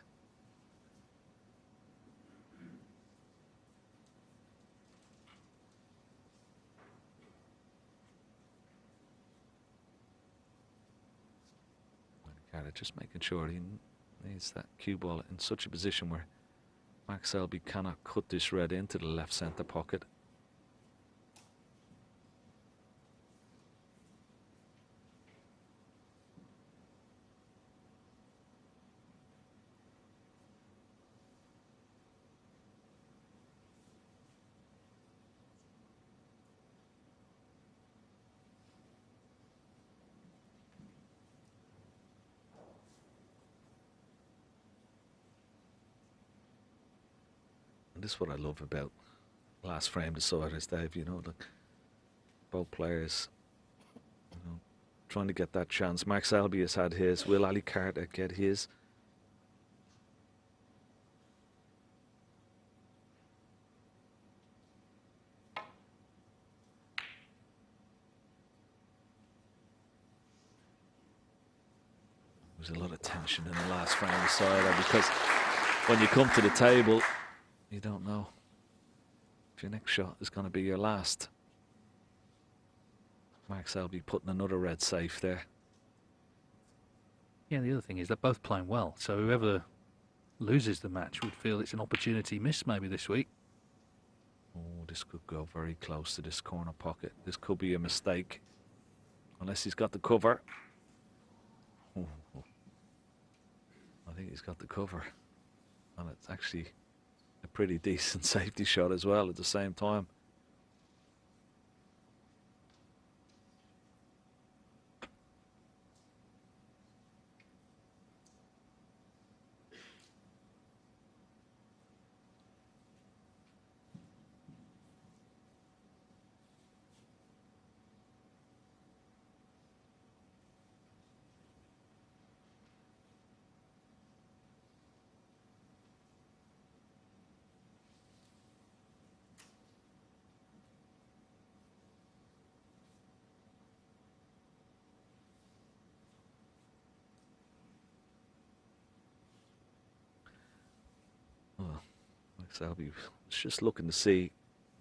Just making sure he needs that cue ball in such a position where Max Selby cannot cut this red into the left centre pocket. And this is what I love about last frame deciders, Dave. You know, look, both players, you know, trying to get that chance. Mark Selby has had his. Will Ali Carter get his? There was a lot of tension in the last frame decider because when you come to the table, you don't know if your next shot is going to be your last. Mark Selby putting another red safe there. Yeah, the other thing is they're both playing well, so whoever loses the match would feel it's an opportunity missed maybe this week. Oh, this could go very close to this corner pocket. This could be a mistake, unless he's got the cover. Oh, I think he's got the cover, and it's actually a pretty decent safety shot as well at the same time. Well, Selby was just looking to see,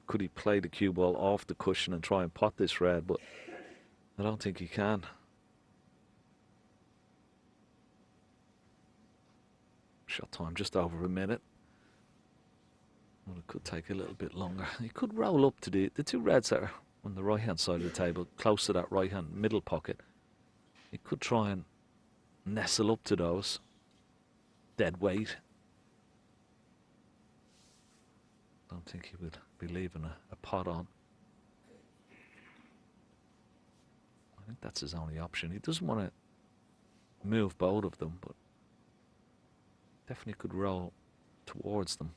could he play the cue ball off the cushion and try and pot this red, but I don't think he can. Shot time just over a minute. Well, it could take a little bit longer. He could roll up to the two reds that are on the right-hand side of the table, close to that right-hand middle pocket. He could try and nestle up to those. Dead weight. Don't think he would be leaving a pot on. I think that's his only option. He doesn't want to move both of them, but definitely could roll towards them.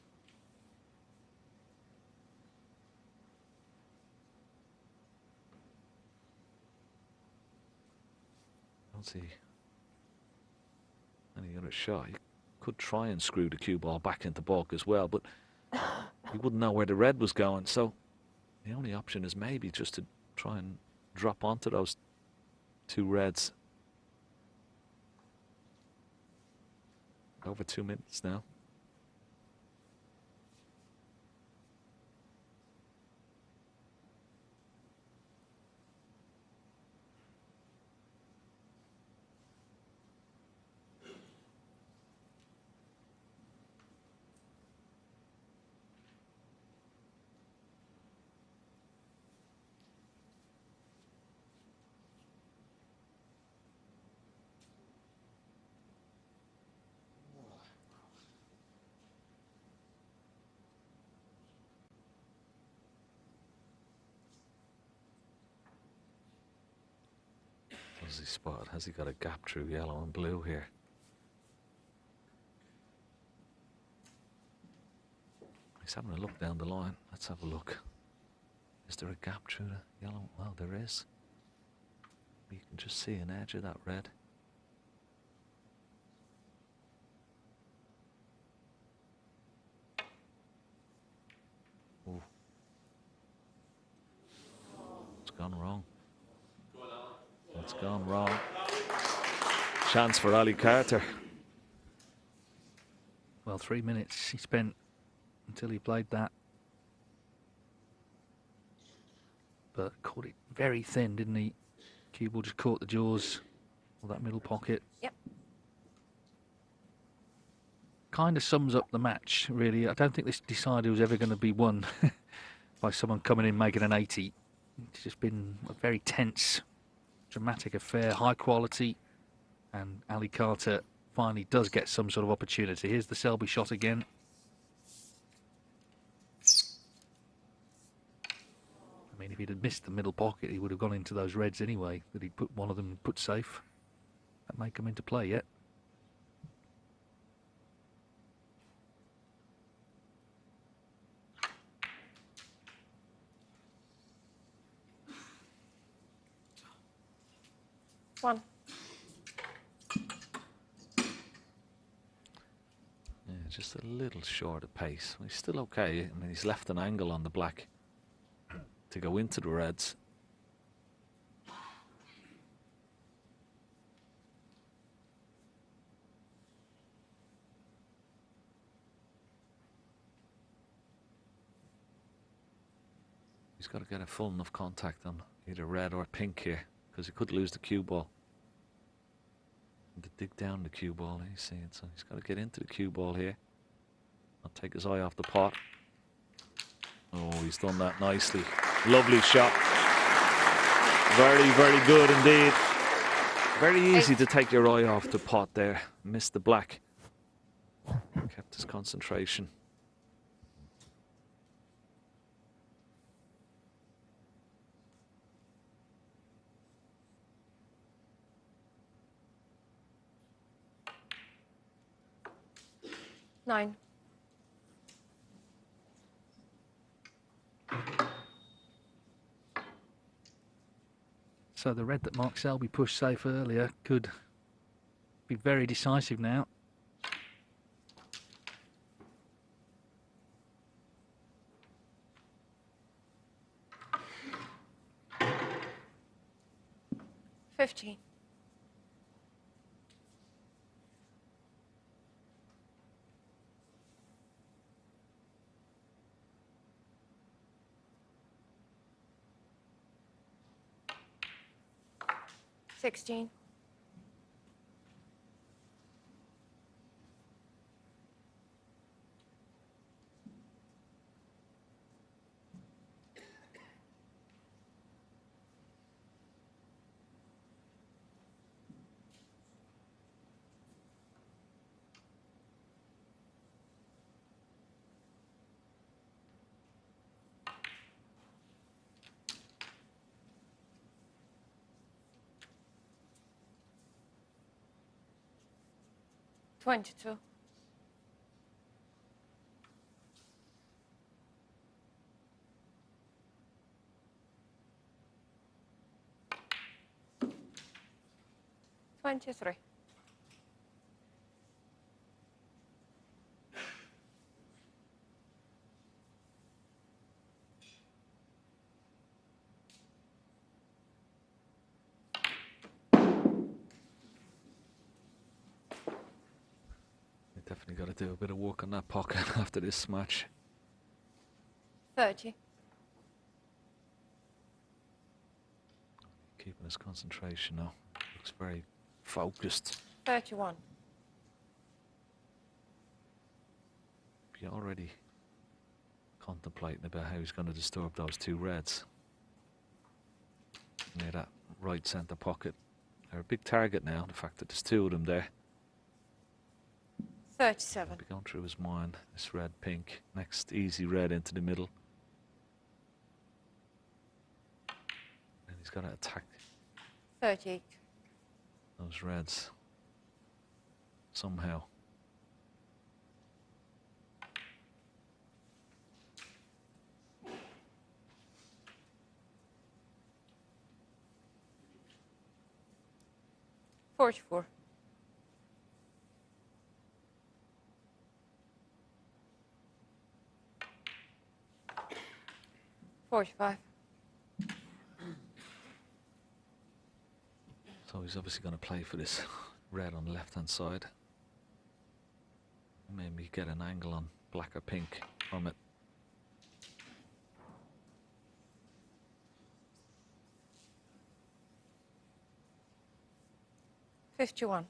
Don't see any other shot. He could try and screw the cue ball back into baulk as well, but he wouldn't know where the red was going. So the only option is maybe just to try and drop onto those two reds. Over 2 minutes now. Does he spot? Has he got a gap through yellow and blue here? He's having a look down the line. Let's have a look. Is there a gap through the yellow? Well, there is. You can just see an edge of that red. Ooh. It's gone wrong. It's gone wrong. Chance for Ali Carter. Well, 3 minutes he spent until he played that. But caught it very thin, didn't he? Cue ball just caught the jaws of that middle pocket. Yep. Kind of sums up the match, really. I don't think this decider was ever going to be won by someone coming in making an 80. It's just been a very tense, dramatic affair, high quality, and Ali Carter finally does get some sort of opportunity. Here's the Selby shot again. I mean, if he'd have missed the middle pocket, he would have gone into those reds anyway, that he'd put one of them put safe. That may come into play yet. One. Yeah, just a little short of pace. He's still okay. I mean, he's left an angle on the black to go into the reds. He's got to get a full enough contact on either red or pink here, because he could lose the cue ball. And to dig down the cue ball, you see it. So he's got to get into the cue ball here. Not take his eye off the pot. Oh, he's done that nicely. Lovely shot. Very, very good indeed. Very easy to take your eye off the pot there. Missed the black. Kept his concentration. Nine. So the red that Mark Selby pushed safe earlier could be very decisive now. $15. $16. 22. $23. You definitely got to do a bit of work on that pocket after this match. 30. Keeping his concentration now. Looks very focused. 31. Be already contemplating about how he's going to disturb those two reds. Near that right centre pocket. They're a big target now, the fact that there's two of them there. 37. Be going through his mind, this red, pink, next easy red into the middle. And he's got to attack 38. those reds somehow. $44. 45. So he's obviously going to play for this red on the left-hand side. Maybe get an angle on black or pink from it. $51.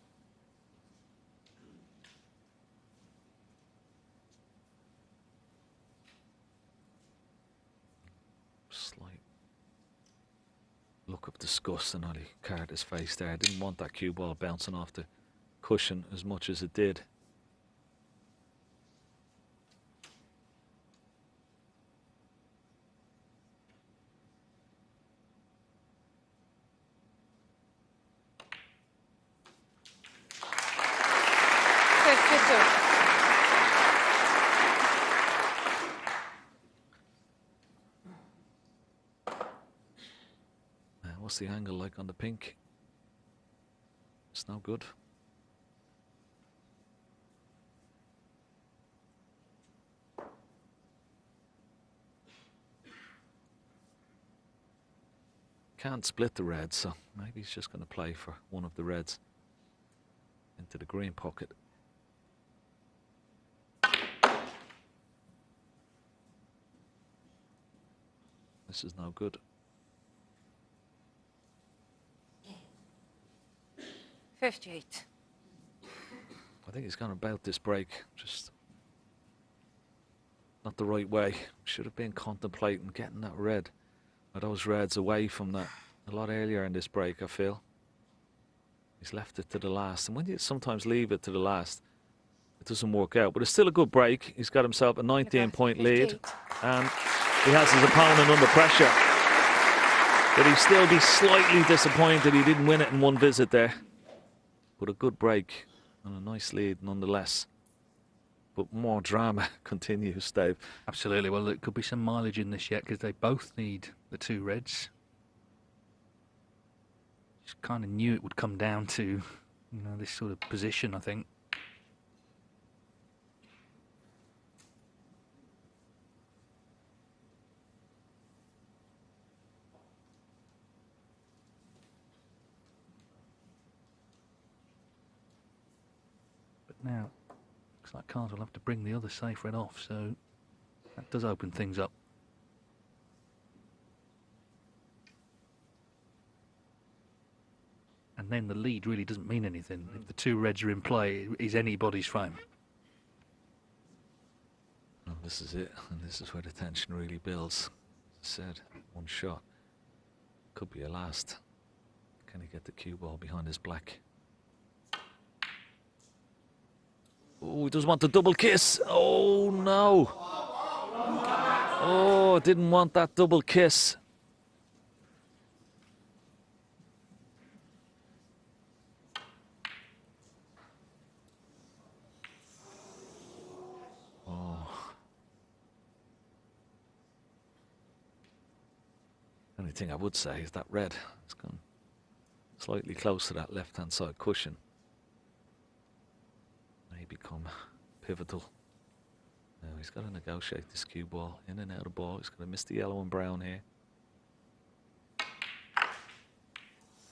Slight look of disgust and Ollie Carter's face there. I didn't want that cue ball bouncing off the cushion as much as it did. What's the angle like on the pink? It's no good. Can't split the reds, so maybe he's just going to play for one of the reds into the green pocket. This is no good. 58. I think he's gone about this break just not the right way. Should have been contemplating getting that red or those reds away from that a lot earlier in this break, I feel. He's left it to the last, and when you sometimes leave it to the last, it doesn't work out. But it's still a good break. He's got himself a 19-point lead, and he has his opponent under pressure. But he'd still be slightly disappointed he didn't win it in one visit there. But a good break and a nice lead nonetheless. But more drama continues, Dave. Absolutely. Well, there could be some mileage in this yet because they both need the two reds. Just kind of knew it would come down to, this sort of position, I think. Now, looks like Carter will have to bring the other safe red off, so that does open things up. And then the lead really doesn't mean anything. If the two reds are in play, it is anybody's frame. Well, this is it, and this is where the tension really builds. As I said, one shot. Could be a last. Can he get the cue ball behind his black? Oh, he doesn't want the double kiss. Oh, no. Oh, didn't want that double kiss. only thing I would say is that red has gone slightly close to that left-hand side cushion. May become pivotal. Now he's got to negotiate this cue ball in and out of ball. He's going to miss the yellow and brown here.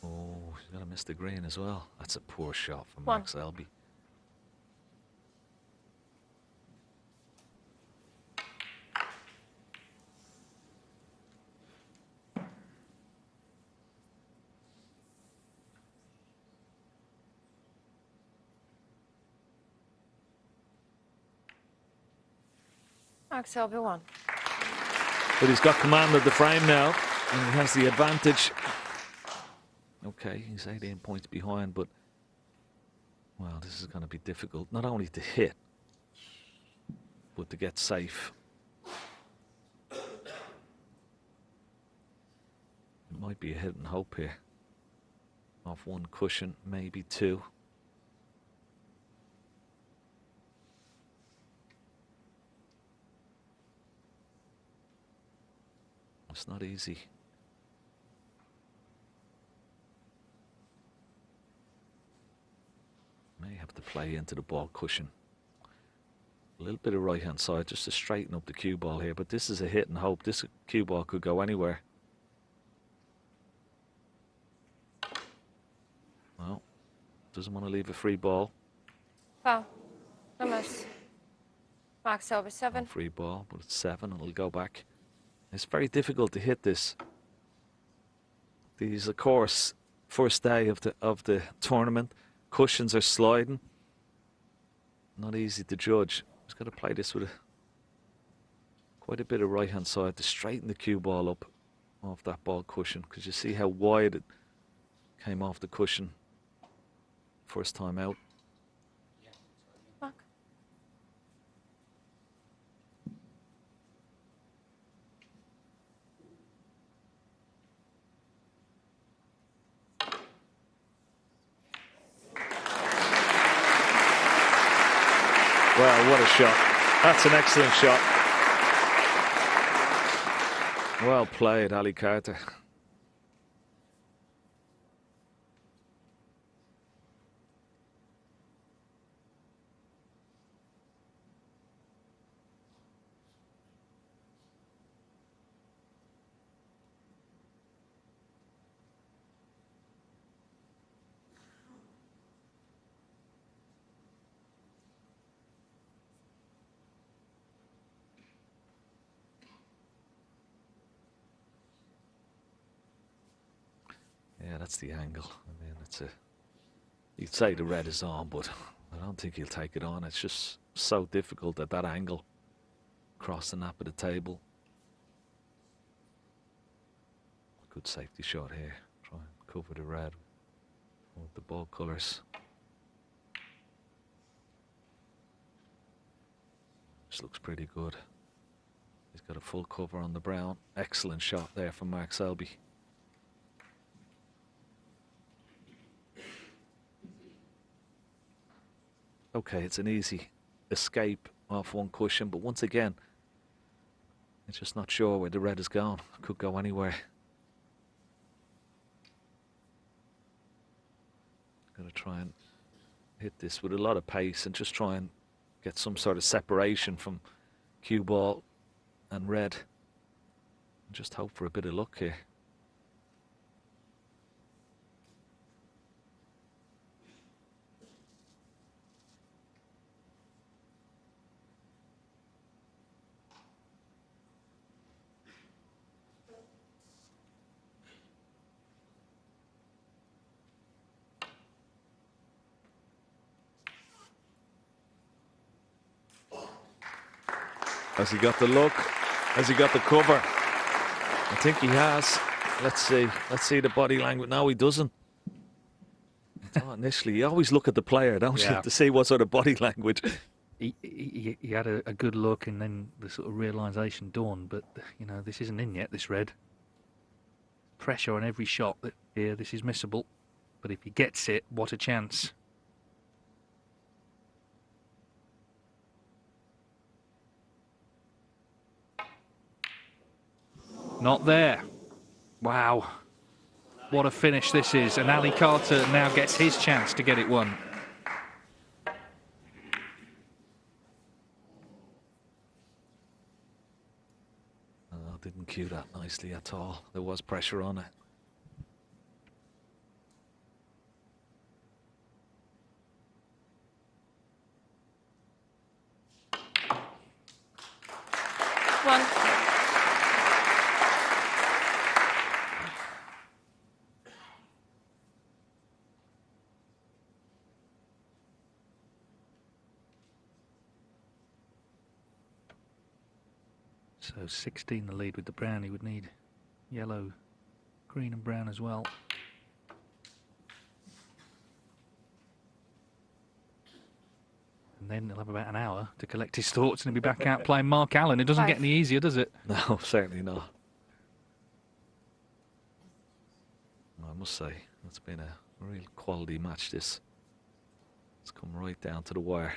Oh, he's going to miss the green as well. That's a poor shot from Mark Selby. Mark Selby 1. But he's got command of the frame now, and he has the advantage. Okay, he's 18 points behind, but, well, this is going to be difficult. Not only to hit, but to get safe. It might be a hit and hope here. Off one cushion, maybe two. It's not easy. May have to play into the ball cushion. A little bit of right hand side just to straighten up the cue ball here, but this is a hit and hope. This cue ball could go anywhere. Well, doesn't want to leave a free ball. Foul. No miss. Mark Selby 7. No free ball, but it's 7 and it'll go back. It's very difficult to hit this. These, of course, first day of the tournament. Cushions are sliding. Not easy to judge. He's got to play this with quite a bit of right hand side to straighten the cue ball up off that ball cushion, because you see how wide it came off the cushion first time out. Mark. Well, what a shot. That's an excellent shot. Well played, Ali Carter. Yeah, that's the angle. I mean, you'd say the red is on, but I don't think he'll take it on. It's just so difficult at that angle. Across the nap of the table. Good safety shot here. Try and cover the red with the ball colours. This looks pretty good. He's got a full cover on the brown. Excellent shot there from Mark Selby. Okay, it's an easy escape off one cushion, but once again, it's just not sure where the red is gone. Could go anywhere. Gonna try and hit this with a lot of pace and just try and get some sort of separation from cue ball and red. And just hope for a bit of luck here. Has he got the look? Has he got the cover? I think he has. Let's see. Let's see the body language. No, he doesn't. I thought initially, you always look at the player, don't you, to see what sort of body language. He had a good look, and then the sort of realisation dawned. But you know, this isn't in yet. This red. Pressure on every shot. That here, this is missable. But if he gets it, what a chance! Not there. Wow. What a finish this is. And Ali Carter now gets his chance to get it won. Oh, didn't cue that nicely at all. There was pressure on it. One. So 16 the lead with the brown. He would need yellow, green and brown as well. And then he'll have about an hour to collect his thoughts and he'll be back out playing Mark Allen. It doesn't get 5. any easier, does it? No, certainly not. I must say, it's been a real quality match, this. It's come right down to the wire.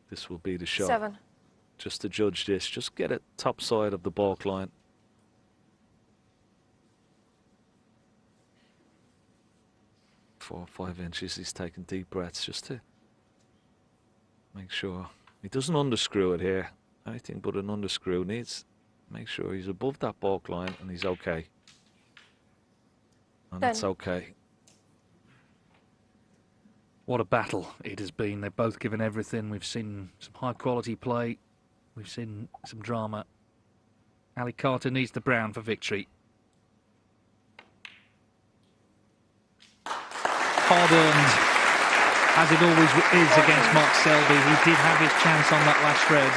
This will be the shot. 7. Just to judge this, just get it top side of the balk line. Four or 5 inches. He's taking deep breaths just to make sure he doesn't underscrew it here. Anything but an underscrew. Needs make sure he's above that balk line and he's okay. And 10. it's okay. What a battle it has been. They've both given everything. We've seen some high quality play. We've seen some drama. Ali Carter needs the brown for victory. Hard earned, as it always is against Mark Selby. He did have his chance on that last red.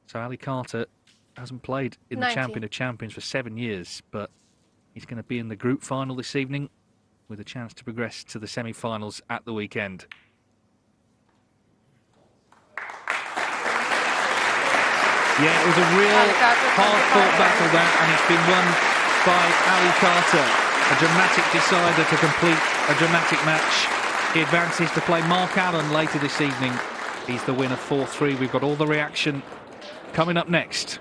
So Ali Carter hasn't played in the 90. Champion of Champions for 7 years, but he's going to be in the group final this evening with a chance to progress to the semi-finals at the weekend. Yeah, it was a real hard-fought battle that, and it's been won by Ali Carter. A dramatic decider to complete a dramatic match. He advances to play Mark Allen later this evening. He's the winner 4-3. We've got all the reaction coming up next.